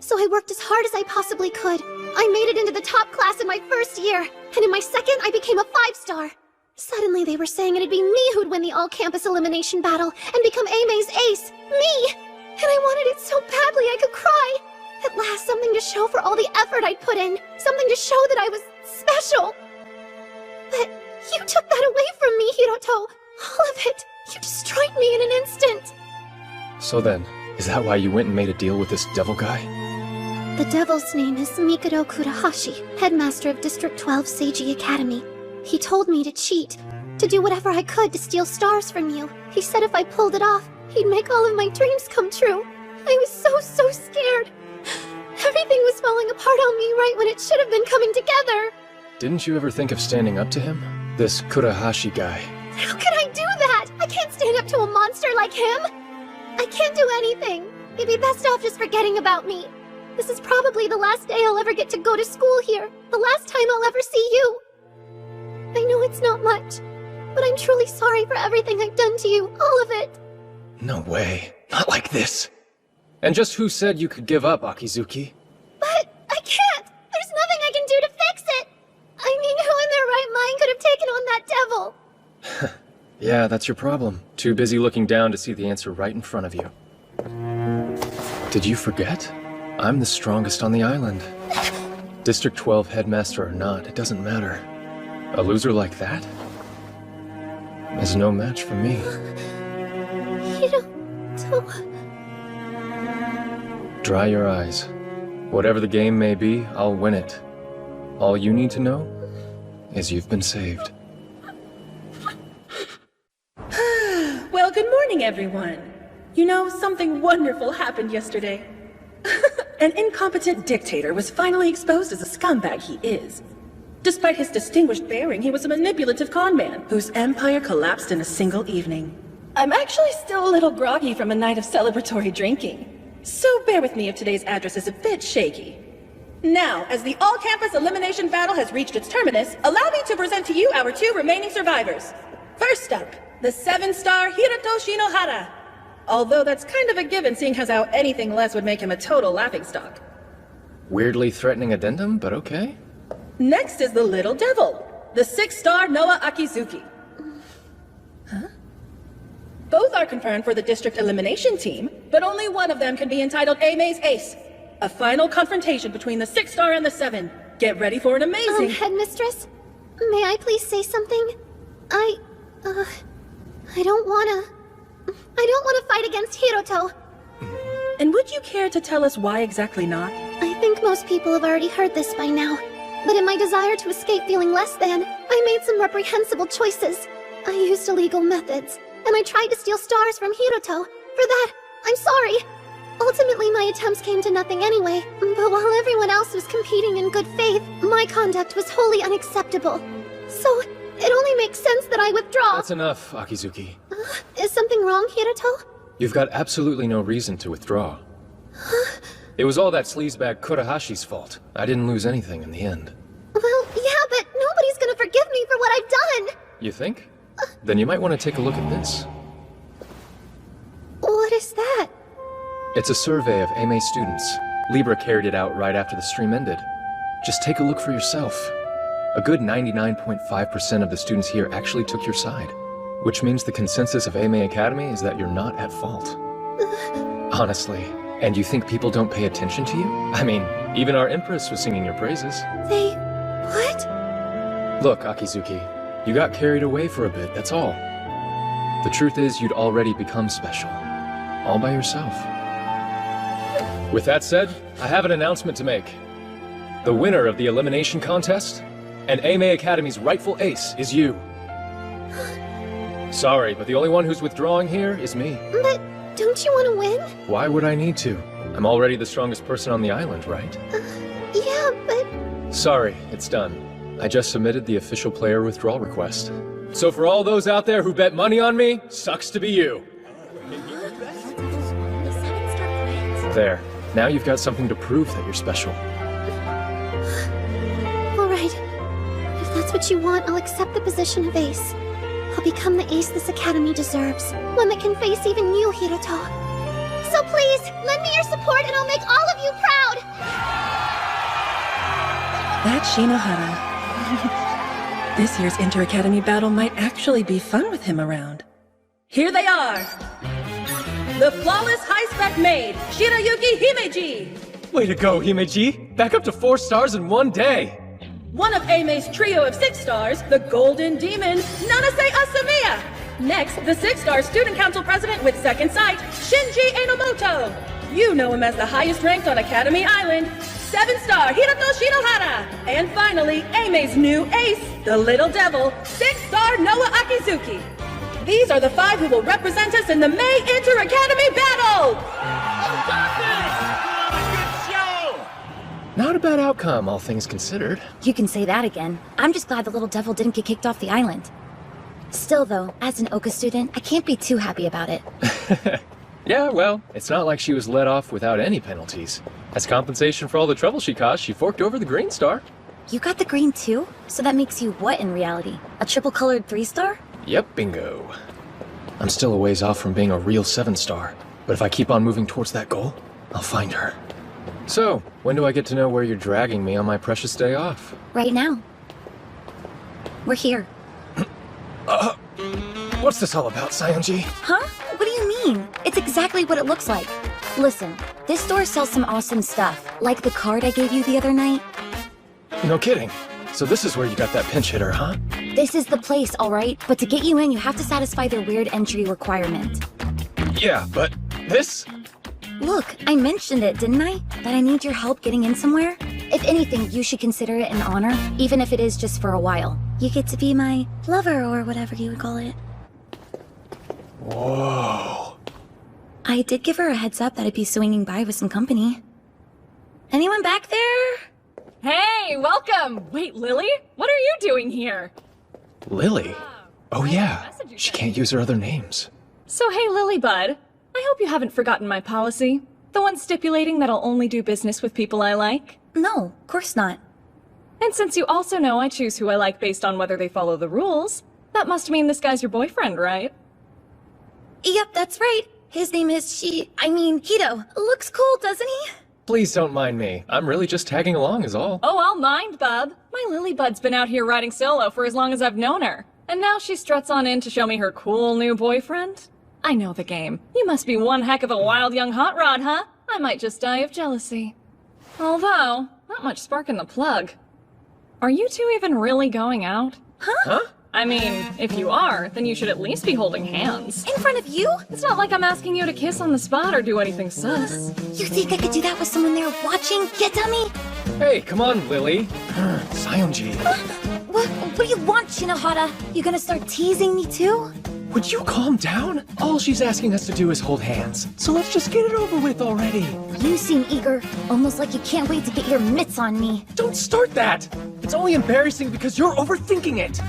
So I worked as hard as I possibly could. I made it into the top class in my first year, and in my second, I became a 5-star. Suddenly they were saying it'd be me who'd win the all-campus elimination battle and become AMA's ace. Me! And I wanted it so badly I could cry. At last, something to show for all the effort I'd put in. Something to show that I was special. But you took that away from me, Hiroto. All of it. You destroyed me in an instant. So then, is that why you went and made a deal with this devil guy? The devil's name is Mikado Kurahashi, headmaster of District 12 Seiji Academy. He told me to cheat, to do whatever I could to steal stars from you. He said if I pulled it off, he'd make all of my dreams come true. I was so scared. Everything was falling apart on me right when it should have been coming together. Didn't you ever think of standing up to him? This Kurahashi guy. How could I do that? I can't stand up to a monster like him. I can't do anything. You'd be best off just forgetting about me. This is probably the last day I'll ever get to go to school here. The last time I'll ever see you. I know it's not much, but I'm truly sorry for everything I've done to you. All of it. No way. Not like this. And just who said you could give up, Akizuki? But I can't. There's nothing I can do to fix it. I mean, who in their right mind could have taken on that devil? Yeah, that's your problem. Too busy looking down to see the answer right in front of you. Did you forget? I'm the strongest on the island. District 12 headmaster or not, it doesn't matter. A loser like that is no match for me. Dry your eyes. Whatever the game may be, I'll win it. All you need to know is you've been saved. Well, good morning, everyone. You know, something wonderful happened yesterday. An incompetent dictator was finally exposed as a scumbag he is. Despite his distinguished bearing, he was a manipulative con man whose empire collapsed in a single evening. I'm actually still a little groggy from a night of celebratory drinking, so bear with me if today's address is a bit shaky. Now, as the all-campus elimination battle has reached its terminus, allow me to present to you our 2 remaining survivors. First up, the 7-star Hiroto Shinohara. Although that's kind of a given, seeing as how anything less would make him a total laughingstock. Weirdly threatening addendum, but okay. Next is the Little Devil, the 6-star Noah Akizuki. Huh? Both are confirmed for the district elimination team, but only one of them can be entitled AME's Ace. A final confrontation between the 6-star and the 7. Get ready for an amazing— Headmistress, may I please say something? I don't wanna fight against Hiroto. And would you care to tell us why exactly not? I think most people have already heard this by now, but in my desire to escape feeling less than, I made some reprehensible choices. I used illegal methods, and I tried to steal stars from Hiroto. For that, I'm sorry. Ultimately, my attempts came to nothing anyway, but while everyone else was competing in good faith, my conduct was wholly unacceptable. So, it only makes sense that I withdraw. That's enough, Akizuki. Is something wrong, Hiroto? You've got absolutely no reason to withdraw. It was all that sleazebag Kurahashi's fault. I didn't lose anything in the end. Well, yeah, but nobody's gonna forgive me for what I've done! You think? Then you might want to take a look at this. What is that? It's a survey of AME students. Libra carried it out right after the stream ended. Just take a look for yourself. A good 99.5% of the students here actually took your side. Which means the consensus of AME Academy is that you're not at fault. Honestly. And you think people don't pay attention to you? I mean, even our Empress was singing your praises. They... what? Look, Akizuki, you got carried away for a bit, that's all. The truth is, you'd already become special. All by yourself. With that said, I have an announcement to make. The winner of the elimination contest, and AME Academy's rightful ace, is you. Sorry, but the only one who's withdrawing here is me. But don't you want to win? Why would I need to? I'm already the strongest person on the island, right? Yeah, but... Sorry, it's done. I just submitted the official player withdrawal request. So for all those out there who bet money on me, sucks to be you. There. Now you've got something to prove that you're special. Alright. If that's what you want, I'll accept the position of ace. I'll become the ace this academy deserves. One that can face even you, Hiroto. So please, lend me your support and I'll make all of you proud! That's Shinohara. This year's Inter-Academy battle might actually be fun with him around. Here they are! The flawless high-spec maid, Shirayuki Himeji! Way to go, Himeji! Back up to 4 stars in one day! One of AME's trio of 6 stars, the Golden Demon, Nanase Asamiya! Next, the 6-star Student Council President with second sight, Shinji Enomoto! You know him as the highest ranked on Academy Island, 7-star Hiroto Shinohara! And finally, AME's new ace, the Little Devil, 6-star Noah Akizuki! These are the 5 who will represent us in the May Inter-Academy battle! Not a bad outcome, all things considered. You can say that again. I'm just glad the Little Devil didn't get kicked off the island. Still though, as an Oka student, I can't be too happy about it. Yeah, well, it's not like she was let off without any penalties. As compensation for all the trouble she caused, she forked over the green star. You got the green too? So that makes you what in reality? A triple-colored 3-star? Yep, bingo. I'm still a ways off from being a real 7-star, but if I keep on moving towards that goal, I'll find her. So, when do I get to know where you're dragging me on my precious day off? Right now. We're here. What's this all about, Sayonji? Huh? What do you mean? It's exactly what it looks like. Listen, this store sells some awesome stuff, like the card I gave you the other night. No kidding. So this is where you got that pinch hitter, huh? This is the place, alright? But to get you in, you have to satisfy their weird entry requirement. Yeah, but this? Look, I mentioned it, didn't I? That I need your help getting in somewhere? If anything, you should consider it an honor, even if it is just for a while. You get to be my lover, or whatever you would call it. Whoa. I did give her a heads up that I'd be swinging by with some company. Anyone back there? Hey, welcome! Wait, Lily? What are you doing here? Lily? Oh yeah, she can't use her other names. So hey, Lilybud. I hope you haven't forgotten my policy. The one stipulating that I'll only do business with people I like. No, of course not. And since you also know I choose who I like based on whether they follow the rules, that must mean this guy's your boyfriend, right? Yep, that's right. His name is Hito. Looks cool, doesn't he? Please don't mind me. I'm really just tagging along is all. Oh, I'll mind, bub. My Lilybud's been out here riding solo for as long as I've known her. And now she struts on in to show me her cool new boyfriend? I know the game. You must be one heck of a wild young hot rod, huh? I might just die of jealousy. Although, not much spark in the plug. Are you two even really going out? Huh? I mean, if you are, then you should at least be holding hands. In front of you? It's not like I'm asking you to kiss on the spot or do anything sus. You think I could do that with someone there watching, dummy? Hey, come on, Lily. Sayonji. What do you want, Shinohara? You gonna start teasing me too? Would you calm down? All she's asking us to do is hold hands. So let's just get it over with already. You seem eager, almost like you can't wait to get your mitts on me. Don't start that! It's only embarrassing because you're overthinking it.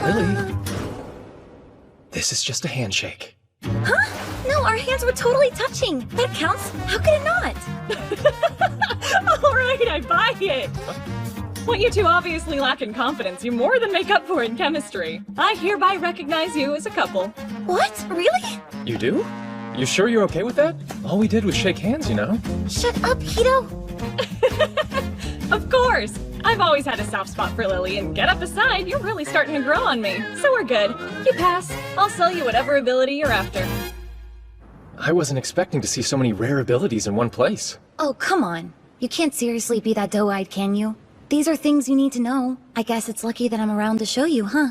Lily. This is just a handshake. Huh? No, our hands were totally touching. That counts. How could it not? Alright, I buy it. What you two obviously lack in confidence, you more than make up for in chemistry. I hereby recognize you as a couple. What? Really? You do? You sure you're okay with that? All we did was shake hands, you know? Shut up, Hito. Of course. I've always had a soft spot for Lily, and get up aside, you're really starting to grow on me. So we're good. You pass. I'll sell you whatever ability you're after. I wasn't expecting to see so many rare abilities in one place. Oh, come on. You can't seriously be that doe-eyed, can you? These are things you need to know. I guess it's lucky that I'm around to show you, huh?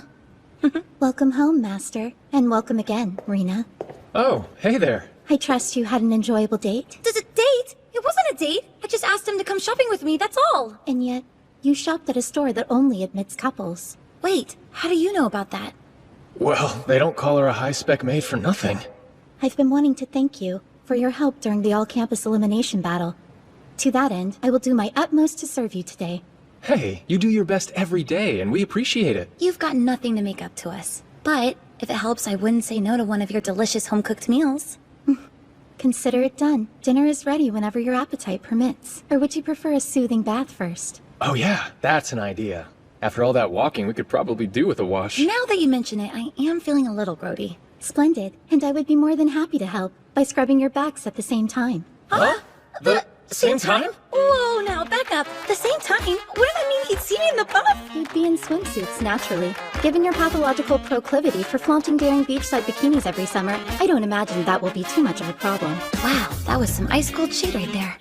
Welcome home, Master. And welcome again, Rena. Oh, hey there. I trust you had an enjoyable date. Does it date? It wasn't a date. I just asked him to come shopping with me, that's all. And yet, you shopped at a store that only admits couples. Wait, how do you know about that? Well, they don't call her a high-spec maid for nothing. I've been wanting to thank you for your help during the all-campus elimination battle. To that end, I will do my utmost to serve you today. Hey, you do your best every day, and we appreciate it. You've got nothing to make up to us. But, if it helps, I wouldn't say no to one of your delicious home-cooked meals. Consider it done. Dinner is ready whenever your appetite permits. Or would you prefer a soothing bath first? Oh yeah, that's an idea. After all that walking, we could probably do with a wash. Now that you mention it, I am feeling a little grody. Splendid. And I would be more than happy to help by scrubbing your backs at the same time. Huh? The same time? Whoa, now back up. The same time? What does that mean he'd see me in the buff? You'd be in swimsuits, naturally. Given your pathological proclivity for flaunting daring beachside bikinis every summer, I don't imagine that will be too much of a problem. Wow, that was some ice-cold shade right there.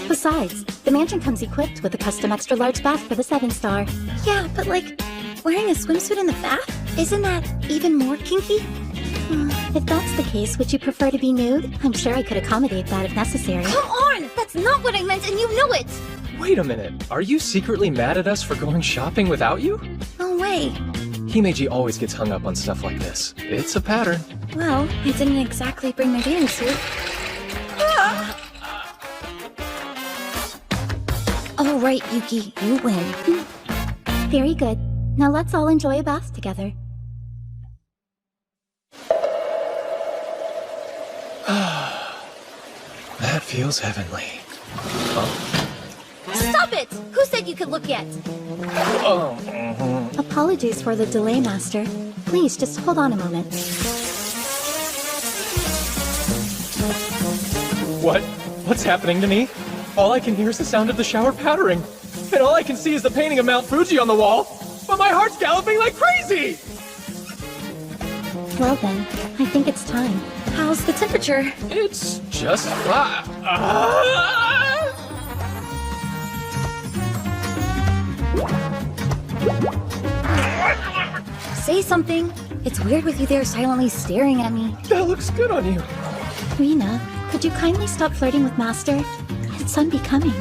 Besides, the mansion comes equipped with a custom extra-large bath for the 7-star. Yeah, but like, wearing a swimsuit in the bath? Isn't that even more kinky? If that's the case, would you prefer to be nude? I'm sure I could accommodate that if necessary. Come on! That's not what I meant, and you know it! Wait a minute. Are you secretly mad at us for going shopping without you? No way. Himeji always gets hung up on stuff like this. It's a pattern. Well, I didn't exactly bring my bathing suit. All right, Yuki, you win. Very good. Now let's all enjoy a bath together. That feels heavenly. Oh. Stop it! Who said you could look yet? Oh. Apologies for the delay, Master. Please, just hold on a moment. What's happening to me? All I can hear is the sound of the shower pattering. And all I can see is the painting of Mount Fuji on the wall. But my heart's galloping like crazy! Well then, I think it's time. How's the temperature? It's just fine. Say something. It's weird with you there silently staring at me. That looks good on you. Rena, could you kindly stop flirting with Master? It's unbecoming.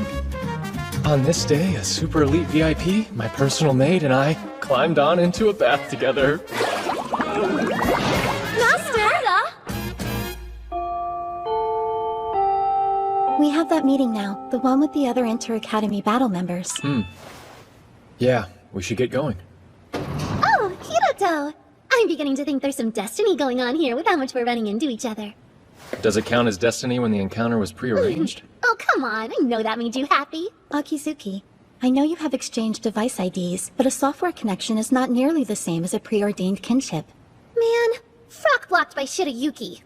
On this day, a super elite VIP, my personal maid, and I climbed on into a bath together. We have that meeting now, the one with the other Inter-Academy battle members. Yeah, we should get going. Oh, Hiroto! I'm beginning to think there's some destiny going on here with how much we're running into each other. Does it count as destiny when the encounter was prearranged? Oh, come on. I know that made you happy. Akizuki, I know you have exchanged device IDs, but a software connection is not nearly the same as a preordained kinship. Man, frock blocked by Shirayuki.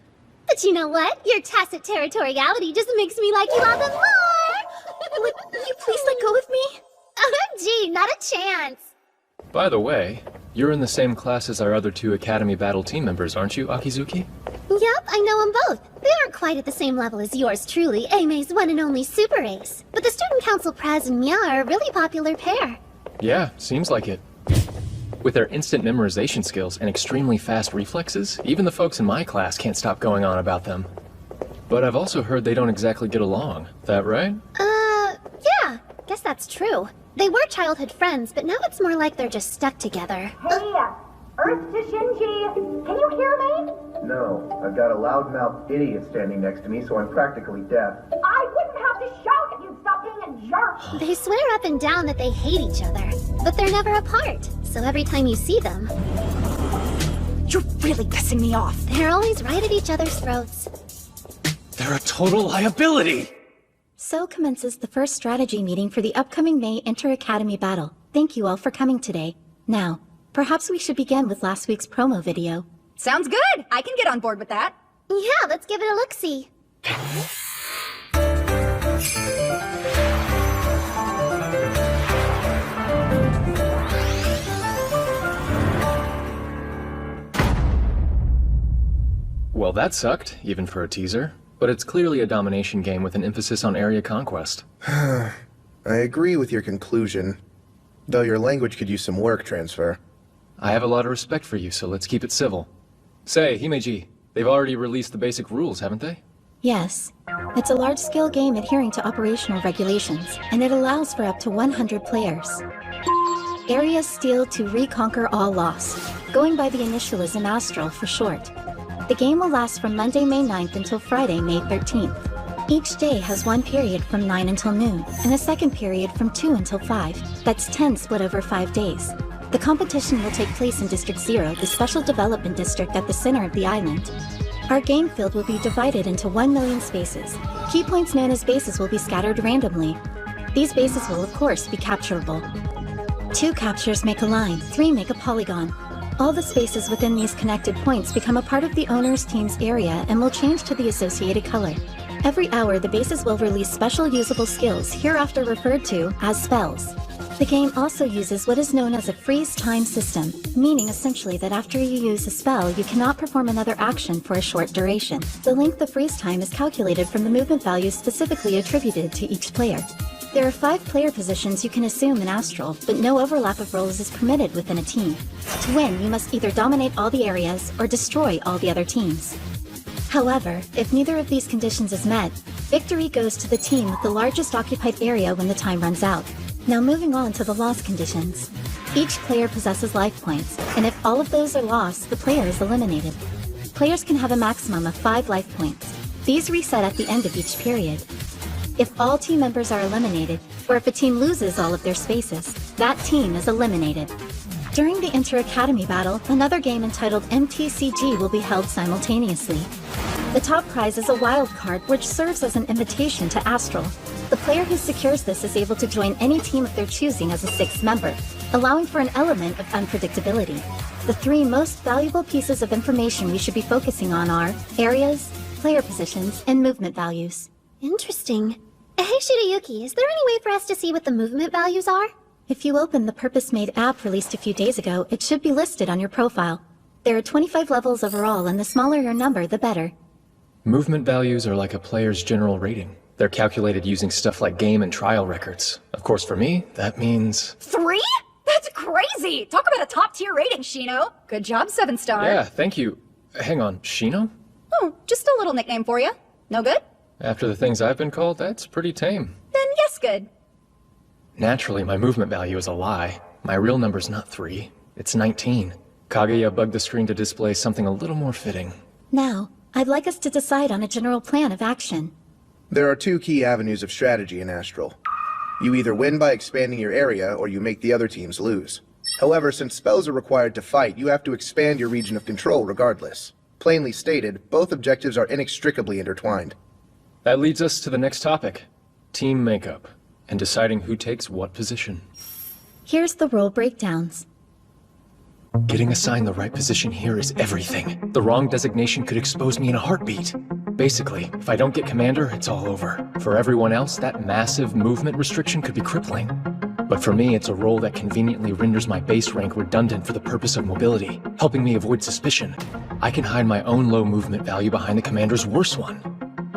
But you know what? Your tacit territoriality just makes me like you all the more! Would you please let go of me? OMG, not a chance! By the way, you're in the same class as our other 2 Academy Battle team members, aren't you, Akizuki? Yep, I know them both. They aren't quite at the same level as yours truly, Aime's one and only super ace. But the Student Council Praz and Mia are a really popular pair. Yeah, seems like it. With their instant memorization skills and extremely fast reflexes, even the folks in my class can't stop going on about them. But I've also heard they don't exactly get along. That right? Yeah, guess that's true. They were childhood friends, but now it's more like they're just stuck together. Hey, Earth to Shinji! Can you hear me? No, I've got a loudmouth idiot standing next to me, so I'm practically deaf. I wouldn't have to shout if you'd stop being a jerk! They swear up and down that they hate each other, but they're never apart. So every time you see them... You're really pissing me off. They're always right at each other's throats. They're a total liability! So commences the first strategy meeting for the upcoming May Inter-Academy battle. Thank you all for coming today. Now, perhaps we should begin with last week's promo video. Sounds good. I can get on board with that. Yeah, let's give it a look-see. Well, that sucked, even for a teaser. But it's clearly a domination game with an emphasis on area conquest. I agree with your conclusion, though your language could use some work transfer. I have a lot of respect for you, so let's keep it civil. Say, Himeji, they've already released the basic rules, haven't they? Yes. It's a large-scale game adhering to operational regulations, and it allows for up to 100 players. Areas steal to reconquer all lost, going by the initialism Astral for short. The game will last from Monday, May 9th until Friday, May 13th. Each day has one period from 9 until noon, and a second period from 2 until 5. That's 10 split over 5 days. The competition will take place in District 0, the special development district at the center of the island. Our game field will be divided into 1 million spaces. Key points known as bases will be scattered randomly. These bases will, of course, be capturable. 2 captures make a line, 3 make a polygon. All the spaces within these connected points become a part of the owner's team's area and will change to the associated color. Every hour, the bases will release special usable skills, hereafter referred to as spells. The game also uses what is known as a freeze time system, meaning essentially that after you use a spell, you cannot perform another action for a short duration. The length of freeze time is calculated from the movement values specifically attributed to each player. There are 5 player positions you can assume in Astral, but no overlap of roles is permitted within a team. To win, you must either dominate all the areas or destroy all the other teams. However, if neither of these conditions is met, victory goes to the team with the largest occupied area when the time runs out. Now moving on to the loss conditions. Each player possesses life points, and if all of those are lost, the player is eliminated. Players can have a maximum of 5 life points. These reset at the end of each period. If all team members are eliminated, or if a team loses all of their spaces, that team is eliminated. During the Inter-Academy battle, another game entitled MTCG will be held simultaneously. The top prize is a wild card, which serves as an invitation to Astral. The player who secures this is able to join any team of their choosing as a 6th member, allowing for an element of unpredictability. The 3 most valuable pieces of information we should be focusing on are areas, player positions, and movement values. Interesting. Hey, Shirayuki, is there any way for us to see what the movement values are? If you open the purpose-made app released a few days ago, it should be listed on your profile. There are 25 levels overall, and the smaller your number, the better. Movement values are like a player's general rating. They're calculated using stuff like game and trial records. Of course, for me, that means... 3? That's crazy! Talk about a top-tier rating, Shino. Good job, 7-star. Yeah, thank you. Hang on, Shino? Oh, just a little nickname for you. No good? After the things I've been called, that's pretty tame. Then yes, good. Naturally, my movement value is a lie. My real number's not 3. It's 19. Kaguya bugged the screen to display something a little more fitting. Now, I'd like us to decide on a general plan of action. There are two key avenues of strategy in Astral. You either win by expanding your area, or you make the other teams lose. However, since spells are required to fight, you have to expand your region of control regardless. Plainly stated, both objectives are inextricably intertwined. That leads us to the next topic. Team makeup, and deciding who takes what position. Here's the role breakdowns. Getting assigned the right position here is everything. The wrong designation could expose me in a heartbeat. Basically, if I don't get commander, it's all over. For everyone else, that massive movement restriction could be crippling. But for me, it's a role that conveniently renders my base rank redundant for the purpose of mobility, helping me avoid suspicion. I can hide my own low movement value behind the commander's worse one.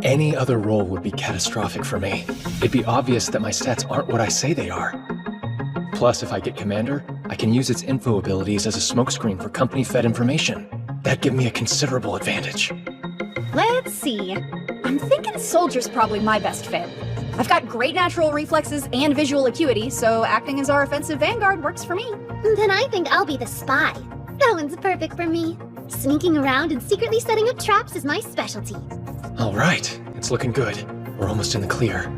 Any other role would be catastrophic for me. It'd be obvious that my stats aren't what I say they are. Plus, if I get commander, I can use its info abilities as a smokescreen for company-fed information. That'd give me a considerable advantage. Let's see. I'm thinking soldier's probably my best fit. I've got great natural reflexes and visual acuity, so acting as our offensive vanguard works for me. Then I think I'll be the spy. That one's perfect for me. Sneaking around and secretly setting up traps is my specialty. All right, it's looking good. We're almost in the clear.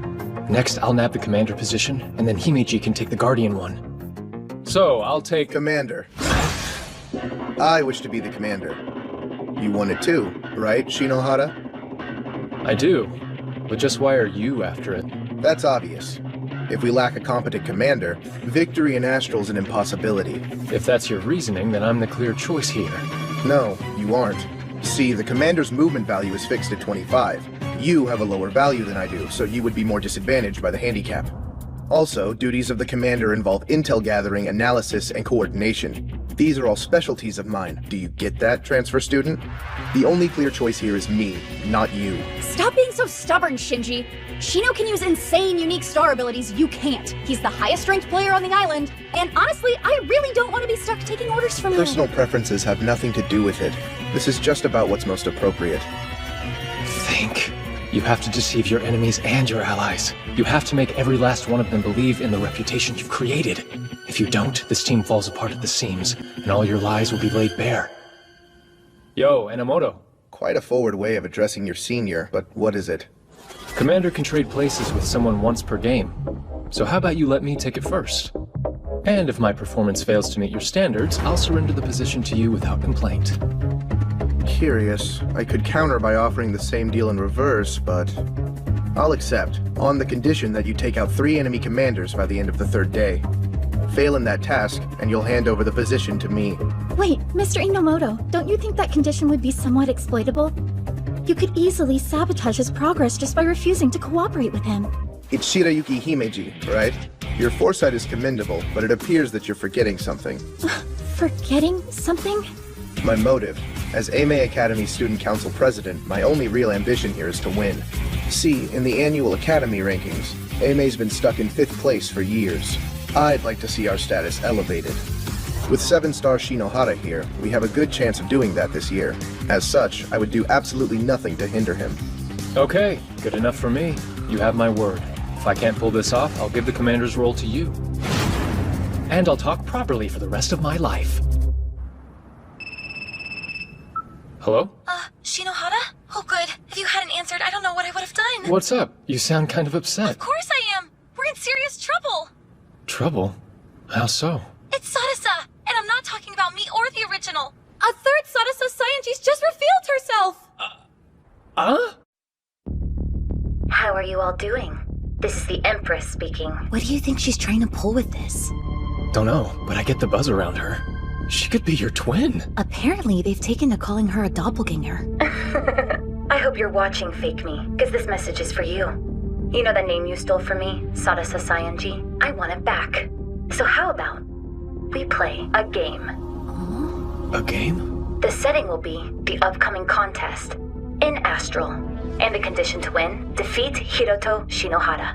Next, I'll nab the commander position, and then Himeji can take the guardian one. So, I'll take... Commander. I wish to be the commander. You want it too, right, Shinohara? I do. But just why are you after it? That's obvious. If we lack a competent commander, victory in Astral's an impossibility. If that's your reasoning, then I'm the clear choice here. No, you aren't. See, the commander's movement value is fixed at 25. You have a lower value than I do, so you would be more disadvantaged by the handicap. Also, duties of the commander involve intel gathering, analysis, and coordination. These are all specialties of mine. Do you get that, transfer student? The only clear choice here is me, not you. Stop being so stubborn, Shinji. Shino can use insane, unique star abilities you can't. He's the highest ranked player on the island. And honestly, I really don't want to be stuck taking orders from him. Personal preferences have nothing to do with it. This is just about what's most appropriate. Think. You have to deceive your enemies and your allies. You have to make every last one of them believe in the reputation you've created. If you don't, this team falls apart at the seams, and all your lies will be laid bare. Yo, Enomoto. Quite a forward way of addressing your senior, but what is it? Commander can trade places with someone once per game. So how about you let me take it first? And if my performance fails to meet your standards, I'll surrender the position to you without complaint. Curious. I could counter by offering the same deal in reverse, but I'll accept, on the condition that you take out 3 enemy commanders by the end of the 3rd day. Fail in that task, and you'll hand over the position to me. Wait, Mr. Inomoto, don't you think that condition would be somewhat exploitable? You could easily sabotage his progress just by refusing to cooperate with him. It's Shirayuki Himeji, right? Your foresight is commendable, but it appears that you're forgetting something. Forgetting something? My motive. As Ame Academy Student Council President, my only real ambition here is to win. See, in the annual Academy rankings, Ame's been stuck in 5th place for years. I'd like to see our status elevated. With 7-star Shinohara here, we have a good chance of doing that this year. As such, I would do absolutely nothing to hinder him. Okay, good enough for me. You have my word. If I can't pull this off, I'll give the commander's role to you. And I'll talk properly for the rest of my life. Hello? Shinohara? Oh good. If you hadn't answered, I don't know what I would have done. What's up? You sound kind of upset. Of course I am! We're in serious trouble! Trouble? How so? It's Sadasa! And I'm not talking about me or the original! A third Sadasa Scientist just revealed herself! How are you all doing? This is the Empress speaking. What do you think she's trying to pull with this? Don't know, but I get the buzz around her. She could be your twin. Apparently, they've taken to calling her a doppelganger. I hope you're watching, Fake Me, because this message is for you. You know that name you stole from me, Sadasa Sayanji? I want it back. So how about we play a game? A game? The setting will be the upcoming contest in Astral. And the condition to win, defeat Hiroto Shinohara.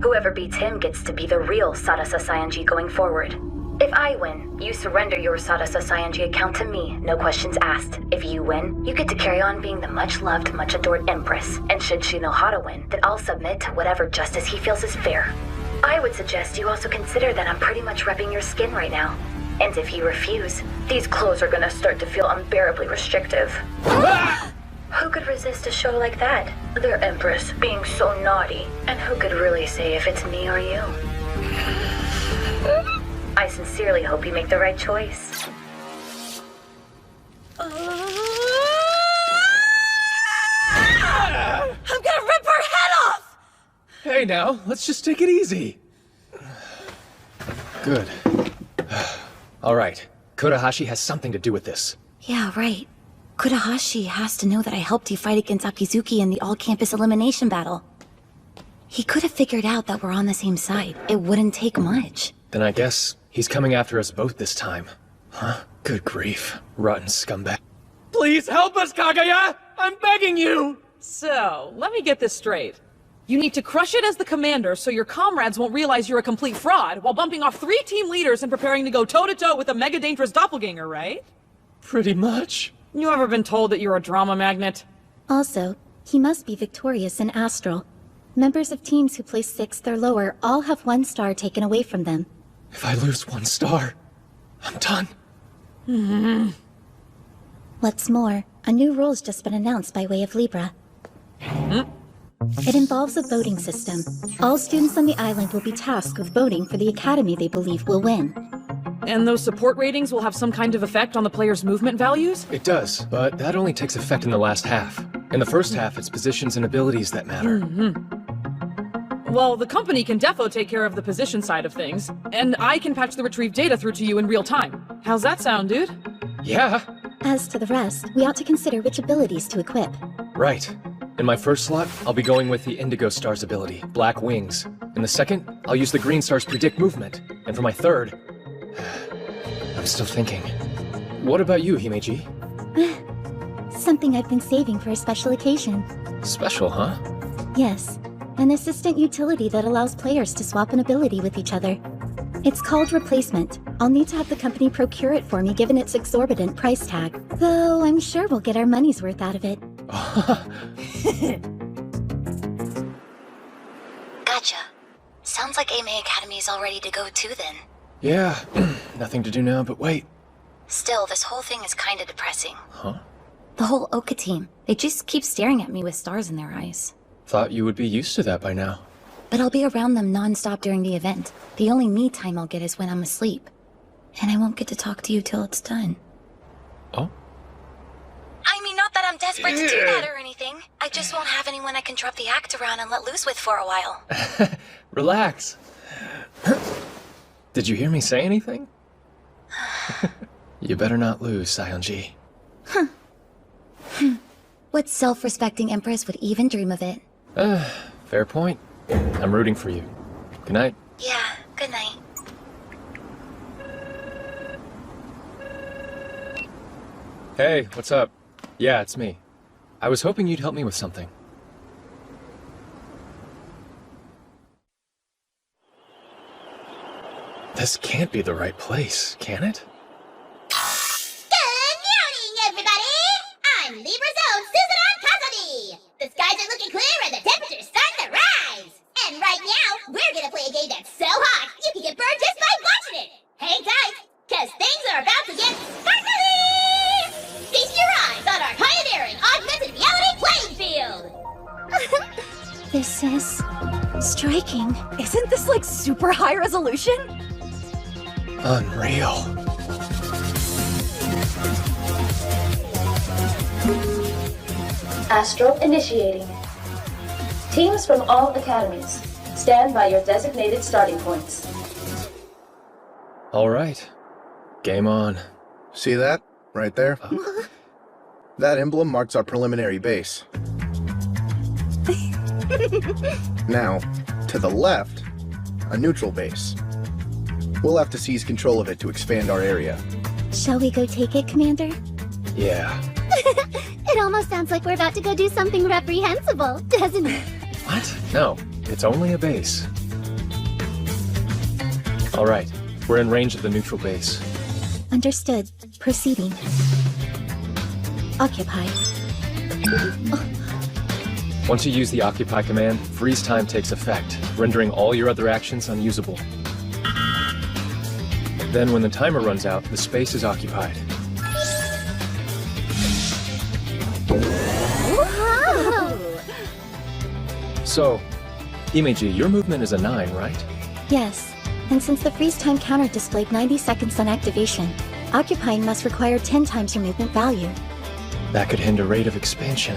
Whoever beats him gets to be the real Sadasa Sayanji going forward. If I win, you surrender your Sadasa Sayanji account to me, no questions asked. If you win, you get to carry on being the much-loved, much-adored Empress. And should Shinohara win, then I'll submit to whatever justice he feels is fair. I would suggest you also consider that I'm pretty much repping your skin right now. And if you refuse, these clothes are gonna start to feel unbearably restrictive. Who could resist a show like that? Their Empress being so naughty. And who could really say if it's me or you? I sincerely hope you make the right choice. I'm gonna rip her head off! Hey now, let's just take it easy. Good. All right, Kurahashi has something to do with this. Yeah, right. Kurahashi has to know that I helped you fight against Akizuki in the all-campus elimination battle. He could have figured out that we're on the same side. It wouldn't take much. Then I guess he's coming after us both this time. Huh? Good grief. Rotten scumbag. Please help us, Kaguya! I'm begging you! So, let me get this straight. You need to crush it as the commander so your comrades won't realize you're a complete fraud while bumping off 3 team leaders and preparing to go toe-to-toe with a mega-dangerous doppelganger, right? Pretty much. You ever been told that you're a drama magnet? Also, he must be victorious in Astral. Members of teams who place 6th or lower all have 1 star taken away from them. If I lose 1 star, I'm done. What's more, a new rule's just been announced by way of Libra. It involves a voting system. All students on the island will be tasked with voting for the academy they believe will win. And those support ratings will have some kind of effect on the player's movement values? It does, but that only takes effect in the last half. In the first half, it's positions and abilities that matter. Well, the company can defo take care of the position side of things, and I can patch the retrieved data through to you in real time. How's that sound, dude? Yeah. As to the rest, we ought to consider which abilities to equip. Right. In my first slot, I'll be going with the Indigo Star's ability, Black Wings. In the second, I'll use the Green Star's Predict Movement. And for my third... I'm still thinking. What about you, Himeji? Something I've been saving for a special occasion. Special, huh? Yes. An assistant utility that allows players to swap an ability with each other. It's called Replacement. I'll need to have the company procure it for me given its exorbitant price tag. Though I'm sure we'll get our money's worth out of it. Gotcha. Sounds like AME Academy is all ready to go too then. Yeah, nothing to do now but wait. Still, this whole thing is kinda depressing. Huh? The whole Oka team. They just keep staring at me with stars in their eyes. Thought you would be used to that by now. But I'll be around them non-stop during the event. The only me time I'll get is when I'm asleep. And I won't get to talk to you till it's done. Oh? I mean, not that I'm desperate to do that or anything. I just won't have anyone I can drop the act around and let loose with for a while. Relax. Did you hear me say anything? You better not lose, Sionji. What self-respecting empress would even dream of it? Fair point. I'm rooting for you. Good night. Yeah, good night. Hey, what's up? Yeah, it's me. I was hoping you'd help me with something. This can't be the right place, can it? Good morning, everybody! I'm Librazone Susan Kazami! The skies are looking clear and the temperature's starting to rise! And right now, we're gonna play a game that's so hot, you can get burned just by watching it! Hang tight, cause things are about to get sparkly! Feast your eyes on our pioneering augmented reality playing field! This is... striking. Isn't this like super high resolution? Unreal. Astral initiating. Teams from all academies, stand by your designated starting points. All right. Game on. See that? Right there? That emblem marks our preliminary base. Now, to the left, a neutral base. We'll have to seize control of it to expand our area. Shall we go take it, Commander? Yeah. It almost sounds like we're about to go do something reprehensible, doesn't it? What? No, it's only a base. All right, we're in range of the neutral base. Understood. Proceeding. Occupy. Once you use the Occupy command, freeze time takes effect, rendering all your other actions unusable. Then when the timer runs out, the space is occupied. So, Imeji, your movement is a 9, right? Yes, and since the freeze time counter displayed 90 seconds on activation, occupying must require 10 times your movement value. That could hinder rate of expansion.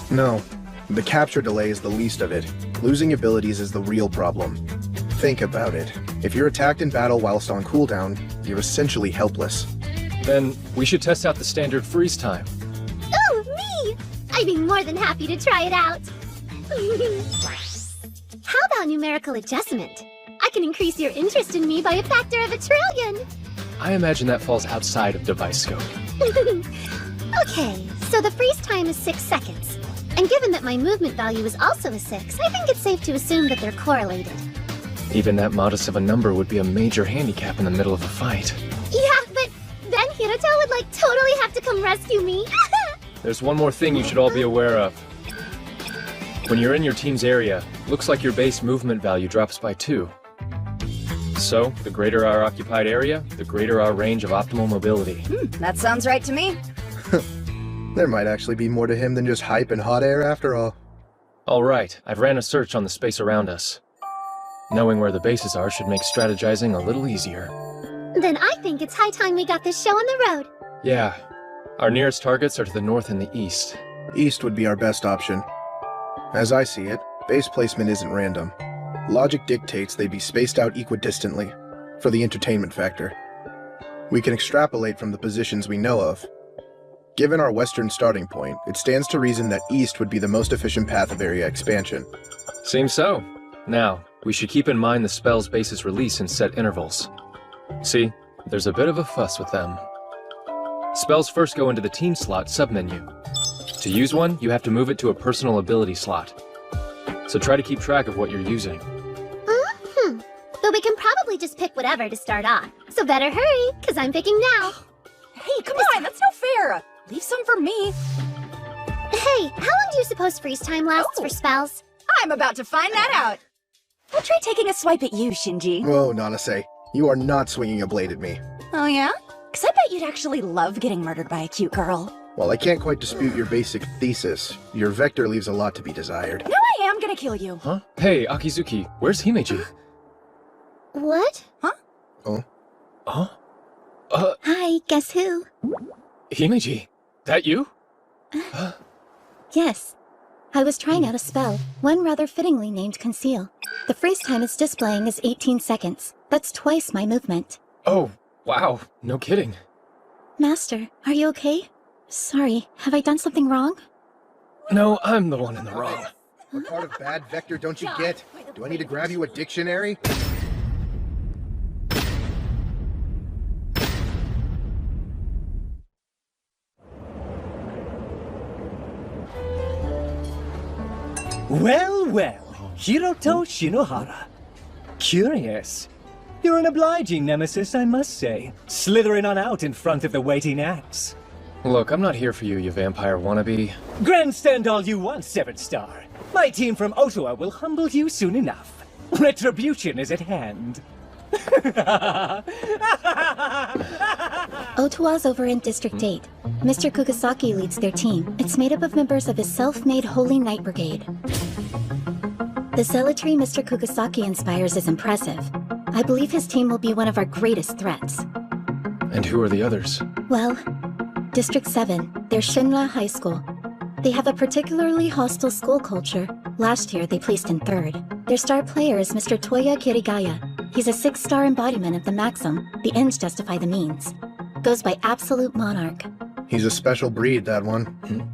No, the capture delay is the least of it. Losing abilities is the real problem. Think about it. If you're attacked in battle whilst on cooldown, you're essentially helpless. Then we should test out the standard freeze time. Ooh, me! I'd be more than happy to try it out. How about numerical adjustment? I can increase your interest in me by a factor of 1,000,000,000,000. I imagine that falls outside of device scope. Okay, so the freeze time is 6 seconds. And given that my movement value is also a 6, I think it's safe to assume that they're correlated. Even that modest of a number would be a major handicap in the middle of a fight. Yeah, but then Hiroto would totally have to come rescue me. There's one more thing you should all be aware of. When you're in your team's area, looks like your base movement value drops by 2. So, the greater our occupied area, the greater our range of optimal mobility. That sounds right to me. There might actually be more to him than just hype and hot air after all. Alright, I've ran a search on the space around us. Knowing where the bases are should make strategizing a little easier. Then I think it's high time we got this show on the road. Yeah. Our nearest targets are to the north and the east. East would be our best option. As I see it, base placement isn't random. Logic dictates they be spaced out equidistantly, for the entertainment factor. We can extrapolate from the positions we know of. Given our western starting point, it stands to reason that east would be the most efficient path of area expansion. Seems so. Now, we should keep in mind the spell's base's release in set intervals. See, there's a bit of a fuss with them. Spells first go into the team slot submenu. To use one, you have to move it to a personal ability slot. So try to keep track of what you're using. But we can probably just pick whatever to start off. So better hurry, because I'm picking now. Hey, come on, that's no fair. Leave some for me. Hey, how long do you suppose freeze time lasts for spells? I'm about to find that out. I'll try taking a swipe at you, Shinji. Whoa, Nanase. You are not swinging a blade at me. Oh, yeah? Because I bet you'd actually love getting murdered by a cute girl. While I can't quite dispute your basic thesis, your vector leaves a lot to be desired. No, I am gonna kill you. Huh? Hey, Akizuki, where's Himeji? What? Huh? Oh? Huh? Hi, guess who? Himeji, that you? Yes. I was trying out a spell, one rather fittingly named Conceal. The freeze time it's displaying is 18 seconds. That's twice my movement. Oh, wow, no kidding. Master, are you okay? Sorry, have I done something wrong? No, I'm the one in the wrong. What part of bad vector don't you get? Do I need to grab you a dictionary? Well, well, Hiroto Shinohara. Curious. You're an obliging nemesis, I must say. Slithering on out in front of the waiting axe. Look, I'm not here for you, you vampire wannabe. Grandstand all you want, 7-star. My team from Ottawa will humble you soon enough. Retribution is at hand. Ottawa's over in District 8. Mr. Kugasaki leads their team. It's made up of members of his self-made Holy Knight Brigade. The zealotry Mr. Kugasaki inspires is impressive. I believe his team will be one of our greatest threats. And who are the others? Well, District 7, they're Shinra High School. They have a particularly hostile school culture. Last year, they placed in 3rd. Their star player is Mr. Toya Kirigaya. He's a 6-star embodiment of the maxim, the ends justify the means. Goes by Absolute Monarch. He's a special breed, that one.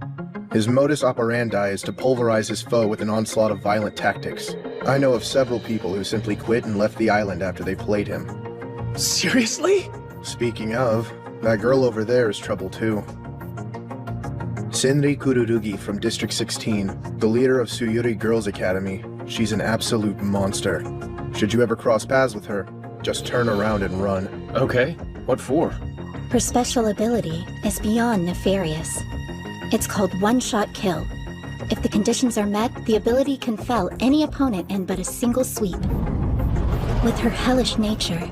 His modus operandi is to pulverize his foe with an onslaught of violent tactics. I know of several people who simply quit and left the island after they played him. Seriously? Speaking of, that girl over there is trouble too. Senri Kururugi from District 16, the leader of Suyuri Girls Academy. She's an absolute monster. Should you ever cross paths with her, just turn around and run. Okay, what for? Her special ability is beyond nefarious. It's called one-shot kill. If the conditions are met, the ability can fell any opponent in but a single sweep. With her hellish nature,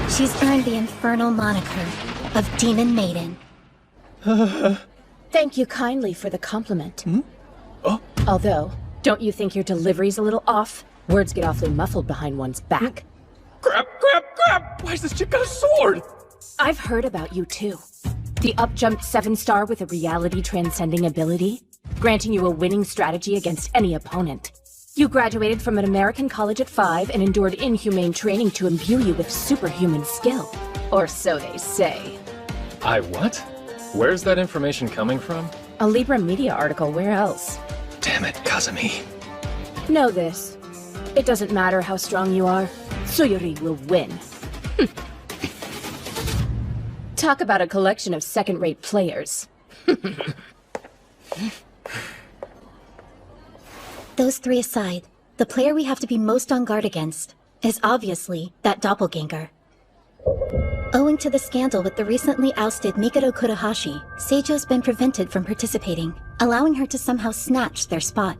she's earned the infernal moniker of Demon Maiden. Thank you kindly for the compliment. Oh. Although, Don't you think your delivery's a little off? Words get awfully muffled behind one's back. Grab! Why's this chick got a sword? I've heard about you too. The up-jumped 7-star with a reality-transcending ability, granting you a winning strategy against any opponent. You graduated from an American college at 5 and endured inhumane training to imbue you with superhuman skill. Or so they say. I what? Where's that information coming from? A Libra Media article, where else? Damn it, Kazumi. Know this. It doesn't matter how strong you are, Tsuyuri will win. Talk about a collection of second-rate players. Those three aside, the player we have to be most on guard against is obviously that doppelganger. Owing to the scandal with the recently ousted Mikado Kurohashi, Seijo's been prevented from participating, allowing her to somehow snatch their spot.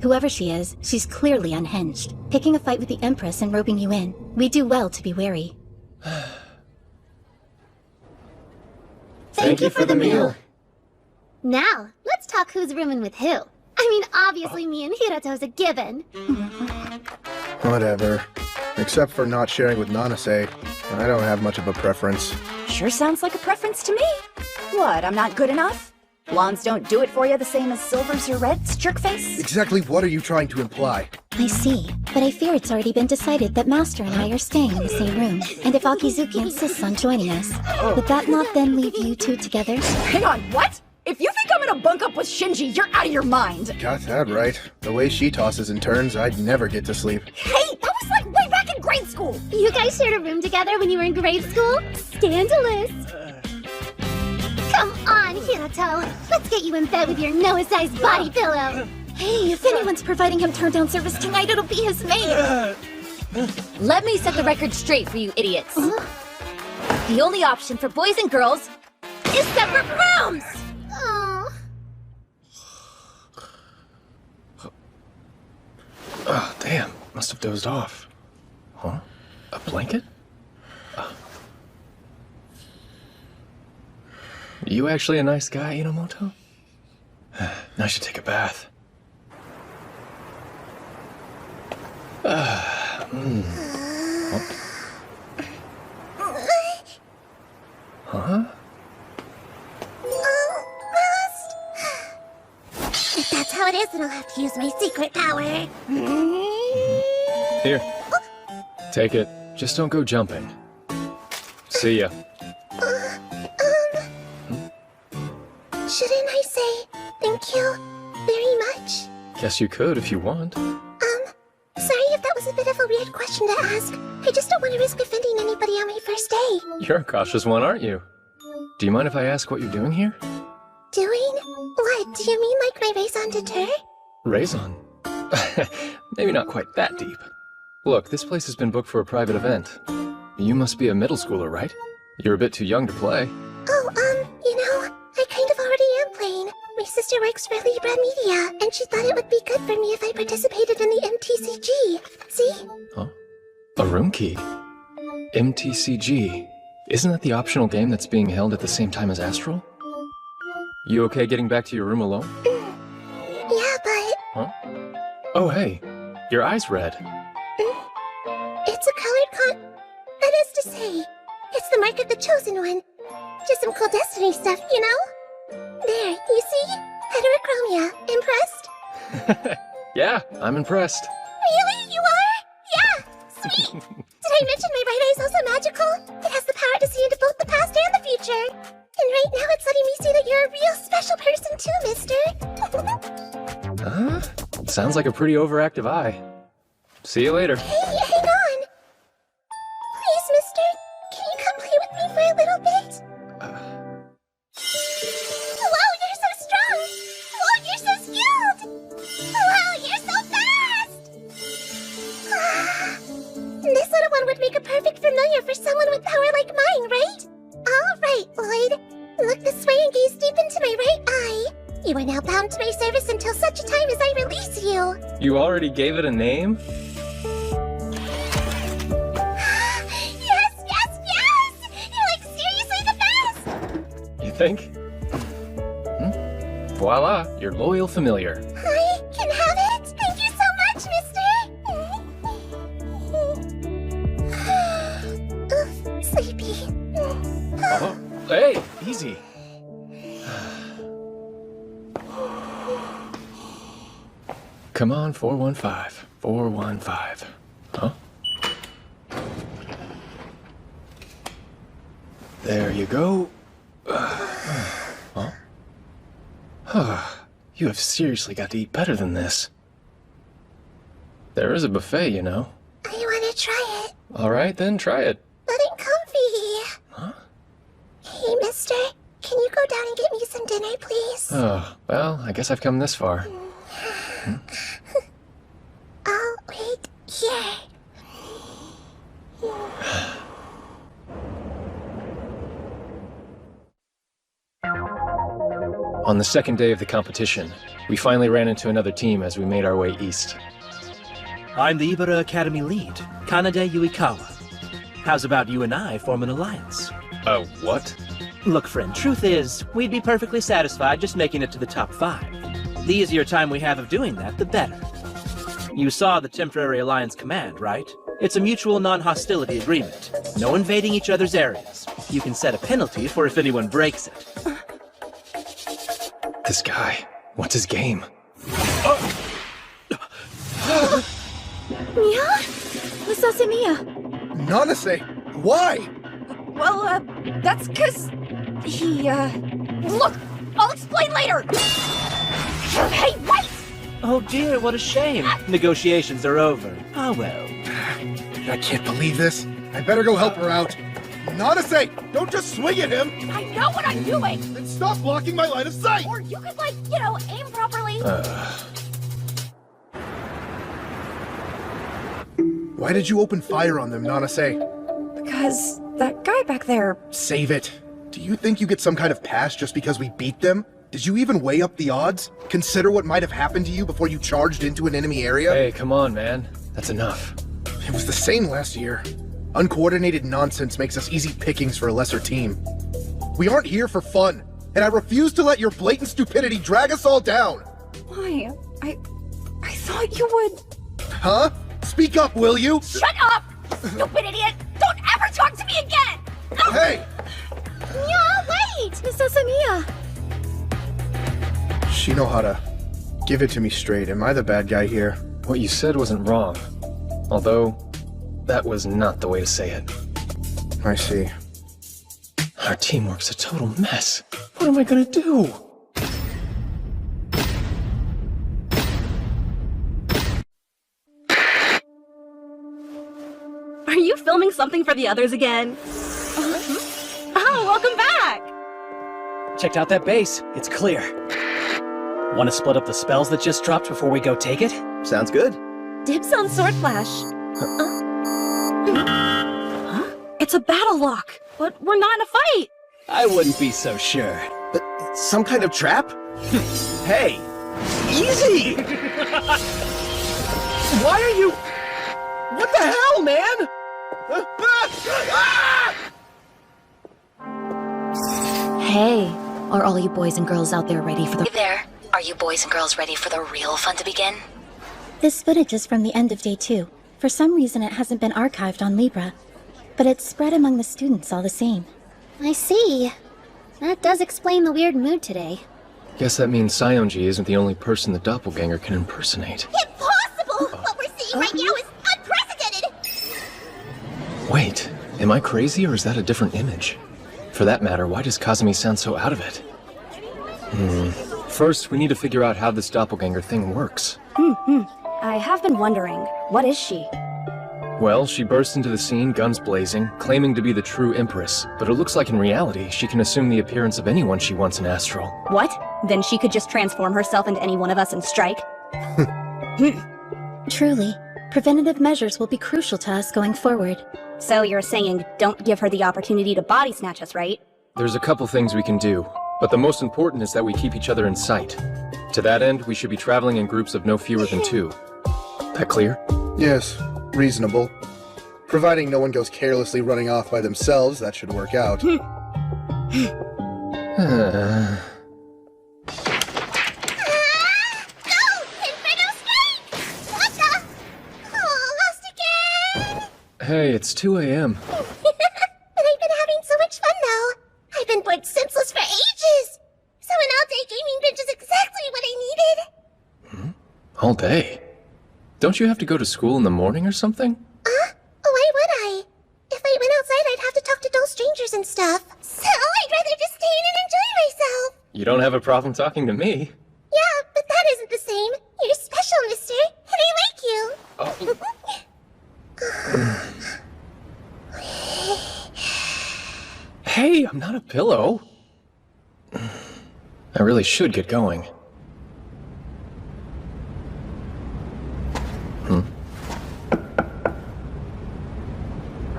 Whoever she is, she's clearly unhinged. Picking a fight with the Empress and roping you in, we do well to be wary. Thank you for the meal. Now, let's talk who's rooming with who. I mean, obviously me and Hiroto's a given. Whatever. Except for not sharing with Nanase, I don't have much of a preference. Sure sounds like a preference to me. What, I'm not good enough? Blondes don't do it for you the same as silvers or reds, jerkface? Exactly what are you trying to imply? I see, but I fear it's already been decided that Master and I are staying in the same room, and if Akizuki insists on joining us, would that not then leave you two together? Hang on, what? If you think I'm gonna bunk up with Shinji, you're out of your mind! Got that right. The way she tosses and turns, I'd never get to sleep. Hey, that was like way back in grade school! You guys shared a room together when you were in grade school? Scandalous! Come on, Hiroto. Let's get you in bed with your Noah-sized body pillow. Hey, if anyone's providing him turn-down service tonight, it'll be his maid! Let me set the record straight for you idiots. The only option for boys and girls is separate rooms! Oh. Oh, damn. Must have dozed off. Huh? A blanket? You actually a nice guy, Inomoto? I should take a bath. Huh? If that's how it is, then I'll have to use my secret power. Here. Take it. Just don't go jumping. See ya. Shouldn't I say thank you very much? Guess you could if you want. Sorry if that was a bit of a weird question to ask. I just don't want to risk offending anybody on my first day. You're a cautious one, aren't you? Do you mind if I ask what you're doing here? Doing? What? Do you mean like my raison d'etre? Raison? Maybe not quite that deep. Look, this place has been booked for a private event. You must be a middle schooler, right? You're a bit too young to play. Oh, you know, I kind of already am playing. My sister works for Libra Media, and she thought it would be good for me if I participated in the MTCG. See? Huh? A room key? MTCG? Isn't that the optional game that's being held at the same time as Astral? You okay getting back to your room alone? Yeah, but... Huh? Oh, hey. Your eye's red. It's a colored That is to say, it's the mark of the chosen one. Just some cool destiny stuff, you know? There, you see? Heterochromia. Impressed? Yeah, I'm impressed. Really? You are? Yeah! Sweet! Did I mention my right eye's also magical? It has the power to see into both the past and the future. And right now it's letting me see that you're a real special person too, mister. Huh? Sounds like a pretty overactive eye. See you later. Hey, hang on! Please, mister, can you come play with me for a little bit? Whoa, you're so strong! Whoa, you're so skilled! Wow, you're so fast! This little one would make a perfect familiar for someone with power like mine, right? All right, Lloyd. Look this way and gaze deep into my right eye. You are now bound to my service until such a time as I release you. You already gave it a name? Yes, yes, yes! You're like seriously the best! You think? Voila, your loyal familiar. I can have it? I Hey, easy. Come on, 415. 415. Huh? There you go. Huh? You have seriously got to eat better than this. There is a buffet, you know. I want to try it. All right, then try it. But I'm comfy. Huh? Hey, mister. Can you go down and get me some dinner, please? Oh, well, I guess I've come this far. I'll wait here. On the second day of the competition, we finally ran into another team as we made our way east. I'm the Ibara Academy lead, Kanade Yuikawa. How's about you and I form an alliance? Oh, what? Look, friend, truth is, we'd be perfectly satisfied just making it to the top 5. The easier time we have of doing that, the better. You saw the temporary alliance command, right? It's a mutual non-hostility agreement. No invading each other's areas. You can set a penalty for if anyone breaks it. This guy, what's his game? Mia? Misasamiya. Nanase, why? Well, that's 'cause he, Look! I'll explain later! Hey, wait! Oh dear, what a shame. Negotiations are over. Ah well. I can't believe this. I better go help her out. Nanase, don't just swing at him! I know what I'm doing! Then stop blocking my line of sight! Or you could, like, you know, aim properly. Why did you open fire on them, Nanase? Because that guy back there... Save it. Do you think you get some kind of pass just because we beat them? Did you even weigh up the odds? Consider what might have happened to you before you charged into an enemy area? Hey, come on, man. That's enough. It was the same last year. Uncoordinated nonsense makes us easy pickings for a lesser team. We aren't here for fun, and I refuse to let your blatant stupidity drag us all down! Why? I thought you would... Huh? Speak up, will you? Shut up! Stupid idiot! Don't ever talk to me again! Hey! Mia, wait! Misasamiya. Shinohara, give it to me straight. Am I the bad guy here? What you said wasn't wrong. Although, that was not the way to say it. I see. Our teamwork's a total mess. What am I gonna do? Are you filming something for the others again? Oh, welcome back! Checked out that base. It's clear. Want to split up the spells that just dropped before we go take it? Sounds good. Dibs on Sword Flash. Huh? It's a battle lock, but we're not in a fight. I wouldn't be so sure. Some kind of trap? Hey! Easy! Why are you... What the hell, man? Hey, are all you boys and girls out there ready for the... Hey there. Are you boys and girls ready for the real fun to begin? This footage is from the end of day 2. For some reason it hasn't been archived on Libra, but it's spread among the students all the same. I see. That does explain the weird mood today. Guess that means Saionji isn't the only person the doppelganger can impersonate. Impossible! What we're seeing right now is unprecedented! Wait, am I crazy or is that a different image? For that matter, why does Kazumi sound so out of it? First, we need to figure out how this doppelganger thing works. I have been wondering, what is she? Well, she burst into the scene, guns blazing, claiming to be the true Empress, but it looks like in reality, she can assume the appearance of anyone she wants in Astral. What? Then she could just transform herself into any one of us and strike? Truly, preventative measures will be crucial to us going forward. So you're saying don't give her the opportunity to body snatch us, right? There's a couple things we can do, but the most important is that we keep each other in sight. To that end, we should be traveling in groups of no fewer than 2. That clear? Yes, reasonable. Providing no one goes carelessly running off by themselves, that should work out. Hey, it's 2 a.m. But I've been having so much fun, though. I've been Hey, don't you have to go to school in the morning or something? Why would I? If I went outside, I'd have to talk to dull strangers and stuff. So I'd rather just stay in and enjoy myself. You don't have a problem talking to me. Yeah, but that isn't the same. You're special, mister, and I like you. Hey, I'm not a pillow. I really should get going.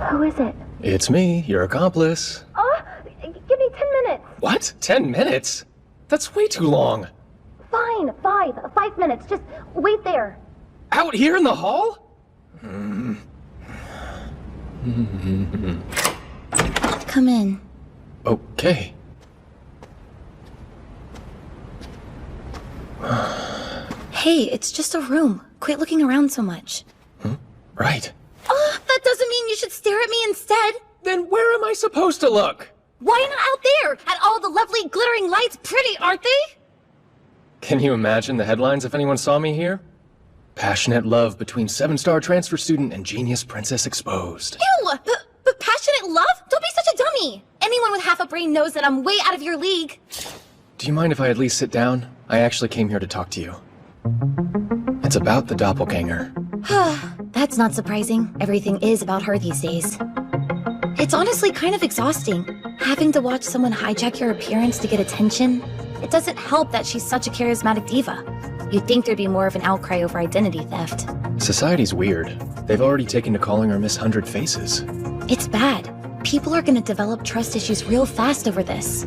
Who is it? It's me, your accomplice. Give me 10 minutes. What? 10 minutes? That's way too long. Fine, 5 minutes. Just wait there. Out here in the hall? Come in. Okay. Hey, it's just a room. Quit looking around so much. Right. That doesn't mean you should stare at me instead. Then where am I supposed to look? Why not out there? At all the lovely glittering lights, pretty, aren't they? Can you imagine the headlines if anyone saw me here? Passionate love between 7-star transfer student and genius princess exposed. Ew! But passionate love? Don't be such a dummy. Anyone with half a brain knows that I'm way out of your league. Do you mind if I at least sit down? I actually came here to talk to you. It's about the doppelganger. That's not surprising. Everything is about her these days. It's honestly kind of exhausting, having to watch someone hijack your appearance to get attention. It doesn't help that she's such a charismatic diva. You'd think there'd be more of an outcry over identity theft. Society's weird. They've already taken to calling her Miss 100 Faces. It's bad. People are gonna develop trust issues real fast over this.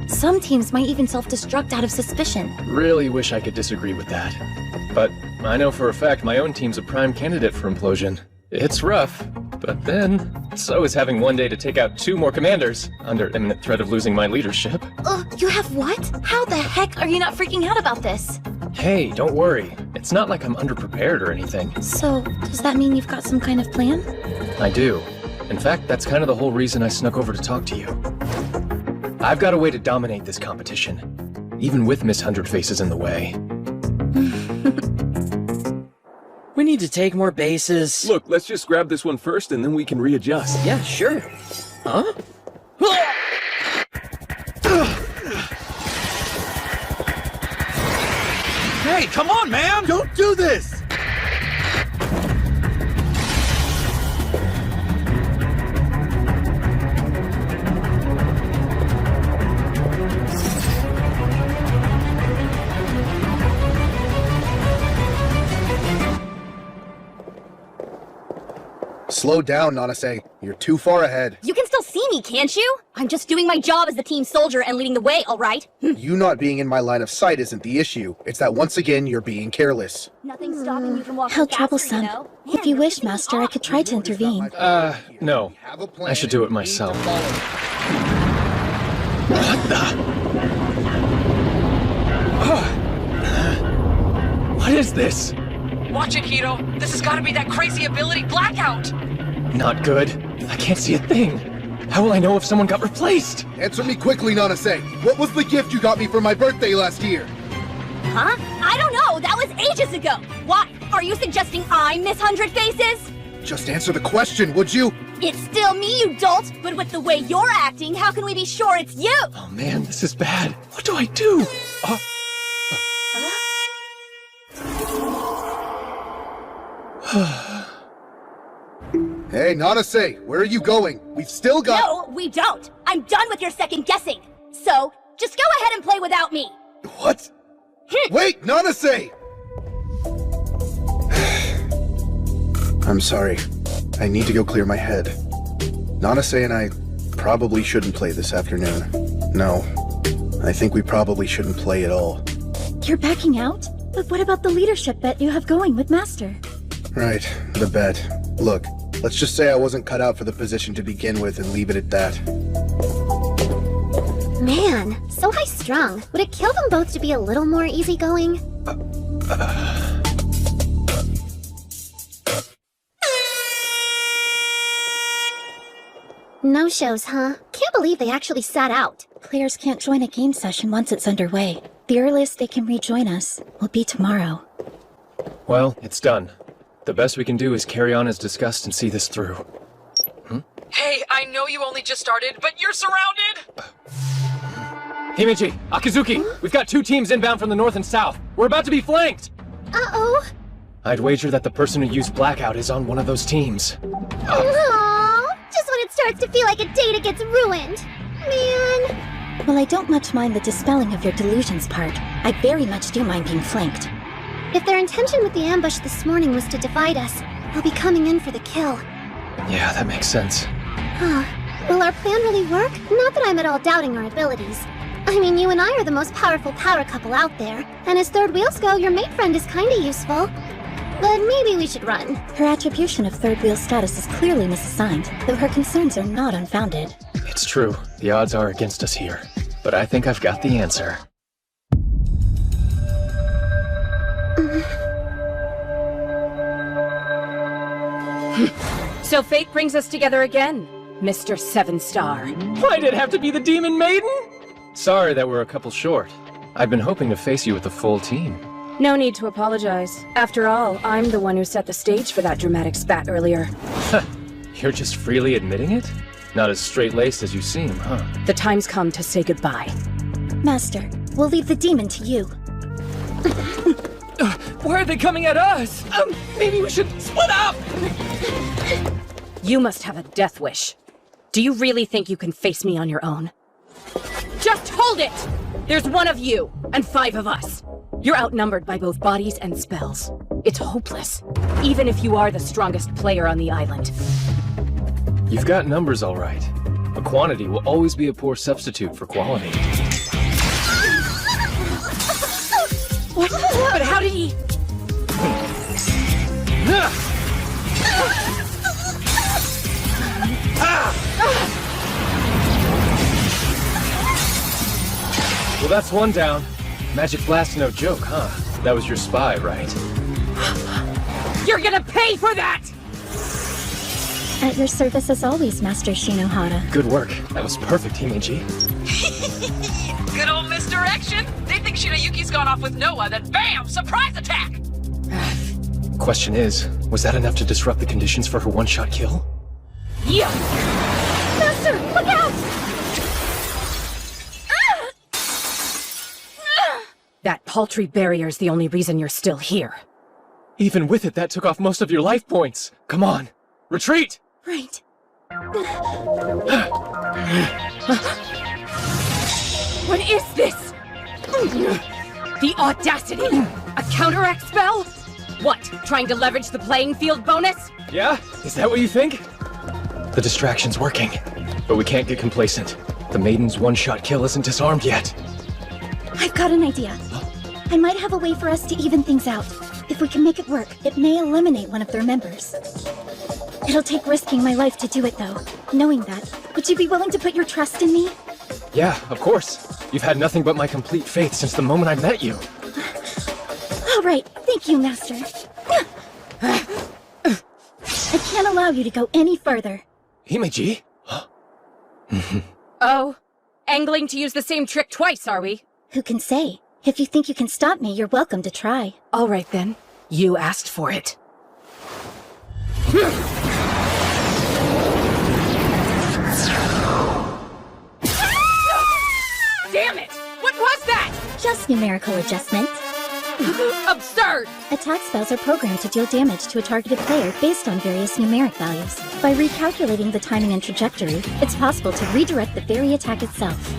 Some teams might even self-destruct out of suspicion. Really wish I could disagree with that. But I know for a fact my own team's a prime candidate for implosion. It's rough, but then so is having one day to take out 2 more commanders under imminent threat of losing my leadership. You have what? How the heck are you not freaking out about this? Hey, don't worry. It's not like I'm underprepared or anything. So, does that mean you've got some kind of plan? I do. In fact, that's kind of the whole reason I snuck over to talk to you. I've got a way to dominate this competition, even with Miss 100 Faces in the way. We need to take more bases. Look, let's just grab this one first and then we can readjust. Yeah, sure. Huh? Hey, come on, man! Don't do this! Slow down, Nanase. You're too far ahead. You can still see me, can't you? I'm just doing my job as the team soldier and leading the way, all right? You not being in my line of sight isn't the issue. It's that once again, you're being careless. Nothing's stopping you from walking How faster, troublesome. you know? If you wish, Master, I could try to intervene. No. I should do it myself. What the? What is this? Watch it, Hiro. This has got to be that crazy ability blackout. Not good. I can't see a thing. How will I know if someone got replaced? Answer me quickly, Nanase. What was the gift you got me for my birthday last year? Huh? I don't know. That was ages ago. Why? Are you suggesting I'm Miss 100 Faces? Just answer the question, would you? It's still me, you dolt. But with the way you're acting, how can we be sure it's you? Oh man, this is bad. What do I do? Hey, Nanase, where are you going? We've still got— No, we don't. I'm done with your second guessing. So, just go ahead and play without me. What? Wait, Nanase! I'm sorry. I need to go clear my head. Nanase and I probably shouldn't play this afternoon. No, I think we probably shouldn't play at all. You're backing out? But what about the leadership bet you have going with Master? Right, the bet. Look, let's just say I wasn't cut out for the position to begin with and leave it at that. Man, so high-strung. Would it kill them both to be a little more easygoing? No shows, huh? Can't believe they actually sat out. Players can't join a game session once it's underway. The earliest they can rejoin us will be tomorrow. Well, it's done. The best we can do is carry on as discussed and see this through. Hey, I know you only just started, but you're surrounded! Himeji, Akizuki, we've got 2 teams inbound from the north and south. We're about to be flanked! Uh-oh. I'd wager that the person who used Blackout is on one of those teams. Aww. Just when it starts to feel like a data gets ruined. Man. Well, I don't much mind the dispelling of your delusions part. I very much do mind being flanked. If their intention with the ambush this morning was to divide us, they'll be coming in for the kill. Yeah, that makes sense. Huh. Will our plan really work? Not that I'm at all doubting our abilities. I mean, you and I are the most powerful power couple out there, and as third wheels go, your mate friend is kinda useful. But maybe we should run. Her attribution of third wheel status is clearly misassigned, though her concerns are not unfounded. It's true. The odds are against us here. But I think I've got the answer. So fate brings us together again, Mr. 7-Star. Why'd it have to be the Demon Maiden? Sorry that we're a couple short. I've been hoping to face you with the full team. No need to apologize. After all, I'm the one who set the stage for that dramatic spat earlier. You're just freely admitting it? Not as straight-laced as you seem, huh? The time's come to say goodbye. Master, we'll leave the demon to you. Why are they coming at us? Maybe we should split up! You must have a death wish. Do you really think you can face me on your own? Just hold it! There's 1 of you, and 5 of us. You're outnumbered by both bodies and spells. It's hopeless, even if you are the strongest player on the island. You've got numbers all right. A quantity will always be a poor substitute for quality. What? But how did he... Well, that's 1 down. Magic Blast no joke, huh? That was your spy, right? You're gonna pay for that! At your service as always, Master Shinohara. Good work. That was perfect, Himeji. Good old misdirection! They think Shinayuki's gone off with Noah, then BAM! Surprise attack! Question is, was that enough to disrupt the conditions for her one-shot kill? Yeah! Master, look out! That paltry barrier's the only reason you're still here. Even with it, that took off most of your life points. Come on, retreat! Right. What is this? The audacity! A counteract spell? What, trying to leverage the playing field bonus? Yeah? Is that what you think? The distraction's working, but we can't get complacent. The Maiden's one-shot kill isn't disarmed yet. I've got an idea. I might have a way for us to even things out. If we can make it work, it may eliminate one of their members. It'll take risking my life to do it, though. Knowing that, would you be willing to put your trust in me? Yeah, of course. You've had nothing but my complete faith since the moment I met you. All right, thank you, Master. I can't allow you to go any further. Himeji? Oh, angling to use the same trick twice, are we? Who can say? If you think you can stop me, you're welcome to try. All right, then. You asked for it. Damn it! What was that? Just numerical adjustment. Absurd! Attack spells are programmed to deal damage to a targeted player based on various numeric values. By recalculating the timing and trajectory, it's possible to redirect the very attack itself.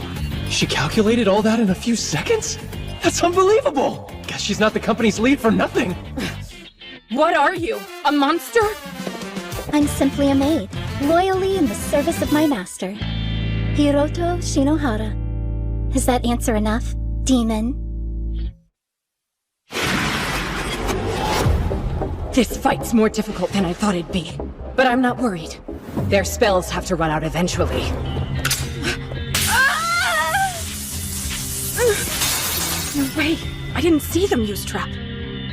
She calculated all that in a few seconds? That's unbelievable! Guess she's not the company's lead for nothing. What are you? A monster? I'm simply a maid, loyally in the service of my master, Hiroto Shinohara. Is that answer enough, demon? This fight's more difficult than I thought it'd be, but I'm not worried. Their spells have to run out eventually. No way! I didn't see them use trap.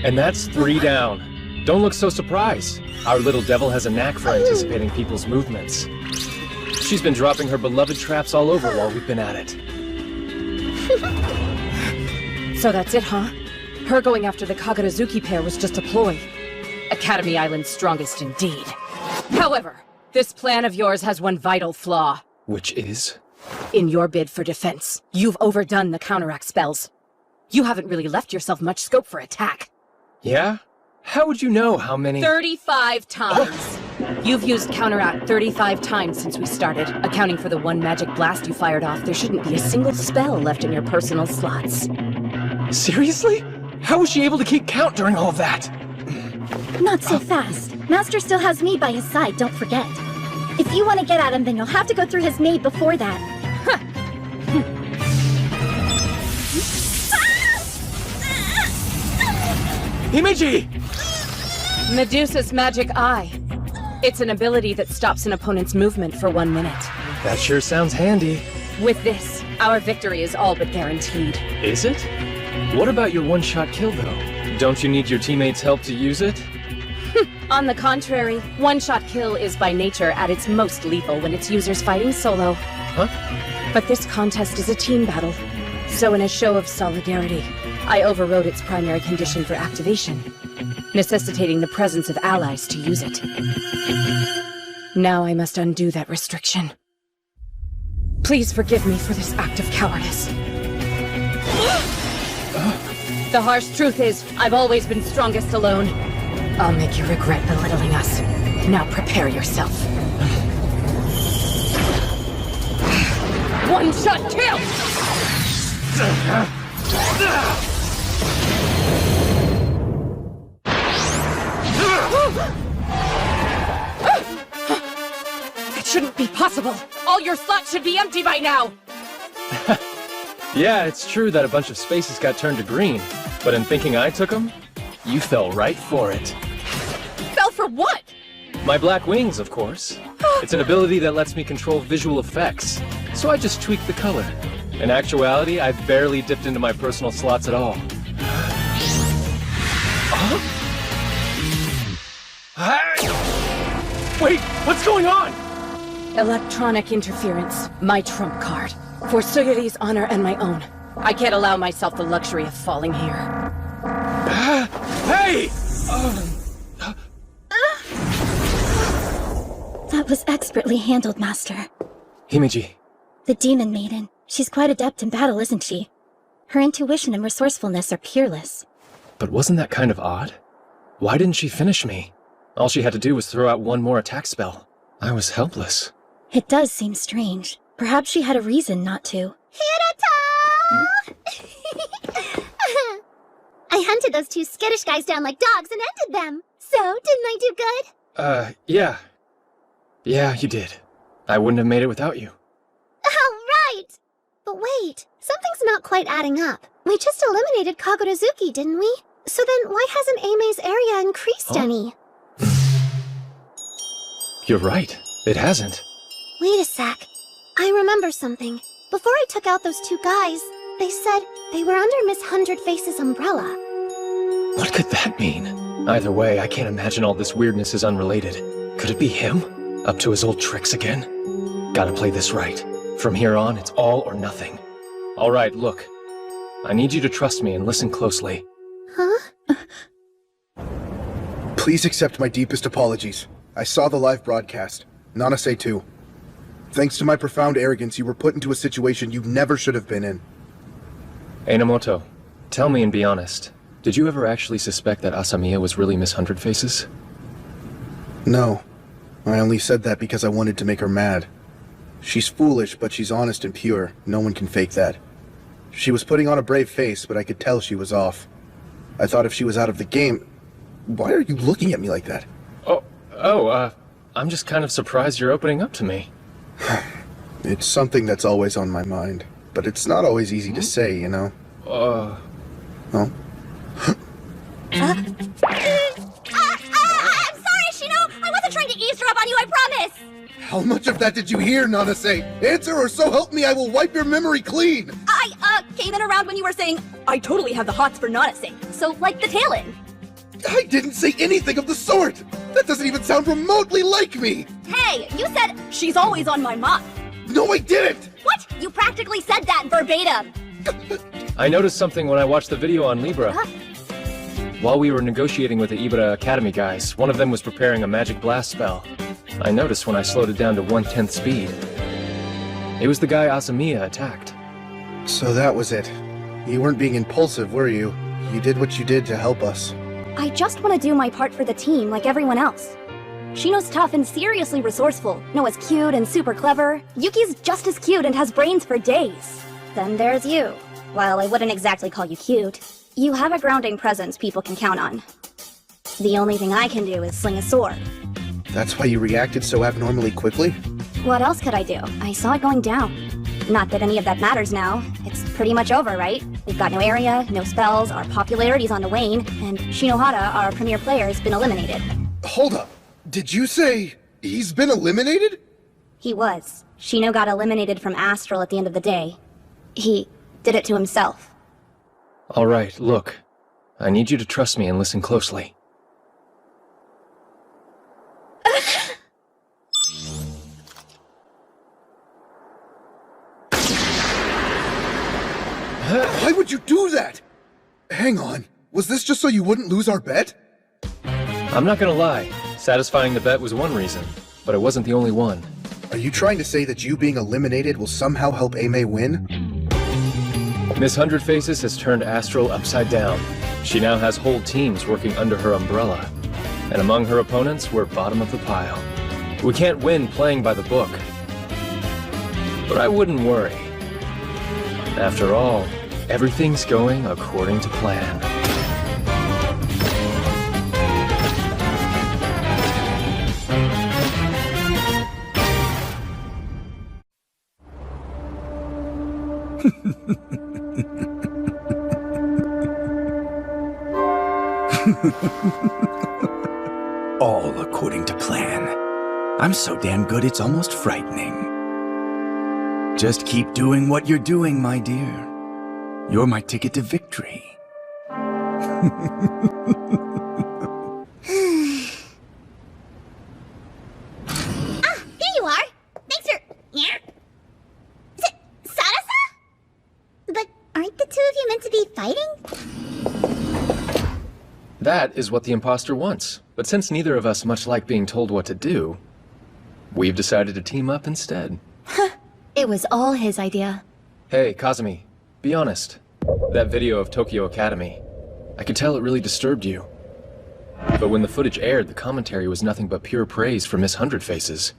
And that's 3 down. Don't look so surprised. Our little devil has a knack for anticipating people's movements. She's been dropping her beloved traps all over while we've been at it. So that's it, huh? Her going after the Kagurazuki pair was just a ploy. Academy Island's strongest indeed. However, this plan of yours has one vital flaw. Which is? In your bid for defense, you've overdone the counteract spells. You haven't really left yourself much scope for attack. Yeah? How would you know how many? 35 times! You've used counteract 35 times since we started. Accounting for the one magic blast you fired off, there shouldn't be a single spell left in your personal slots. Seriously? How was she able to keep count during all of that? Not so fast. Master still has me by his side, don't forget. If you want to get at him, then you'll have to go through his maid before that. Himeji! Medusa's Magic Eye. It's an ability that stops an opponent's movement for 1 minute. That sure sounds handy. With this, our victory is all but guaranteed. Is it? What about your one-shot kill, though? Don't you need your teammates' help to use it? On the contrary, one-shot kill is by nature at its most lethal when its user's fighting solo. Huh? But this contest is a team battle, so in a show of solidarity, I overrode its primary condition for activation, necessitating the presence of allies to use it. Now I must undo that restriction. Please forgive me for this act of cowardice. The harsh truth is, I've always been strongest alone. I'll make you regret belittling us. Now prepare yourself. One-shot kill! It shouldn't be possible! All your slots should be empty by now! Yeah, it's true that a bunch of spaces got turned to green, but in thinking I took them, you fell right for it. Fell for what? My black wings, of course. It's an ability that lets me control visual effects, so I just tweaked the color. In actuality, I've barely dipped into my personal slots at all. Wait, what's going on? Electronic interference, my trump card. For Sugiri's honor and my own. I can't allow myself the luxury of falling here. Hey! That was expertly handled, Master. Himeji. The Demon Maiden. She's quite adept in battle, isn't she? Her intuition and resourcefulness are peerless. But wasn't that kind of odd? Why didn't she finish me? All she had to do was throw out one more attack spell. I was helpless. It does seem strange. Perhaps she had a reason not to. Hiroto! I hunted those two skittish guys down like dogs and ended them. So, didn't I do good? Yeah. Yeah, you did. I wouldn't have made it without you. Oh, right! But wait, something's not quite adding up. We just eliminated Kagurazuki, didn't we? So then why hasn't Aime's area increased any? You're right. It hasn't. Wait a sec. I remember something. Before I took out those two guys, they said they were under Miss Hundred Faces' umbrella. What could that mean? Either way, I can't imagine all this weirdness is unrelated. Could it be him? Up to his old tricks again? Gotta play this right. From here on, it's all or nothing. All right, look. I need you to trust me and listen closely. Huh? Please accept my deepest apologies. I saw the live broadcast. Nanase too. Thanks to my profound arrogance, you were put into a situation you never should have been in. Einamoto, tell me and be honest. Did you ever actually suspect that Asamiya was really Miss Hundred Faces? No. I only said that because I wanted to make her mad. She's foolish, but she's honest and pure. No one can fake that. She was putting on a brave face, but I could tell she was off. I thought if she was out of the game... Why are you looking at me like that? I'm just kind of surprised you're opening up to me. It's something that's always on my mind, but it's not always easy to say, you know? I'm sorry, Shino! I wasn't trying to eavesdrop on you, I promise! How much of that did you hear, Nanase? Answer or so help me, I will wipe your memory clean! I came in around when you were saying, I totally have the hots for Nanase, so like the tail end. I didn't say anything of the sort! That doesn't even sound remotely like me! Hey, you said, she's always on my mind. No, I didn't! What? You practically said that verbatim. I noticed something when I watched the video on Libra. While we were negotiating with the Ibra Academy guys, one of them was preparing a magic blast spell. I noticed when I slowed it down to 1/10 speed. It was the guy Asamiya attacked. So that was it. You weren't being impulsive, were you? You did what you did to help us. I just want to do my part for the team like everyone else. Shino's tough and seriously resourceful. Noah's cute and super clever. Yuki's just as cute and has brains for days. Then there's you. While I wouldn't exactly call you cute, you have a grounding presence people can count on. The only thing I can do is sling a sword. That's why you reacted so abnormally quickly? What else could I do? I saw it going down. Not that any of that matters now. It's pretty much over, right? We've got no area, no spells, our popularity's on the wane, and Shinohara, our premier player, has been eliminated. Hold up. Did you say he's been eliminated? He was. Shino got eliminated from Astral at the end of the day. He did it to himself. Alright, look. I need you to trust me and listen closely. Why would you do that? Hang on. Was this just so you wouldn't lose our bet? I'm not gonna lie. Satisfying the bet was one reason, but it wasn't the only one. Are you trying to say that you being eliminated will somehow help Aimee win? Miss Hundred Faces has turned Astral upside down. She now has whole teams working under her umbrella. And among her opponents, we're bottom of the pile. We can't win playing by the book. But I wouldn't worry. After all, everything's going according to plan. All according to plan. I'm so damn good it's almost frightening. Just keep doing what you're doing, my dear. You're my ticket to victory. Here you are! Thanks for... Yeah? Sadasa? But aren't the two of you meant to be fighting? That is what the imposter wants. But since neither of us much like being told what to do, we've decided to team up instead. It was all his idea. Hey, Kazumi, be honest. That video of Tokyo Academy, I could tell it really disturbed you. But when the footage aired, the commentary was nothing but pure praise for Miss Hundred Faces.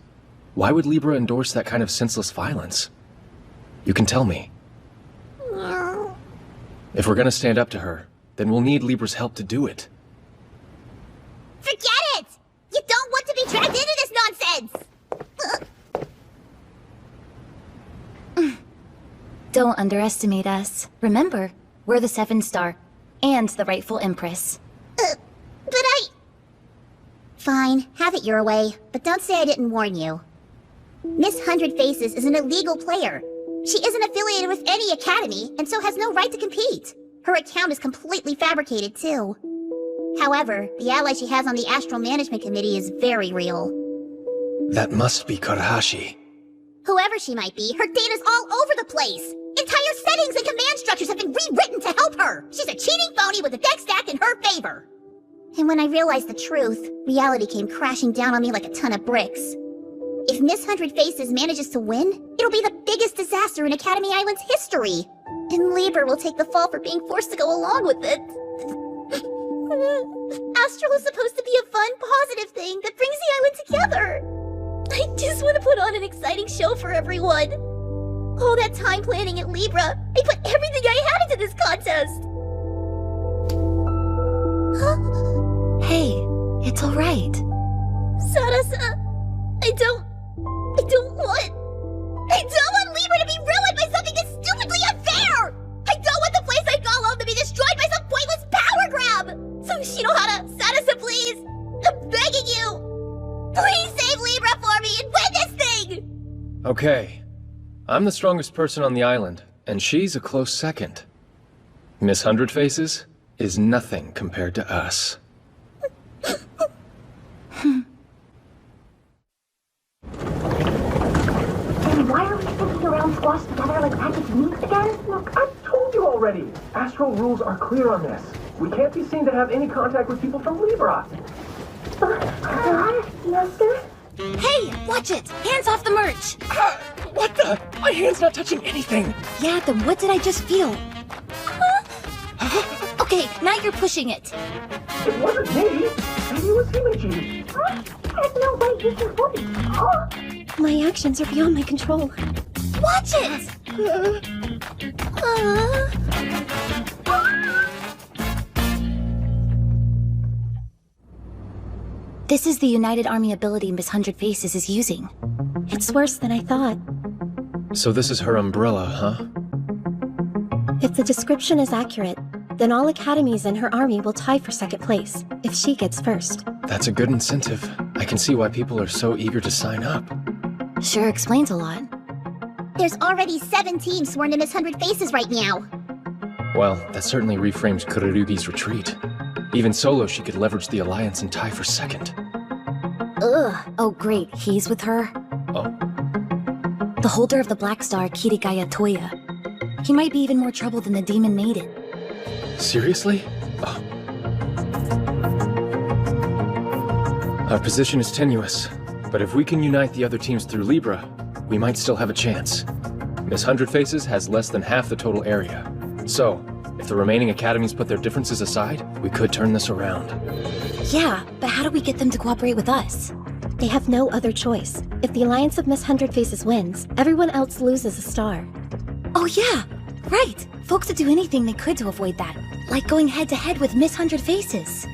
Why would Libra endorse that kind of senseless violence? You can tell me. If we're gonna stand up to her, then we'll need Libra's help to do it. Forget it! You don't want to be dragged into this nonsense! Don't underestimate us. Remember, we're the 7-star, and the rightful Empress. But I... Fine, have it your way, but don't say I didn't warn you. Miss Hundred Faces is an illegal player. She isn't affiliated with any academy, and so has no right to compete. Her account is completely fabricated, too. However, the ally she has on the Astral Management Committee is very real. That must be Karahashi. Whoever she might be, her data's all over the place! Entire settings and command structures have been rewritten to help her! She's a cheating phony with a deck stacked in her favor! And when I realized the truth, reality came crashing down on me like a ton of bricks. If Miss Hundred Faces manages to win, it'll be the biggest disaster in Academy Island's history! And Libra will take the fall for being forced to go along with it. Astral is supposed to be a fun, positive thing that brings the island together! I just want to put on an exciting show for everyone. All that time planning at Libra, I put everything I had into this contest. Hey, it's alright. Sadasa, I don't want Libra to be ruined by something that's stupidly unfair. I don't want the place I call home to be destroyed by some pointless power grab. So Shinohara, Sadasa, please, I'm begging you. Please save Libra for me and win this thing! Okay. I'm the strongest person on the island, and she's a close second. Miss Hundred Faces is nothing compared to us. And why are we sticking around squashed together like magic meats again? Look, I've told you already. Astral rules are clear on this. We can't be seen to have any contact with people from Libra. Master? Hey, watch it! Hands off the merch! What the? My hand's not touching anything! Yeah, then what did I just feel? Okay, now you're pushing it. It wasn't me! Maybe it was Himeji! There's no way you can hold it. My actions are beyond my control. Watch it! This is the United Army ability Miss Hundred Faces is using. It's worse than I thought. So this is her umbrella, huh? If the description is accurate, then all academies in her army will tie for second place, if she gets first. That's a good incentive. I can see why people are so eager to sign up. Sure explains a lot. There's already 7 teams sworn to Miss Hundred Faces right now. Well, that certainly reframes Kururugi's retreat. Even solo, she could leverage the alliance and tie for second. Ugh. Oh great, he's with her? Oh. The holder of the Black Star, Kirigaya Toya. He might be even more trouble than the Demon Maiden. Seriously? Oh. Our position is tenuous, but if we can unite the other teams through Libra, we might still have a chance. Miss Hundred Faces has less than half the total area. So, if the remaining academies put their differences aside, we could turn this around. Yeah, but how do we get them to cooperate with us? They have no other choice. If the alliance of Miss Hundred Faces wins, everyone else loses a star. Oh yeah, right! Folks would do anything they could to avoid that. Like going head-to-head with Miss Hundred Faces.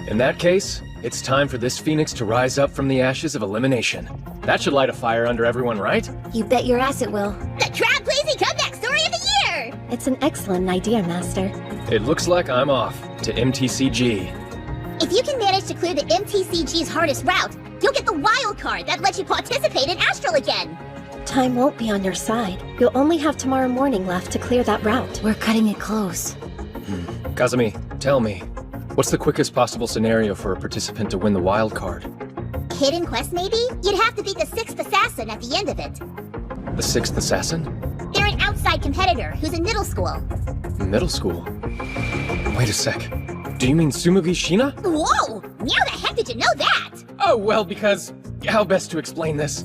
In that case, it's time for this phoenix to rise up from the ashes of elimination. That should light a fire under everyone, right? You bet your ass it will. The crowd-pleasing comeback story of the year! It's an excellent idea, Master. It looks like I'm off to MTCG. If you can manage to clear the MTCG's hardest route, you'll get the wild card that lets you participate in Astral again. Time won't be on your side. You'll only have tomorrow morning left to clear that route. We're cutting it close. Kazumi, tell me, what's the quickest possible scenario for a participant to win the wild card? Hidden quest, maybe? You'd have to beat the 6th assassin at the end of it. The 6th assassin? They're an outside competitor who's in middle school. Middle school? Wait a sec. Do you mean Tsumugi Shina? Whoa! Now the heck did you know that? Oh, well, because... how best to explain this?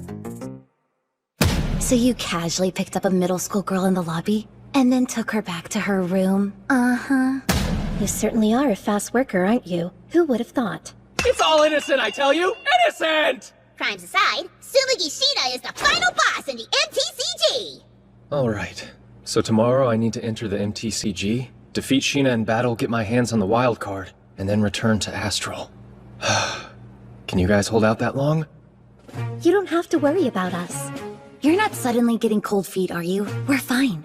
So you casually picked up a middle school girl in the lobby, and then took her back to her room? Uh-huh. You certainly are a fast worker, aren't you? Who would have thought? It's all innocent, I tell you! Innocent! Crimes aside, Tsumugi Shina is the final boss in the MTCG! Alright. So tomorrow I need to enter the MTCG, defeat Shina in battle, get my hands on the wild card, and then return to Astral. Can you guys hold out that long? You don't have to worry about us. You're not suddenly getting cold feet, are you? We're fine.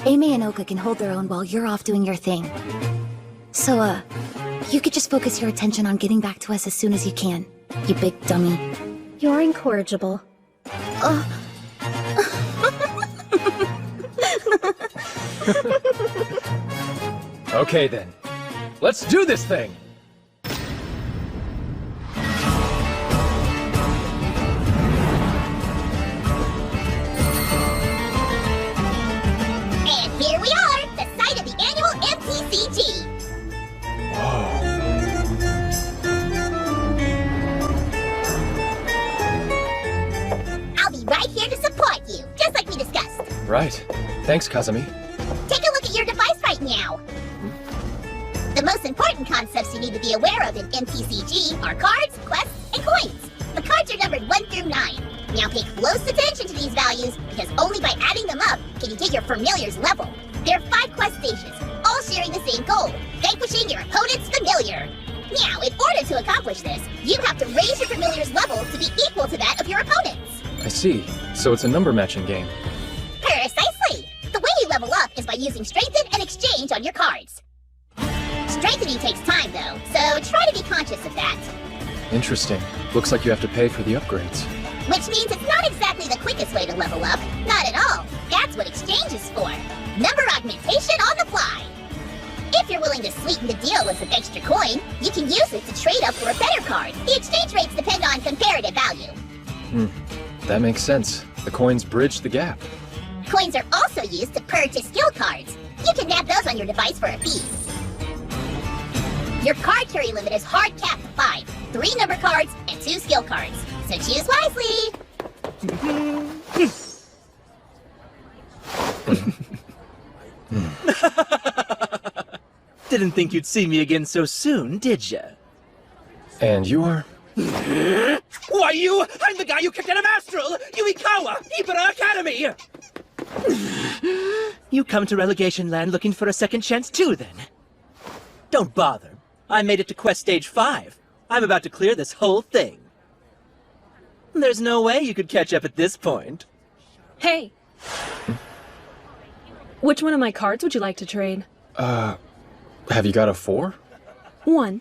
Ame and Oka can hold their own while you're off doing your thing. So, you could just focus your attention on getting back to us as soon as you can. You big dummy. You're incorrigible. Okay then. Let's do this thing! And here we are, the site of the annual MTCG! I'll be right here to support you, just like we discussed. Right. Thanks, Kazumi. Take a look at your device right now. The most important concepts you need to be aware of in MTCG are cards, quests, and coins. The cards are numbered 1 through 9. Now pay close attention to these values, because only by adding them up can you get your familiar's level. There are 5 quest stages, all sharing the same goal, vanquishing your opponent's familiar. Now, in order to accomplish this, you have to raise your familiar's level to be equal to that of your opponent's. I see. So it's a number matching game. Precisely! The way you level up is by using Strengthen and Exchange on your cards. Strengthening takes time, though, so try to be conscious of that. Interesting. Looks like you have to pay for the upgrades. Which means it's not exactly the quickest way to level up. Not at all. That's what Exchange is for. Number augmentation on the fly. If you're willing to sweeten the deal with some extra coin, you can use it to trade up for a better card. The exchange rates depend on comparative value. That makes sense. The coins bridge the gap. Coins are also used to purchase skill cards. You can nab those on your device for a fee. Your card carry limit is hard capped at 5. 3 number cards and 2 skill cards. So choose wisely. Didn't think you'd see me again so soon, did ya? And you are? Why, you? I'm the guy you kicked out of Astral! Yuikawa! Ibara Academy! You come to Relegation Land looking for a second chance too, then? Don't bother. I made it to Quest Stage 5. I'm about to clear this whole thing. There's no way you could catch up at this point. Hey! Which one of my cards would you like to trade? Have you got a 4? 1.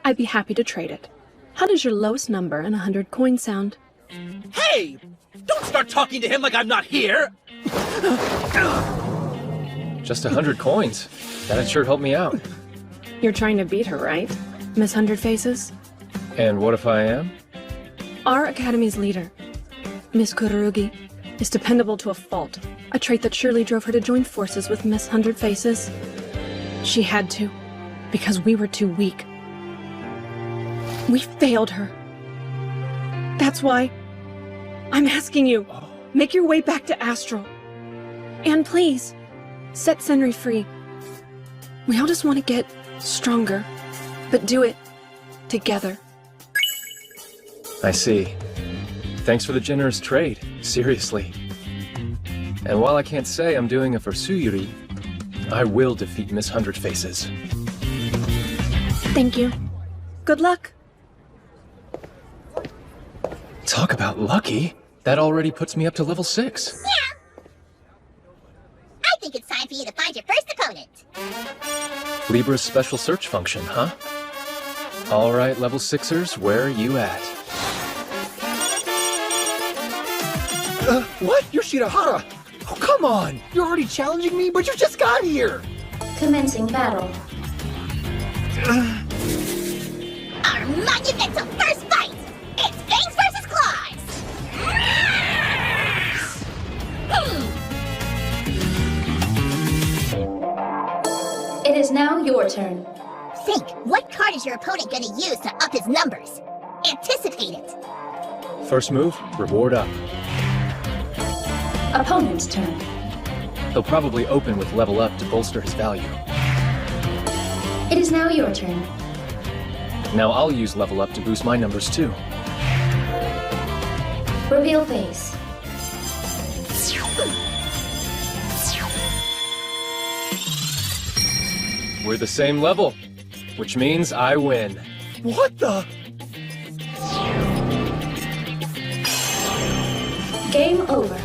I'd be happy to trade it. How does your lowest number and 100 coins sound? Hey! Don't start talking to him like I'm not here! Just 100 coins. That'd sure help me out. You're trying to beat her, right? Miss 100 Faces? And what if I am? Our Academy's leader, Miss Kurugi, is dependable to a fault. A trait that surely drove her to join forces with Miss 100 Faces. She had to, because we were too weak. We failed her. That's why I'm asking you, make your way back to Astral. And please, set Senri free. We all just want to get stronger, but do it together. I see. Thanks for the generous trade, seriously. And while I can't say I'm doing it for Suyuri, I will defeat Miss 100 Faces. Thank you. Good luck. Talk about lucky. That already puts me up to level 6. Yeah. I think it's time for you to find your first opponent. Libra's special search function, huh? Alright, level 6ers, where are you at? What? You're Shirahara! Oh, come on! You're already challenging me, but you just got here! Commencing battle. Our monumental first fight! It's Fangs versus Claws! It is now your turn. Think, what card is your opponent gonna use to up his numbers? Anticipate it! First move, reward up. Opponent's turn. He'll probably open with level up to bolster his value. It is now your turn. Now I'll use level up to boost my numbers too. Reveal face. We're the same level, which means I win. What the? Game over.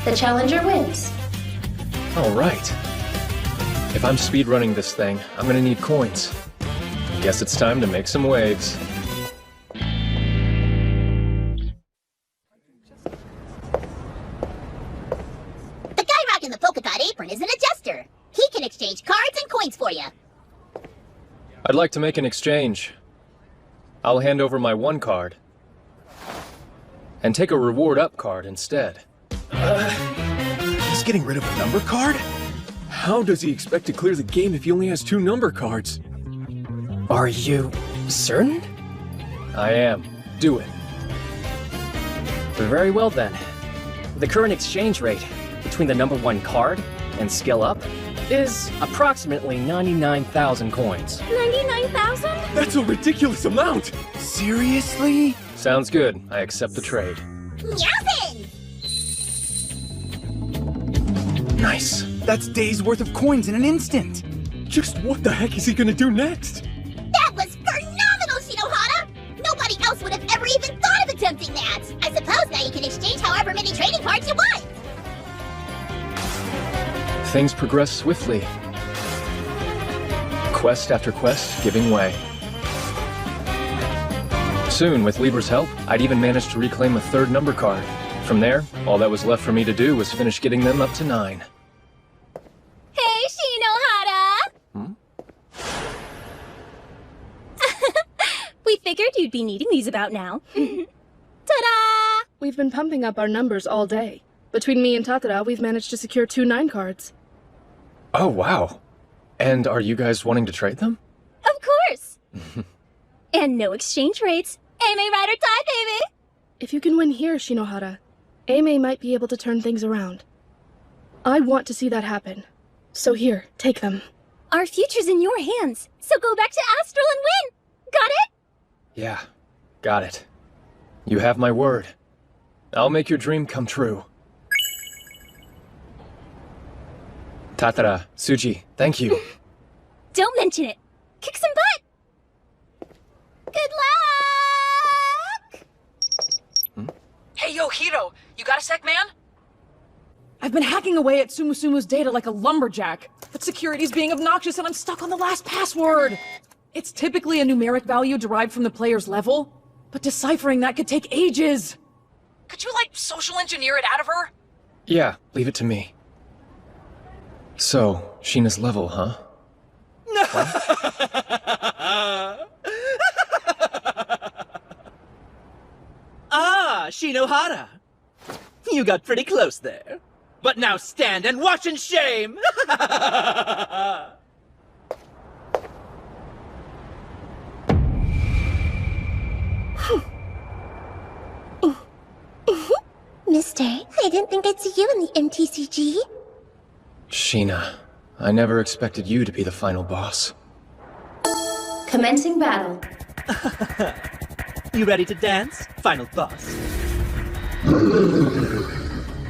The challenger wins. Alright. If I'm speedrunning this thing, I'm gonna need coins. Guess it's time to make some waves. The guy rocking the polka dot apron is an adjuster. He can exchange cards and coins for you. I'd like to make an exchange. I'll hand over my 1 card. And take a reward up card instead. He's getting rid of a number card? How does he expect to clear the game if he only has 2 number cards? Are you certain? I am. Do it. Very well then. The current exchange rate between the number 1 card and skill up is approximately 99,000 coins. 99,000? That's a ridiculous amount! Seriously? Sounds good. I accept the trade. Yowzin! Nice. That's days worth of coins in an instant. Just what the heck is he gonna do next? That was phenomenal, Shinohara! Nobody else would have ever even thought of attempting that! I suppose now you can exchange however many trading cards you want! Things progress swiftly. Quest after quest giving way. Soon, with Libra's help, I'd even managed to reclaim a 3rd number card. From there, all that was left for me to do was finish getting them up to 9. Hey, Shinohara! We figured you'd be needing these about now. Ta-da! We've been pumping up our numbers all day. Between me and Tatara, we've managed to secure 2 9 cards. Oh, wow. And are you guys wanting to trade them? Of course! And no exchange rates. Anime rider time, baby! If you can win here, Shinohara, Aimee might be able to turn things around. I want to see that happen. So here, take them. Our future's in your hands, so go back to Astral and win! Got it? Yeah, got it. You have my word. I'll make your dream come true. Tatara, Tsuji, thank you. Don't mention it. Kick some butt! Good luck! Hey, yo, Hiro, you got a sec, man? I've been hacking away at Sumusumu's data like a lumberjack, but security's being obnoxious and I'm stuck on the last password. It's typically a numeric value derived from the player's level, but deciphering that could take ages. Could you, like, social engineer it out of her? Yeah, leave it to me. So, Sheena's level, huh? Ah, Shinohara. You got pretty close there. But now stand and watch in shame! Mister, I didn't think I'd see you in the MTCG. Sheena, I never expected you to be the final boss. Commencing battle. You ready to dance, final boss?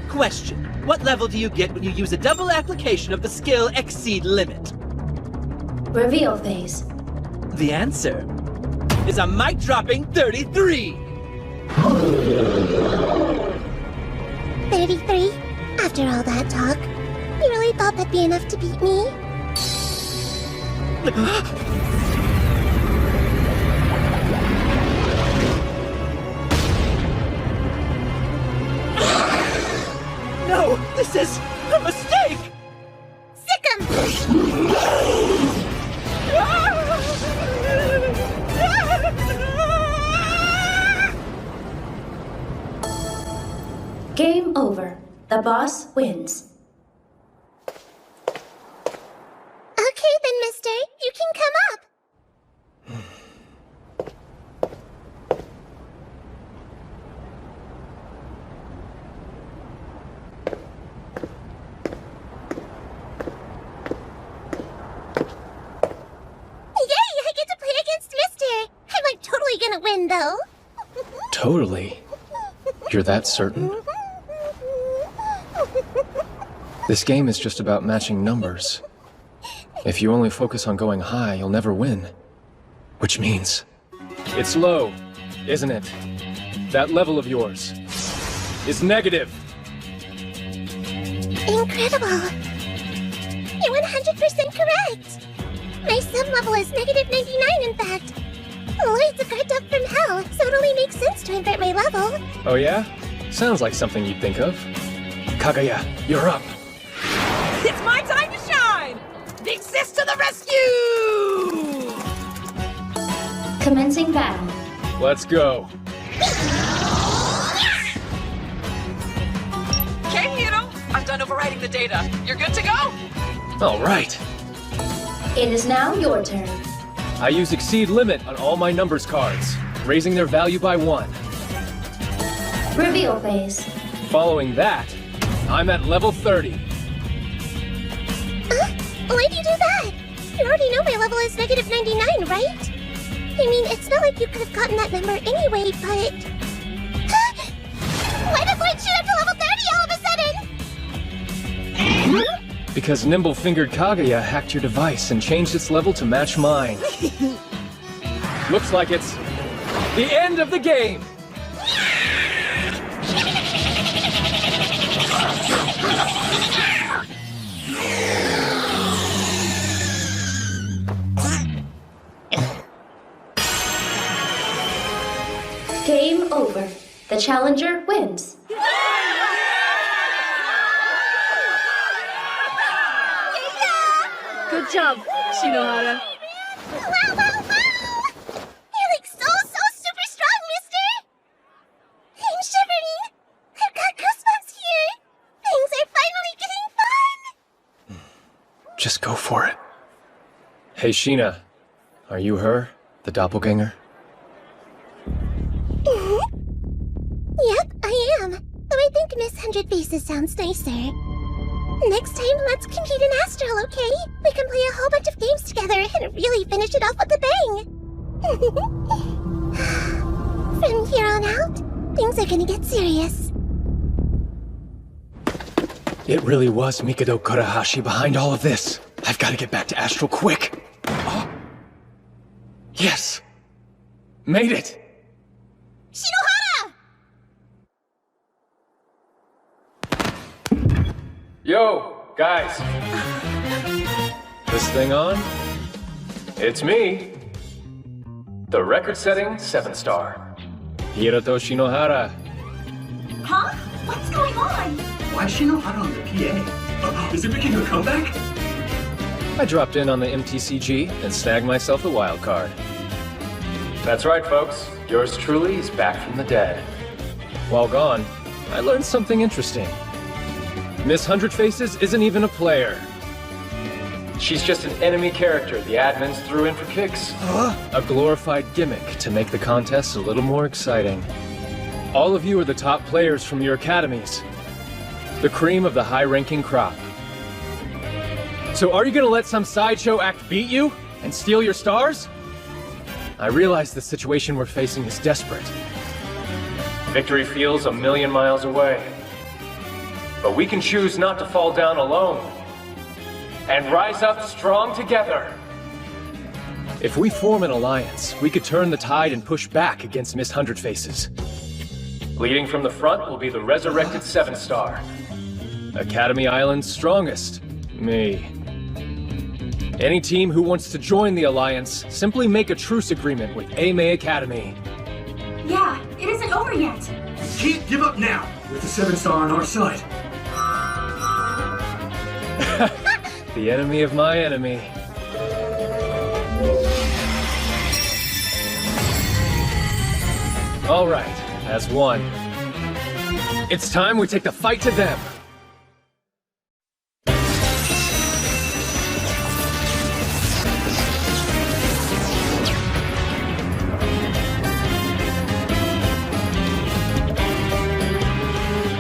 Question. What level do you get when you use a double application of the skill Exceed Limit? Reveal phase. The answer is a mic-dropping 33! 33? After all that talk, you really thought that'd be enough to beat me? No! This is a mistake! Sick 'em! Game over. The boss wins. Okay then, mister. You can come up. Yay! I get to play against Mister. I'm like totally gonna win, though. Totally. You're that certain? This game is just about matching numbers. If you only focus on going high, you'll never win. Which means... It's low, isn't it? That level of yours is negative. Incredible. You're 100% correct. My sum level is negative 99, in fact. Lloyd's a guard dog from hell, so it only makes sense to invert my level. Oh yeah? Sounds like something you'd think of. Kagaya, you're up. It's my time to shine! Big Sis to the rescue! Commencing battle. Let's go. Okay, Hiro, I'm done overwriting the data. You're good to go? All right. It is now your turn. I use Exceed Limit on all my numbers cards, raising their value by 1. Reveal phase. Following that, I'm at level 30. Why'd you do that? You already know my level is negative 99, right? I mean, it's not like you could have gotten that number anyway, but... Why did Lloyd shoot up to level 30 all of a sudden? Because nimble-fingered Kaguya hacked your device and changed its level to match mine. Looks like it's the end of the game! Game over. The challenger wins. Good job, Shinohara. Wow, wow, wow! You're like so super strong, mister! I'm shivering! I've got goosebumps here! Things are finally getting fun! Just go for it. Hey, Sheena. Are you her? The doppelganger? Yep, I am. Though I think Miss Hundred Faces sounds nicer. Next time, let's compete in Astral, okay? We can play a whole bunch of games together and really finish it off with a bang! From here on out, things are gonna get serious. It really was Mikado Kurahashi behind all of this. I've got to get back to Astral quick. Oh. Yes! Made it! Shinohara! Yo, guys. This thing on? It's me. The record-setting 7-star. Hiroto Shinohara. Huh? What's going on? Why is Shinohara on the PA? Is it making a comeback? I dropped in on the MTCG and snagged myself a wild card. That's right, folks. Yours truly is back from the dead. While gone, I learned something interesting. Miss Hundred Faces isn't even a player. She's just an enemy character the admins threw in for kicks. A glorified gimmick to make the contest a little more exciting. All of you are the top players from your academies. The cream of the high-ranking crop. So are you gonna let some sideshow act beat you and steal your stars? I realize the situation we're facing is desperate. Victory feels a million miles away. But we can choose not to fall down alone. And rise up strong together. If we form an alliance, we could turn the tide and push back against Miss Hundred Faces. Leading from the front will be the resurrected 7-star. Academy Island's strongest, me. Any team who wants to join the alliance, simply make a truce agreement with Anime Academy. Yeah, it isn't over yet. Can't give up now, with the 7-star on our side. The enemy of my enemy. All right, as one. It's time we take the fight to them.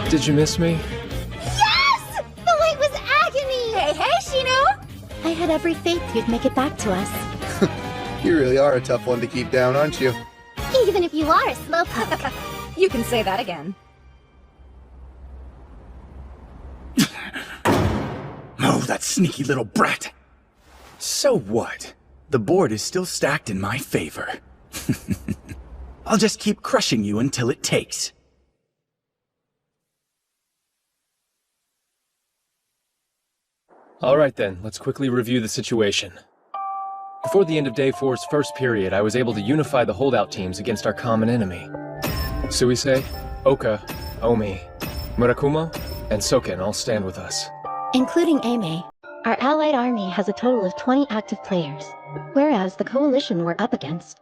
Did you miss me? Yes! The wait was agony! Hey, Shino! I had every faith you'd make it back to us. You really are a tough one to keep down, aren't you? Even if you are a slowpoke. You can say that again. Oh, that sneaky little brat! So what? The board is still stacked in my favor. I'll just keep crushing you until it takes. All right then, let's quickly review the situation. Before the end of Day 4's first period, I was able to unify the holdout teams against our common enemy. Suisei, Oka, Omi, Murakumo, and Soken all stand with us. Including Ame, our allied army has a total of 20 active players, whereas the coalition we're up against.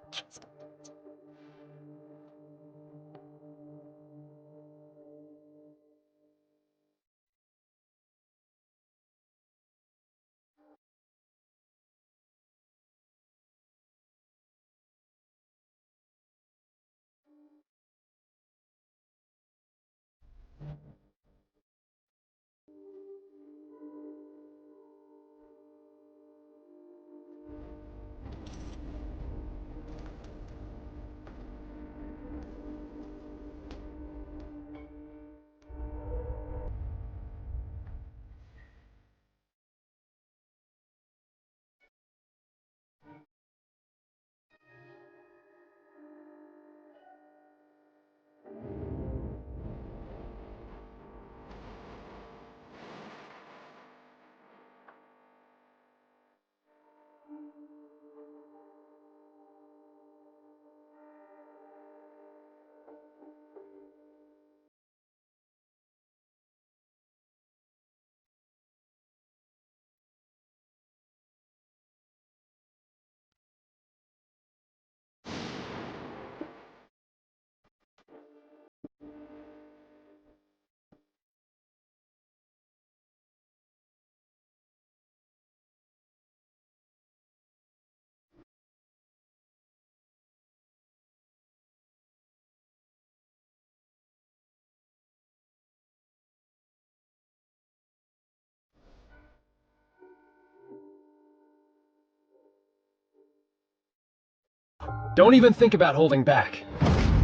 Don't even think about holding back.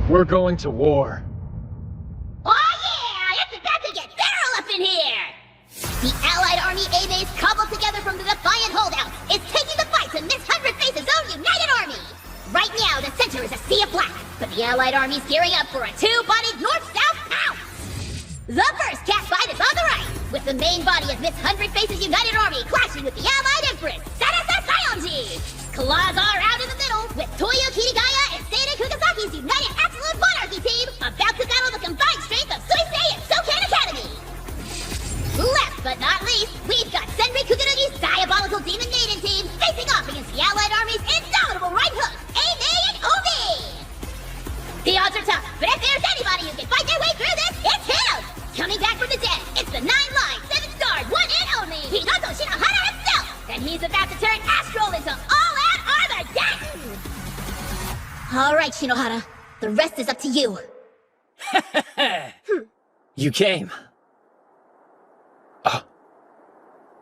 We're going to war. Oh yeah! It's about to get feral up in here! The Allied Army A-Base cobbled together from the Defiant holdouts is taking the fight to Miss Hundred Face's own United Army! Right now, the center is a sea of black, but the Allied Army's gearing up for a two-bodied north-south pounce! The first cat fight is on the right, with the main body of Miss Hundred Face's United Army clashing with the Allied Empress, Sarasa Sayonji! Claws are out in the middle, with Toyo Kirigaya and Seinen Kugasaki's United Absolute Monarchy team about to battle the combined strength of Suisei and Sokan Academy! Last but not least, we've got Senri Kukurugi's diabolical Demon Maiden team facing off against the Allied Army's indomitable right hook, Ame and Ovi! The odds are tough, but if there's anybody who can fight their way through this, it's him! Coming back from the dead, it's the 9-line, 7-star, one and only, Hinoto Shinohara himself! And he's about to turn Astral into all-out Armageddon! Alright, Shinohara, the rest is up to you. You came.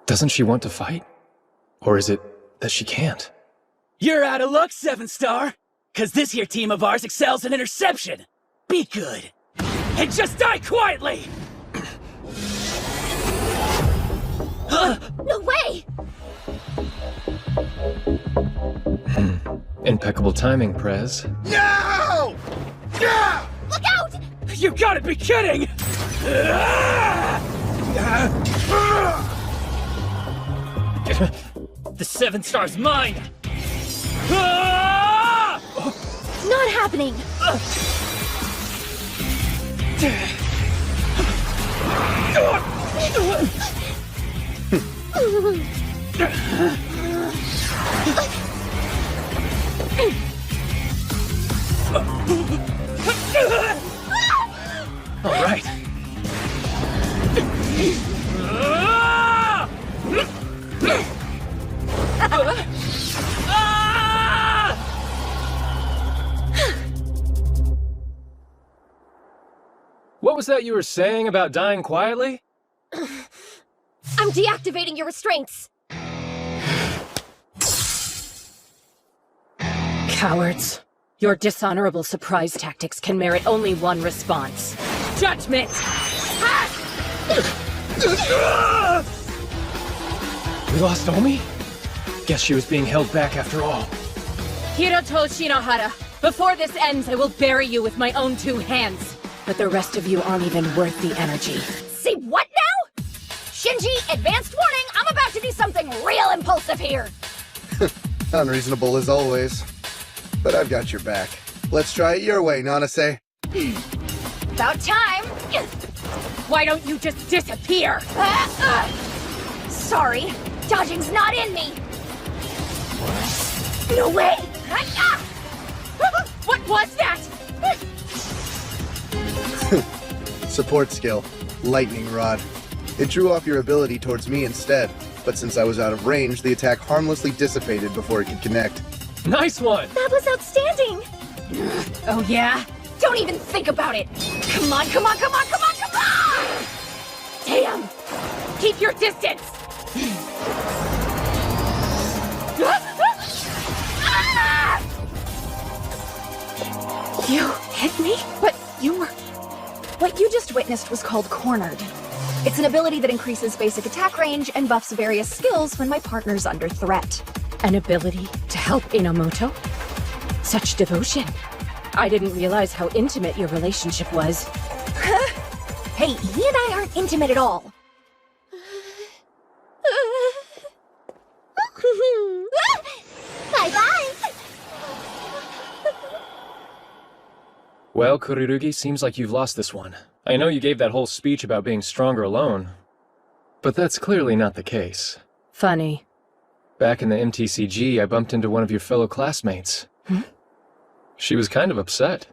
Doesn't she want to fight? Or is it that she can't? You're out of luck, 7-star! Cause this here team of ours excels in interception! Be good! And just die quietly! No way! Impeccable timing, Prez. No! Yeah! Look out! You gotta be kidding! The 7-star's mine! Not happening! All right. What was that you were saying about dying quietly? I'm deactivating your restraints! Cowards. Your dishonorable surprise tactics can merit only one response. Judgment! We lost Omi? Guess she was being held back after all. Hiroto Shinohara, before this ends, I will bury you with my own 2 hands. But the rest of you aren't even worth the energy. See what now? Shinji, advanced warning, I'm about to do something real impulsive here! Unreasonable as always. But I've got your back. Let's try it your way, Nanase. About time! Why don't you just disappear? Sorry, dodging's not in me! No way! What was that? Support skill. Lightning Rod. It drew off your ability towards me instead, but since I was out of range, the attack harmlessly dissipated before it could connect. Nice one! That was outstanding! Oh yeah? Don't even think about it! Come on, come on, come on, come on, come on! Damn! Keep your distance! You hit me? But you were... What you just witnessed was called Cornered. It's an ability that increases basic attack range and buffs various skills when my partner's under threat. An ability to help Inamoto? Such devotion. I didn't realize how intimate your relationship was. Hey, he and I aren't intimate at all. Bye-bye! Well, Kurirugi, seems like you've lost this one. I know you gave that whole speech about being stronger alone, but that's clearly not the case. Funny. Back in the MTCG, I bumped into one of your fellow classmates. She was kind of upset.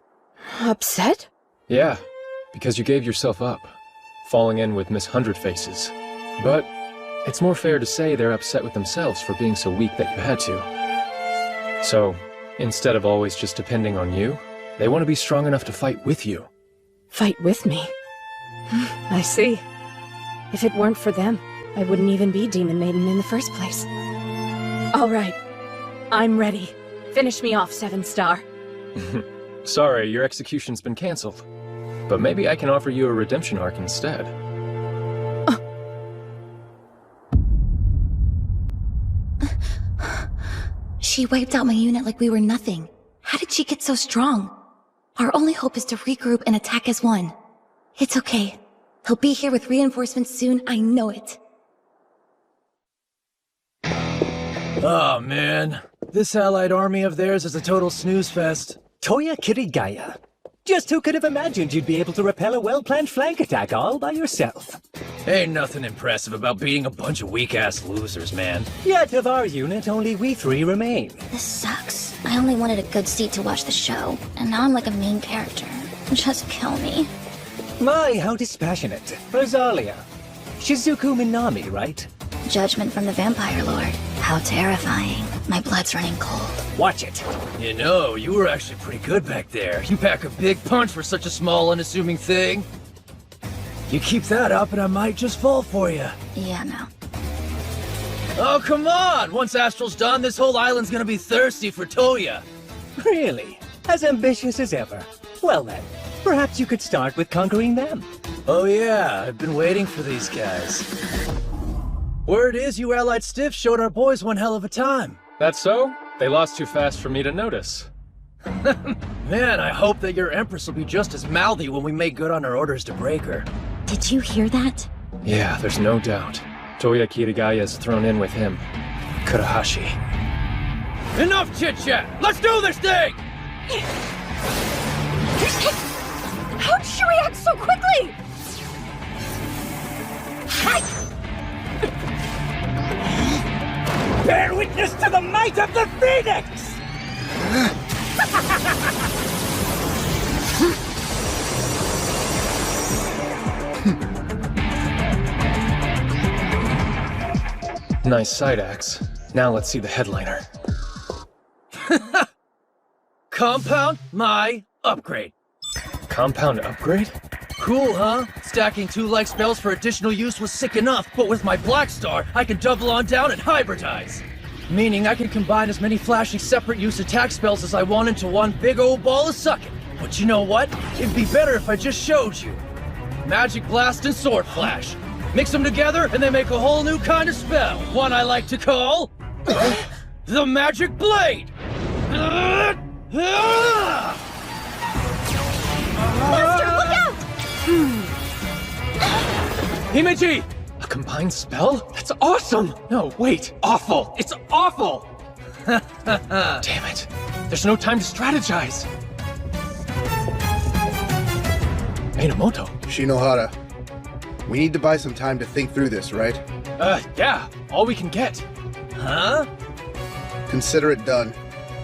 Upset? Yeah, because you gave yourself up, falling in with Miss Hundred Faces. But it's more fair to say they're upset with themselves for being so weak that you had to. So, instead of always just depending on you, they want to be strong enough to fight with you. Fight with me? I see. If it weren't for them, I wouldn't even be Demon Maiden in the first place. All right. I'm ready. Finish me off, 7-star. Sorry, your execution's been cancelled. But maybe I can offer you a redemption arc instead. She wiped out my unit like we were nothing. How did she get so strong? Our only hope is to regroup and attack as one. It's okay. He'll be here with reinforcements soon, I know it. Oh man, this allied army of theirs is a total snooze fest. Toya Kirigaya. Just who could have imagined you'd be able to repel a well-planned flank attack all by yourself? Ain't nothing impressive about beating a bunch of weak-ass losers, man. Yet of our unit, only we three remain. This sucks. I only wanted a good seat to watch the show, and now I'm like a main character. Just kill me. My, how dispassionate. Rosalia. Shizuku Minami, right? Judgment from the Vampire Lord. How terrifying. My blood's running cold. Watch it. You know, you were actually pretty good back there. You pack a big punch for such a small, unassuming thing. You keep that up and I might just fall for you. Yeah, no. Oh, come on! Once Astral's done, this whole island's gonna be thirsty for Toya. Really? As ambitious as ever. Well then, perhaps you could start with conquering them. Oh yeah, I've been waiting for these guys. Word is you allied stiffs showed our boys one hell of a time. That's so? They lost too fast for me to notice. Man, I hope that your Empress will be just as mouthy when we make good on our orders to break her. Did you hear that? Yeah, there's no doubt. Toya Kirigaya is thrown in with him. Kurahashi. Enough chit-chat! Let's do this thing! How'd she react so quickly? Bear witness to the might of the Phoenix! Nice side axe. Now let's see the headliner. Compound my upgrade. Compound upgrade? Cool, huh? Stacking 2 like spells for additional use was sick enough, but with my Black Star, I can double on down and hybridize. Meaning I can combine as many flashing separate use attack spells as I want into one big old ball of sucking. But you know what? It'd be better if I just showed you. Magic Blast and Sword Flash. Mix them together and they make a whole new kind of spell. One I like to call... the Magic Blade! Master, look out! Himeji! A combined spell? That's awesome! No, wait, awful! It's awful! Damn it. There's no time to strategize. Minamoto. Shinohara, we need to buy some time to think through this, right? Yeah, all we can get. Huh? Consider it done.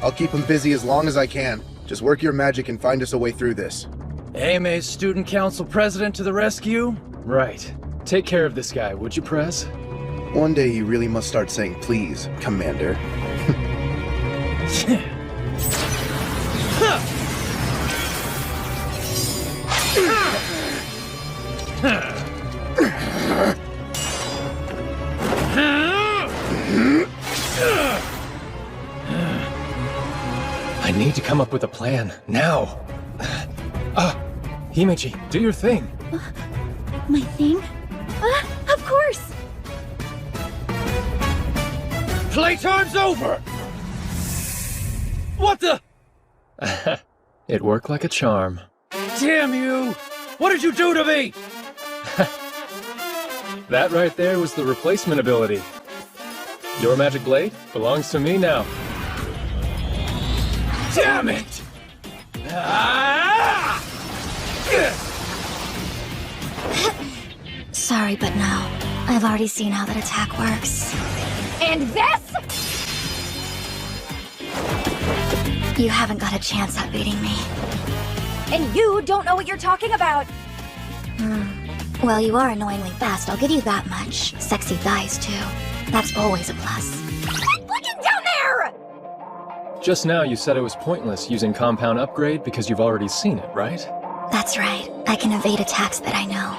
I'll keep him busy as long as I can. Just work your magic and find us a way through this. AMA's Student Council President to the rescue? Right. Take care of this guy, would you, Prez? One day you really must start saying please, Commander. I need to come up with a plan, now. Himeji, do your thing. My thing? Of course! Playtime's over! What the? It worked like a charm. Damn you! What did you do to me? That right there was the replacement ability. Your magic blade belongs to me now. Damn it! Sorry, but no. I've already seen how that attack works. And this? You haven't got a chance at beating me. And you don't know what you're talking about. Well, you are annoyingly fast, I'll give you that much. Sexy thighs, too. That's always a plus. Quit looking down there! Just now you said it was pointless using Compound Upgrade because you've already seen it, right? That's right. I can evade attacks that I know.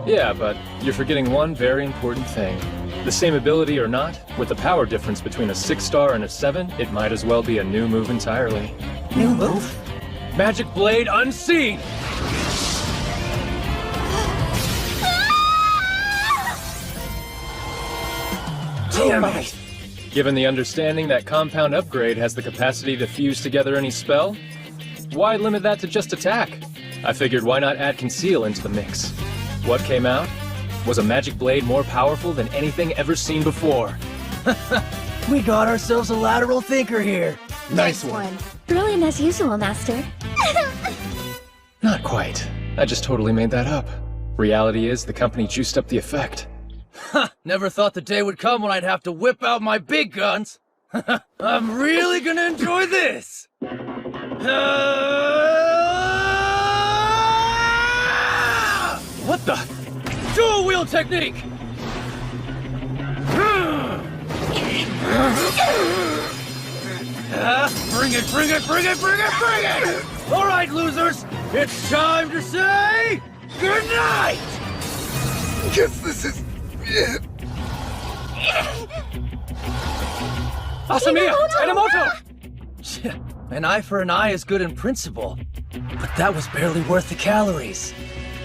Yeah, but you're forgetting one very important thing. The same ability or not, with the power difference between a 6-star and a 7, it might as well be a new move entirely. New move? Magic blade unseen! Damn it! Given the understanding that compound upgrade has the capacity to fuse together any spell, why limit that to just attack? I figured why not add conceal into the mix. What came out was a magic blade more powerful than anything ever seen before. We got ourselves a lateral thinker here. Nice one. Brilliant as usual, Master. Not quite. I just totally made that up. Reality is, the company juiced up the effect. Ha! Never thought the day would come when I'd have to whip out my big guns. I'm really gonna enjoy this! What the? Dual wheel technique! Bring it, bring it, bring it, bring it, bring it! All right, losers, it's time to say goodnight! Guess this is it. Asamiya! Enomoto! An eye for an eye is good in principle, but that was barely worth the calories.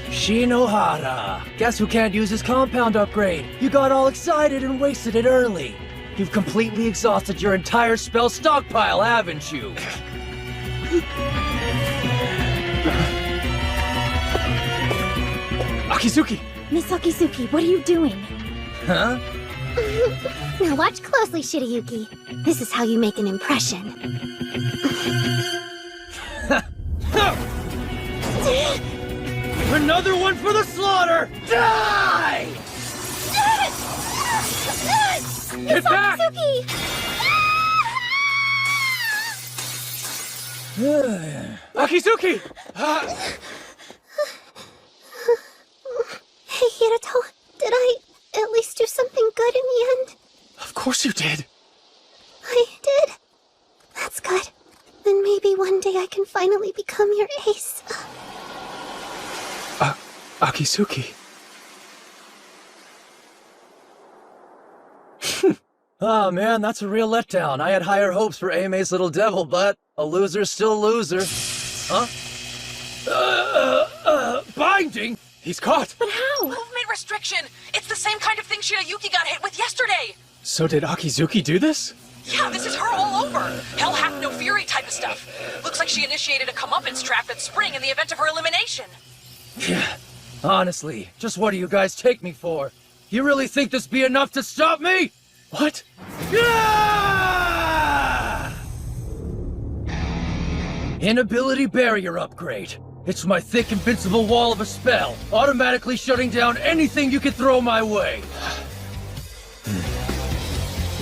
Shinohara! Guess who can't use his compound upgrade? You got all excited and wasted it early. You've completely exhausted your entire spell stockpile, haven't you? Akizuki! Miss Akizuki, what are you doing? Huh? Now watch closely, Shirayuki. This is how you make an impression. Another one for the slaughter! Die! Get back! Akizuki! Hey, Hirato, did I at least do something good in the end? Of course you did. I did? That's good. Then maybe one day I can finally become your ace. Akizuki. Oh man, that's a real letdown. I had higher hopes for Aime's little devil, but a loser's still a loser. Huh? Binding? He's caught! But how? Movement restriction! It's the same kind of thing Shirayuki got hit with yesterday! So did Akizuki do this? Yeah, this is her all over! Hell hath no fury type of stuff. Looks like she initiated a comeuppance trap at Spring in the event of her elimination. Yeah. Honestly, just what do you guys take me for? You really think this be enough to stop me? What? Yeah! Inability barrier upgrade. It's my thick invincible wall of a spell, automatically shutting down anything you can throw my way.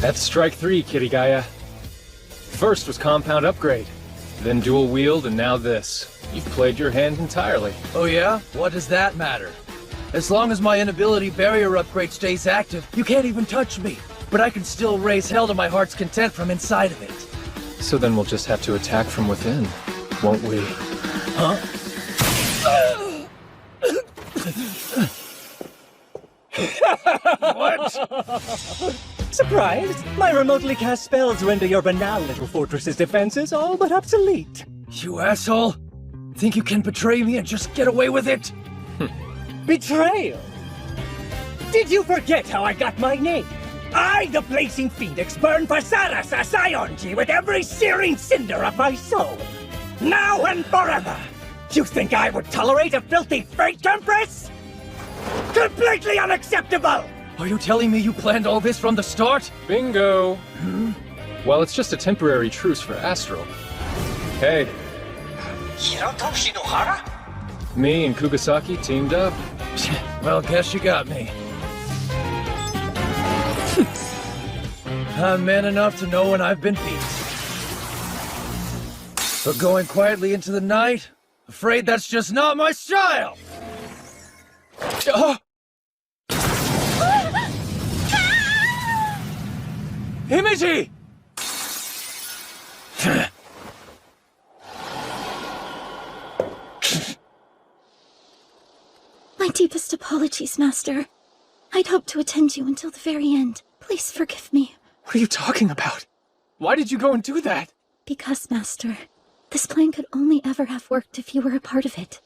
That's strike 3, Kirigaya. First was compound upgrade, then dual wield, and now this. You've played your hand entirely. Oh yeah? What does that matter? As long as my inability barrier upgrade stays active, you can't even touch me. But I can still raise hell to my heart's content from inside of it. So then we'll just have to attack from within, won't we? Huh? What? Surprised? My remotely cast spells render your banal little fortress's defenses all but obsolete. You asshole! Think you can betray me and just get away with it? Betrayal? Did you forget how I got my name? I, the blazing phoenix, burn for Sarasa Sayonji with every searing cinder of my soul. Now and forever! You think I would tolerate a filthy freight compress? Completely unacceptable! Are you telling me you planned all this from the start? Bingo! Well, it's just a temporary truce for Astral. Hey. Hirato Shinohara? Me and Kugasaki teamed up. Well, guess you got me. I'm man enough to know when I've been beat. But going quietly into the night, afraid that's just not my style! Himiji! My deepest apologies, Master. I'd hoped to attend you until the very end. Please forgive me. What are you talking about? Why did you go and do that? Because, Master, This plan could only ever have worked if you were a part of it.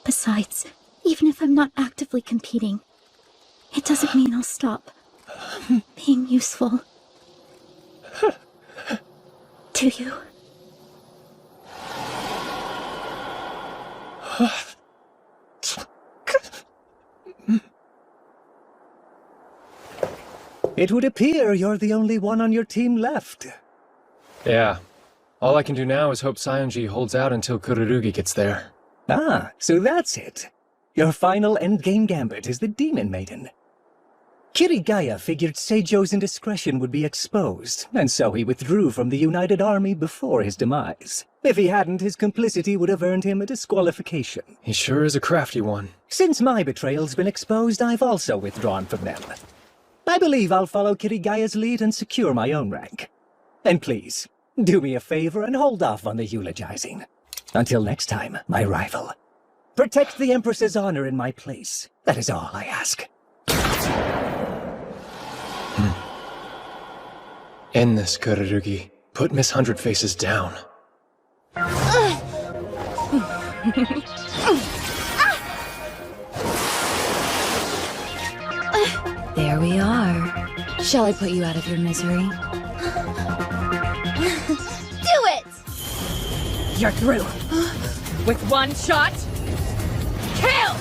Besides, even if I'm not actively competing, it doesn't mean I'll stop being useful. Do you? It would appear you're the only one on your team left. Yeah. All I can do now is hope Saionji holds out until Kururugi gets there. Ah, so that's it. Your final endgame gambit is the Demon Maiden. Kirigaya figured Seijo's indiscretion would be exposed, and so he withdrew from the United Army before his demise. If he hadn't, his complicity would have earned him a disqualification. He sure is a crafty one. Since my betrayal's been exposed, I've also withdrawn from them. I believe I'll follow Kirigaya's lead and secure my own rank. And please, do me a favor and hold off on the eulogizing. Until next time, my rival. Protect the Empress's honor in my place. That is all I ask. End this, Kururugi. Put Miss Hundred Faces down. There we are. Shall I put you out of your misery? Do it! You're through. With one shot, kill!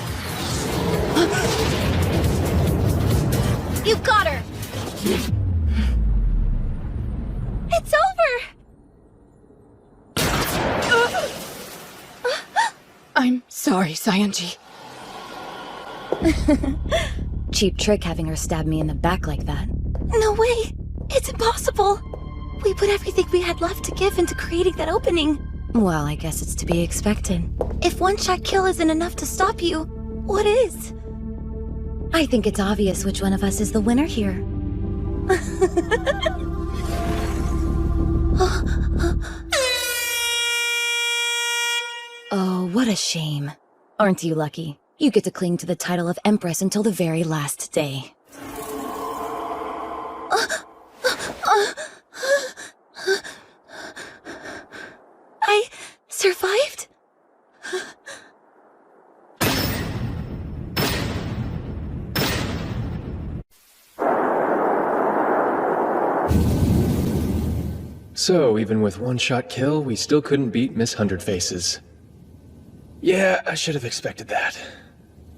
You got her! It's over! I'm sorry, Saionji. Cheap trick having her stab me in the back like that. No way! It's impossible! We put everything we had left to give into creating that opening. Well, I guess it's to be expected. If one-shot kill isn't enough to stop you, what is? I think it's obvious which one of us is the winner here. Oh, what a shame. Aren't you lucky? You get to cling to the title of Empress until the very last day. I survived? So, even with one-shot kill, we still couldn't beat Miss Hundred Faces. Yeah, I should have expected that.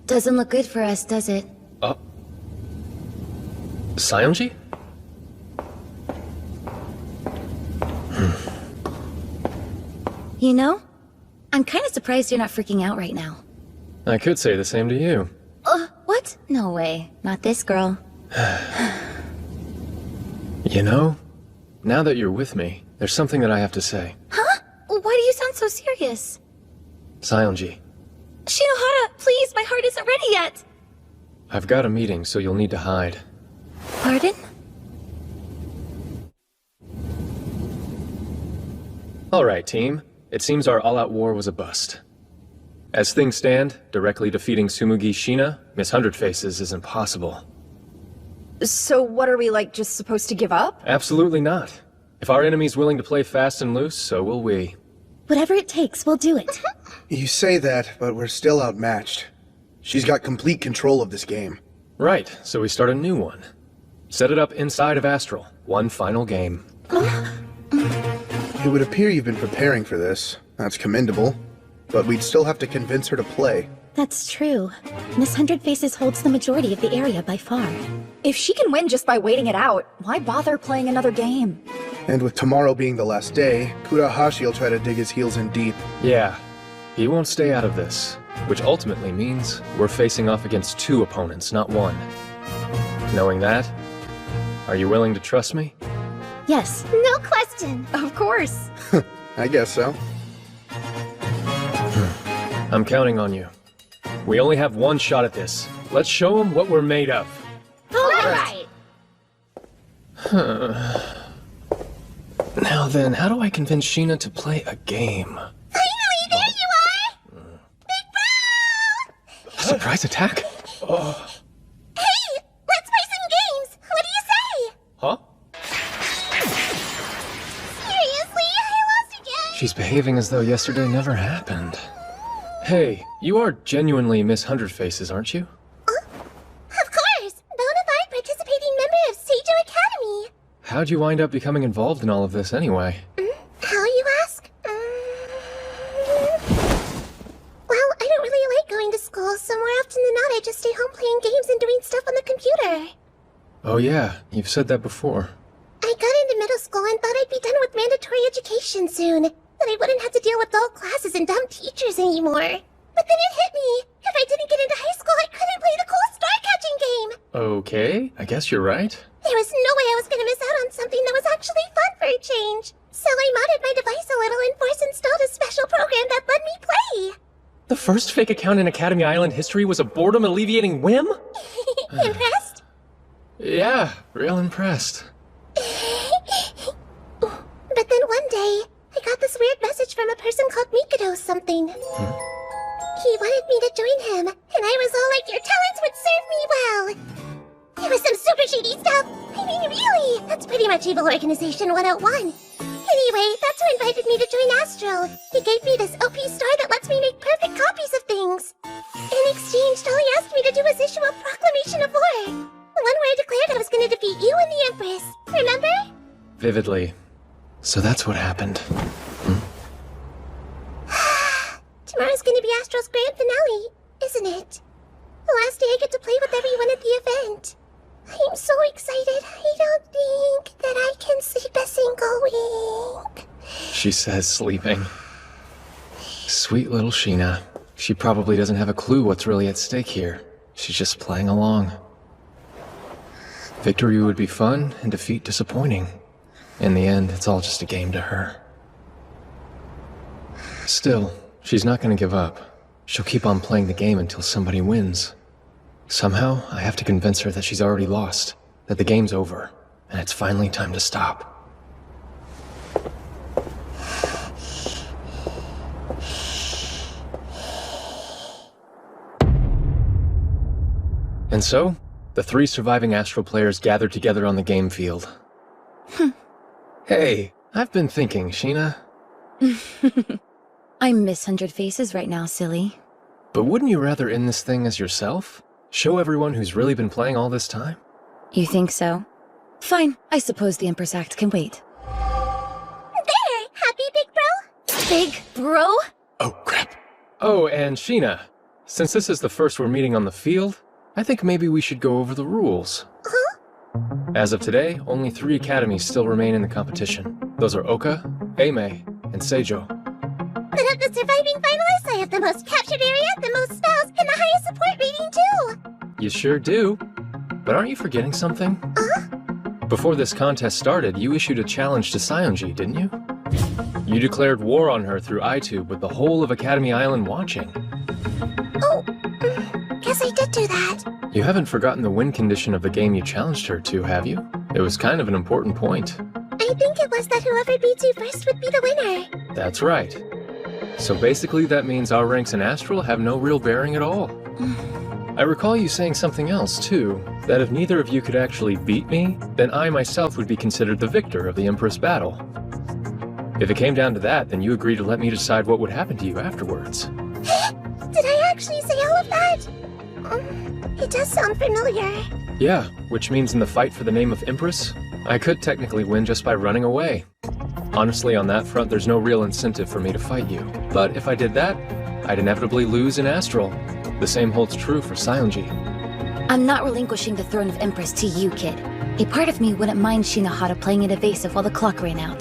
Doesn't look good for us, does it? Oh. Saionji? You know, I'm kind of surprised you're not freaking out right now. I could say the same to you. What? No way. Not this girl. You know, now that you're with me, there's something that I have to say. Huh? Why do you sound so serious? Saionji, Shinohara, please, my heart isn't ready yet! I've got a meeting, so you'll need to hide. Pardon? Alright, team. It seems our all-out war was a bust. As things stand, directly defeating Tsumugi Shina, Miss Hundred Faces, is impossible. So what are we, like, just supposed to give up? Absolutely not. If our enemy's willing to play fast and loose, so will we. Whatever it takes, we'll do it. You say that, but we're still outmatched. She's got complete control of this game. Right, so we start a new one. Set it up inside of Astral. One final game. It would appear you've been preparing for this. That's commendable. But we'd still have to convince her to play. That's true. Miss Hundred Faces holds the majority of the area by far. If she can win just by waiting it out, why bother playing another game? And with tomorrow being the last day, Kurahashi will try to dig his heels in deep. Yeah, he won't stay out of this. Which ultimately means we're facing off against two opponents, not one. Knowing that, are you willing to trust me? Yes. No question. Of course. I guess so. I'm counting on you. We only have one shot at this. Let's show them what we're made of. All right. Now then, how do I convince Sheena to play a game? Finally, there you are! Big bro! Surprise attack? Hey, let's play some games. What do you say? Huh? Seriously, I lost again. She's behaving as though yesterday never happened. Hey, you are genuinely Miss Hundred Faces, aren't you? Of course! Bona fide participating member of Seijo Academy! How'd you wind up becoming involved in all of this anyway? How, you ask? Well, I don't really like going to school, so more often than not I just stay home playing games and doing stuff on the computer. Oh yeah, you've said that before. I got into middle school and thought I'd be done with mandatory education soon. That I wouldn't have to deal with dull classes and dumb teachers anymore. But then it hit me. If I didn't get into high school, I couldn't play the cool star-catching game. Okay, I guess you're right. There was no way I was gonna miss out on something that was actually fun for a change. So I modded my device a little and force-installed a special program that let me play. The first fake account in Academy Island history was a boredom-alleviating whim? Impressed? Yeah, real impressed. But then one day, I got this weird message from a person called Mikado something. He wanted me to join him, and I was all like, your talents would serve me well. It was some super shady stuff. I mean, really, that's pretty much Evil Organization 101. Anyway, that's who invited me to join Astral. He gave me this OP star that lets me make perfect copies of things. In exchange, all he asked me to do was issue a proclamation of war. The one where I declared I was going to defeat you and the Empress. Remember? Vividly. So that's what happened. Tomorrow's gonna be Astral's grand finale, isn't it? The last day I get to play with everyone at the event. I'm so excited, I don't think that I can sleep a single wink. She says sleeping. Sweet little Sheena. She probably doesn't have a clue what's really at stake here. She's just playing along. Victory would be fun, and defeat disappointing. In the end, it's all just a game to her. Still, she's not gonna give up. She'll keep on playing the game until somebody wins. Somehow, I have to convince her that she's already lost, that the game's over, and it's finally time to stop. And so, the 3 surviving Astral players gathered together on the game field. Hey, I've been thinking, Sheena. I'm Miss Hundred Faces right now, silly. But wouldn't you rather end this thing as yourself? Show everyone who's really been playing all this time? You think so? Fine, I suppose the Empress Act can wait. There! Happy, big bro? Big bro? Oh, crap. Oh, and Sheena, since this is the first we're meeting on the field, I think maybe we should go over the rules. Huh? As of today, only 3 academies still remain in the competition. Those are Oka, Ame, and Seijo. But of the surviving finalists, I have the most captured area, the most spells, and the highest support rating too! You sure do. But aren't you forgetting something? Before this contest started, you issued a challenge to Saionji, didn't you? You declared war on her through iTube with the whole of Academy Island watching. Oh, guess I did do that. You haven't forgotten the win condition of the game you challenged her to, have you? It was kind of an important point. I think it was that whoever beats you first would be the winner. That's right. So basically that means our ranks in Astral have no real bearing at all. I recall you saying something else too, that if neither of you could actually beat me, then I myself would be considered the victor of the Empress battle. If it came down to that, then you agreed to let me decide what would happen to you afterwards. Did I actually say all of that? It does sound familiar. Yeah, which means in the fight for the name of Empress, I could technically win just by running away. Honestly, on that front, there's no real incentive for me to fight you. But if I did that, I'd inevitably lose in Astral. The same holds true for Saionji. I'm not relinquishing the throne of Empress to you, kid. A part of me wouldn't mind Shinohara playing it evasive while the clock ran out.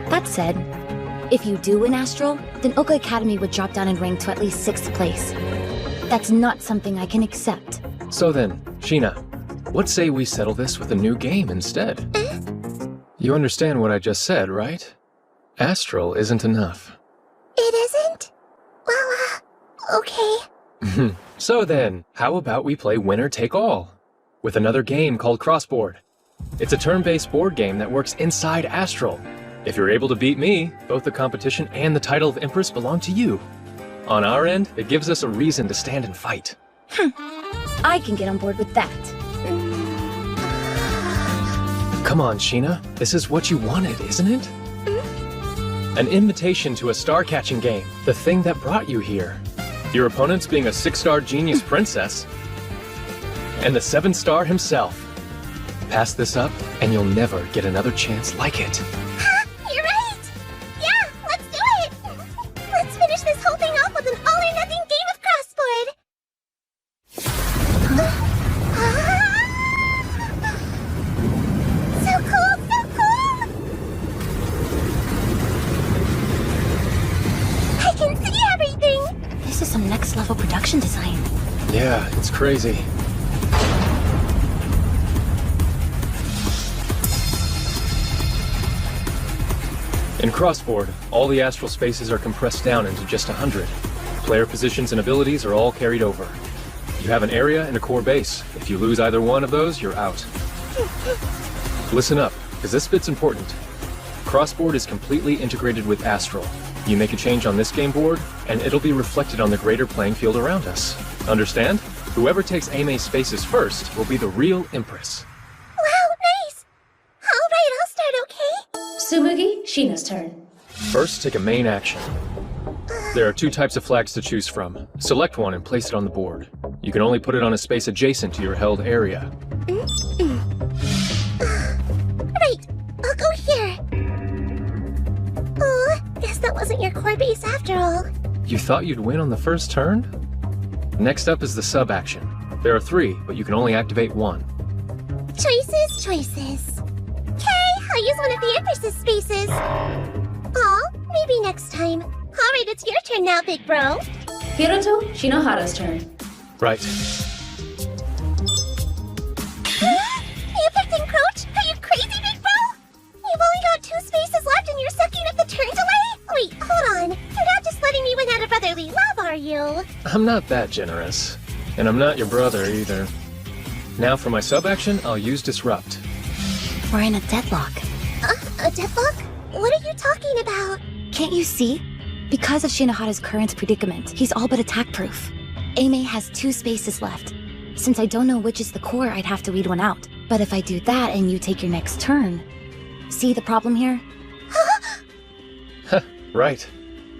That said, if you do win Astral, then Oka Academy would drop down in rank to at least 6th place. That's not something I can accept. So then, Sheena, what say we settle this with a new game instead? You understand what I just said, right? Astral isn't enough. It isn't? Well, okay. So then, how about we play winner take all? With another game called Crossboard. It's a turn-based board game that works inside Astral. If you're able to beat me, both the competition and the title of Empress belong to you. On our end, it gives us a reason to stand and fight. I can get on board with that. Come on, Sheena. This is what you wanted, isn't it? An invitation to a star-catching game, the thing that brought you here. Your opponent's being a 6-star genius princess. And the 7-star himself. Pass this up, and you'll never get another chance like it. You're right! Yeah, let's do it! Let's finish this whole thing off with an all-or-nothing game of crossboard! So cool, so cool! I can see everything! This is some next-level production design. Yeah, it's crazy. In Crossboard, all the astral spaces are compressed down into just 100. Player positions and abilities are all carried over. You have an area and a core base. If you lose either one of those, you're out. Listen up, because this bit's important. Crossboard is completely integrated with Astral. You make a change on this game board, and it'll be reflected on the greater playing field around us. Understand? Whoever takes Aime's spaces first will be the real Empress. Wow, nice! Alright, I'll start, okay? Tsumugi, Shina's turn. First, take a main action. There are 2 types of flags to choose from. Select one and place it on the board. You can only put it on a space adjacent to your held area. Right, I'll go here. Oh, guess that wasn't your core base after all. You thought you'd win on the first turn? Next up is the sub-action. There are 3, but you can only activate 1. Choices, choices. Okay, I'll use one of the Empress's spaces. Aw, maybe next time. Alright, it's your turn now, big bro. Hiroto, Shinohara's turn. Right. You picked Encroach? Are you crazy, big bro? You've only got 2 spaces left and you're sucking up the turn delay? Wait, hold on. You're not just letting me win out of brotherly love, are you? I'm not that generous. And I'm not your brother, either. Now for my sub-action, I'll use Disrupt. We're in a deadlock. A deadlock? What are you talking about? Can't you see? Because of Shinohara's current predicament, he's all but attack-proof. Aime has 2 spaces left. Since I don't know which is the core, I'd have to weed one out. But if I do that and you take your next turn... See the problem here? Right.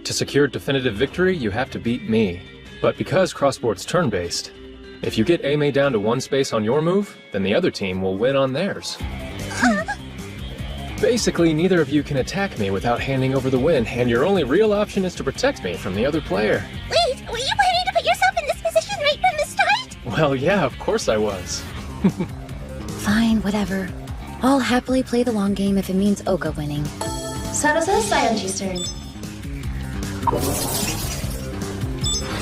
To secure definitive victory, you have to beat me. But because Crossboard's turn-based, if you get Aime down to 1 space on your move, then the other team will win on theirs. Basically, neither of you can attack me without handing over the win, and your only real option is to protect me from the other player. Wait, were you planning to put yourself in this position right from the start? Well, yeah, of course I was. Fine, whatever. I'll happily play the long game if it means Oka winning. Sarasa, Saionji's turn.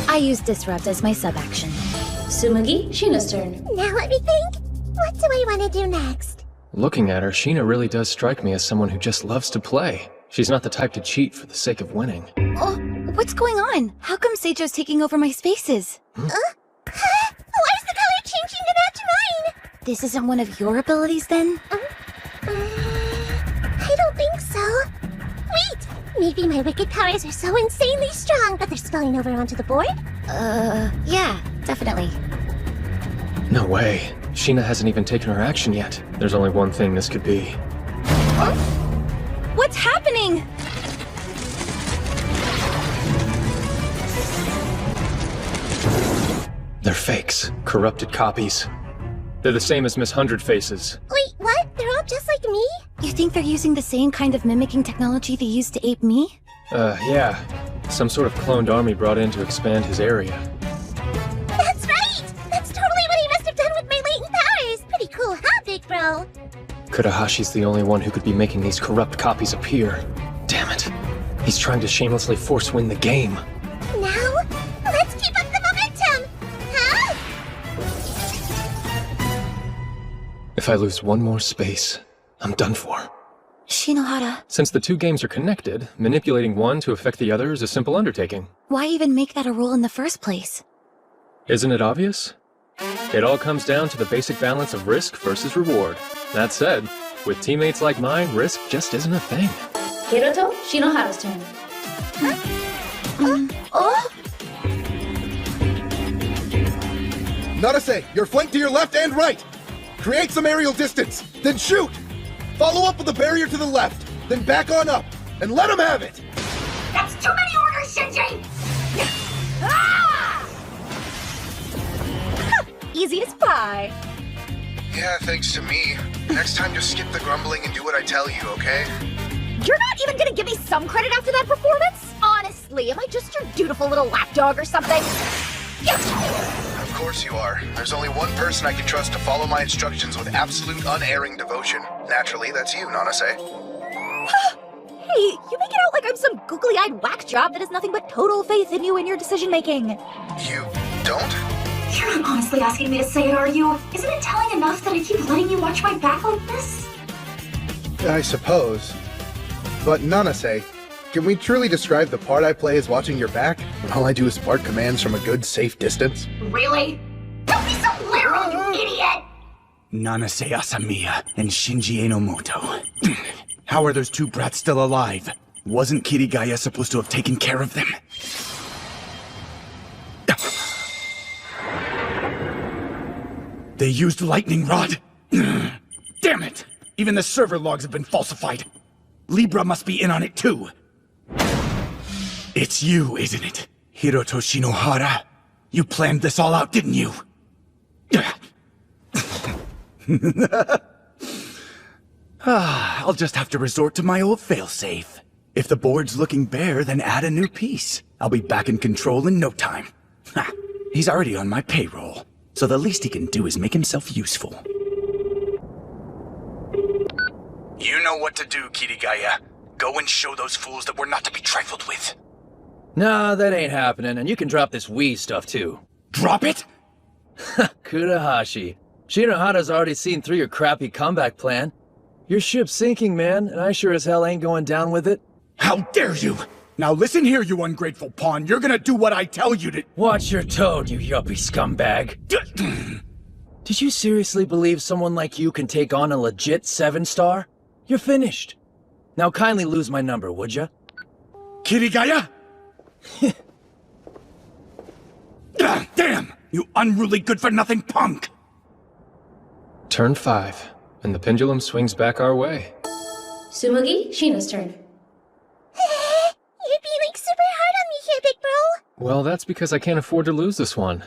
I use Disrupt as my sub-action. Tsumugi, Shina's turn. Now let me think. What do I want to do next? Looking at her, Sheena really does strike me as someone who just loves to play. She's not the type to cheat for the sake of winning. Oh, what's going on? How come Seijo's taking over my spaces? Why is the color changing to match mine? This isn't one of your abilities, then? I don't think so. Wait! Maybe my wicked powers are so insanely strong that they're spilling over onto the board? Yeah, definitely. No way. Sheena hasn't even taken her action yet. There's only one thing this could be. What's happening? They're fakes. Corrupted copies. They're the same as Miss Hundred Faces. Wait, what? They're all just like me? You think they're using the same kind of mimicking technology they used to ape me? Yeah. Some sort of cloned army brought in to expand his area. That's right! That's totally what he must have done with my latent powers! Pretty cool, huh, big bro? Kudahashi's the only one who could be making these corrupt copies appear. Damn it. He's trying to shamelessly force win the game. Now, let's keep up the momentum! Huh? If I lose one more space, I'm done for. Shinohara. Since the 2 games are connected, manipulating one to affect the other is a simple undertaking. Why even make that a rule in the first place? Isn't it obvious? It all comes down to the basic balance of risk versus reward. That said, with teammates like mine, risk just isn't a thing. Hiroto, Shinohara's turn. Narase, you're flanked to your left and right! Create some aerial distance, then shoot! Follow up with a barrier to the left, then back on up! and let him have it! That's too many orders, Shinji! Easy as pie. Yeah, thanks to me. Next time just skip the grumbling and do what I tell you, okay? You're not even gonna give me some credit after that performance? Honestly, am I just your dutiful little lapdog or something? Of course you are. There's only one person I can trust to follow my instructions with absolute unerring devotion. Naturally, that's you, Nanase. Hey, you make it out like I'm some googly-eyed whack job that has nothing but total faith in you and your decision-making. You don't? You're not honestly asking me to say it, are you? Isn't it telling enough that I keep letting you watch my back like this? I suppose. But Nanase, can we truly describe the part I play as watching your back, when all I do is bark commands from a good, safe distance? Really? Don't be so literal, you idiot! Nanase Asamiya and Shinji Enomoto. How are those two brats still alive? Wasn't Kirigaya supposed to have taken care of them? They used lightning rod? Damn it! Even the server logs have been falsified. Libra must be in on it too. It's you, isn't it? Hiroto Shinohara? You planned this all out, didn't you? I'll just have to resort to my old failsafe. If the board's looking bare, then add a new piece. I'll be back in control in no time. He's already on my payroll, so the least he can do is make himself useful. You know what to do, Kirigaya. Go and show those fools that we're not to be trifled with. Nah, that ain't happening, and you can drop this Wii stuff too. Drop it? Kudahashi. Shinohara's already seen through your crappy comeback plan. Your ship's sinking, man, and I sure as hell ain't going down with it. How dare you! Now listen here, you ungrateful pawn. You're gonna do what I tell you to— Watch your toad, you yuppie scumbag. Did you seriously believe someone like you can take on a legit 7-star? You're finished. Now kindly lose my number, would ya? Kirigaya? Damn! You unruly good-for-nothing punk! Turn 5, and the pendulum swings back our way. Tsumugi, Shina's turn. You're being super hard on me here, big bro. Well, that's because I can't afford to lose this one.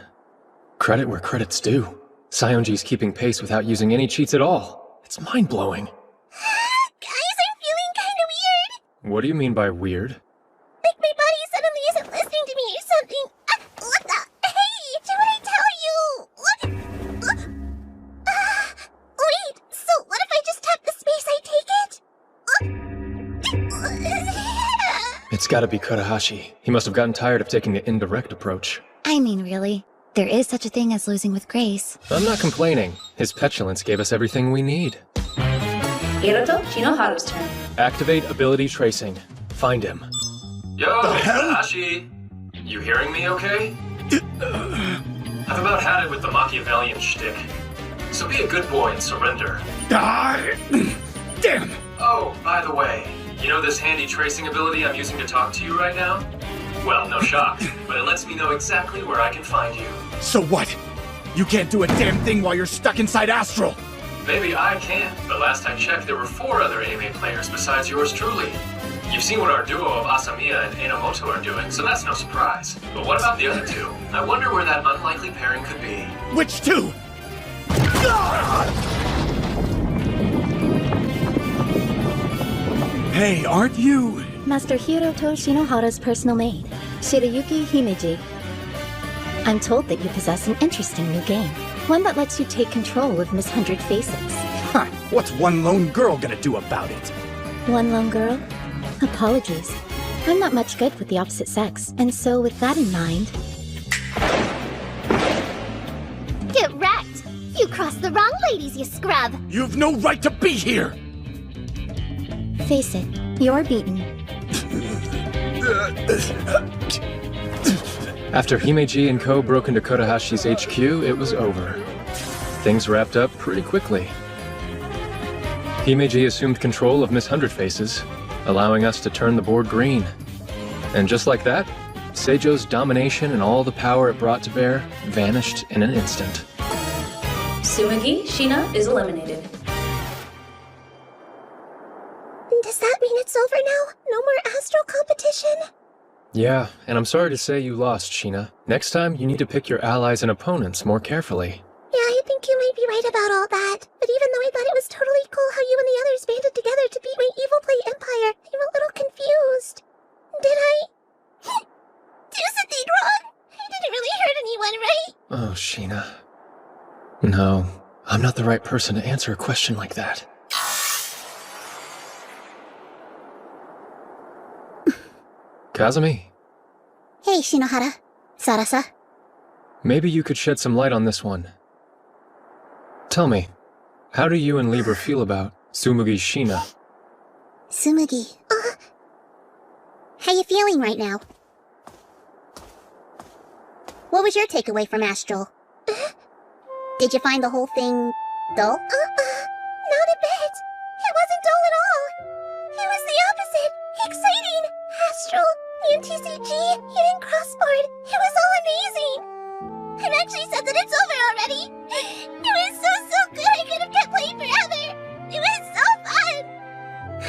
Credit where credit's due. Sionji's keeping pace without using any cheats at all. It's mind-blowing. Guys, I'm feeling kinda weird. What do you mean by weird? Like my body suddenly isn't listening to me or something. What the? Hey, do what I tell you! Wait, so what if I just tap the space I take it? It's gotta be Kudahashi. He must have gotten tired of taking the indirect approach. I mean, really, there is such a thing as losing with grace. I'm not complaining. His petulance gave us everything we need. Hiroto, Shinohara's turn. Activate ability tracing. Find him. Yo, Kudahashi! You hearing me okay? I've about had it with the Machiavellian shtick. So be a good boy and surrender. Damn! Oh, by the way, you know this handy tracing ability I'm using to talk to you right now? Well, no shock, but it lets me know exactly where I can find you. So what? You can't do a damn thing while you're stuck inside Astral! Maybe I can, but last I checked there were 4 other anime players besides yours truly. You've seen what our duo of Asamiya and Enomoto are doing, so that's no surprise. But what about the other 2? I wonder where that unlikely pairing could be. Which 2? Hey, aren't you? Master Hiroto Shinohara's personal maid, Shirayuki Himeji. I'm told that you possess an interesting new game. One that lets you take control of Miss 100 Faces. Huh, what's one lone girl gonna do about it? One lone girl? Apologies. I'm not much good with the opposite sex, and so with that in mind... Get wrecked! You crossed the wrong ladies, you scrub! You've no right to be here! Face it, you're beaten. After Himeji and Co. broke into Kodahashi's HQ, it was over. Things wrapped up pretty quickly. Himeji assumed control of Miss 100 Faces, allowing us to turn the board green. And just like that, Seijo's domination and all the power it brought to bear vanished in an instant. Tsumugi, Shina is eliminated. Does that mean it's over now? No more astral competition? Yeah, and I'm sorry to say you lost, Sheena. Next time, you need to pick your allies and opponents more carefully. Yeah, I think you might be right about all that. But even though I thought it was totally cool how you and the others banded together to beat my evil play empire, I'm a little confused. Did I do something wrong? I didn't really hurt anyone, right? Oh, Sheena. No, I'm not the right person to answer a question like that. Kazumi, Hey, Shinohara. Sarasa. maybe you could shed some light on this one. Tell me, how do you and Libra feel about Tsumugi's Sheena? Tsumugi. How you feeling right now? What was your takeaway from Astral? Did you find the whole thing dull? Not a bit. It wasn't dull at all. It was the opposite. Exciting. Astral, the MTCG, hitting crossboard. It was all amazing. I'm actually sad that it's over already. It was so good. I could have kept playing forever. It was so fun.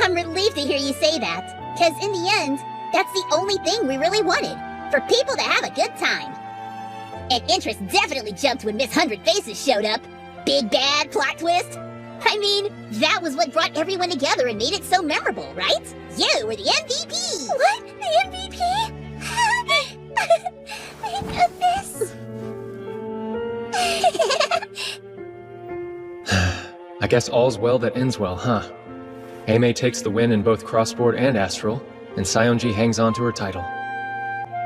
I'm relieved to hear you say that, because in the end, that's the only thing we really wanted, for people to have a good time. And interest definitely jumped when Miss 100 Faces showed up. Big bad plot twist. I mean, that was what brought everyone together and made it so memorable, right? You were the MVP! What? The MVP? My goodness. I guess all's well that ends well, huh? Aimee takes the win in both Crossboard and Astral, and Saionji hangs on to her title.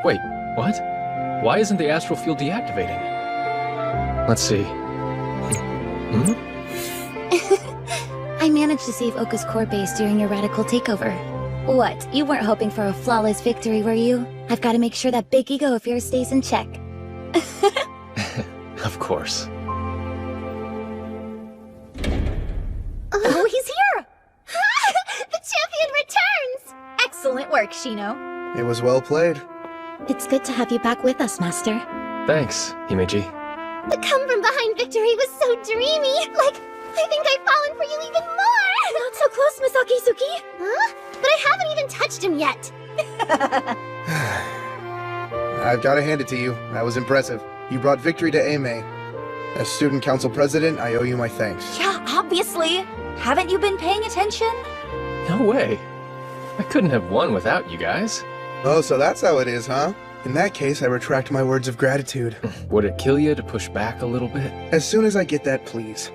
Wait, what? Why isn't the Astral Field deactivating? Let's see. I managed to save Oka's core base during your radical takeover. What, you weren't hoping for a flawless victory, were you? I've got to make sure that big ego of yours stays in check. Of course. Oh, he's here! The champion returns! Excellent work, Shino. It was well played. It's good to have you back with us, Master. Thanks, Himeji. The come-from-behind victory was so dreamy. Like, I think I've fallen for you even more. Not so close, Misaki Suki. Huh? But I haven't even touched him yet. I've got to hand it to you. That was impressive. You brought victory to Aimee. As student council president, I owe you my thanks. Yeah, obviously. Haven't you been paying attention? No way. I couldn't have won without you guys. Oh, so that's how it is, huh? In that case, I retract my words of gratitude. Would it kill you to push back a little bit? As soon as I get that, please.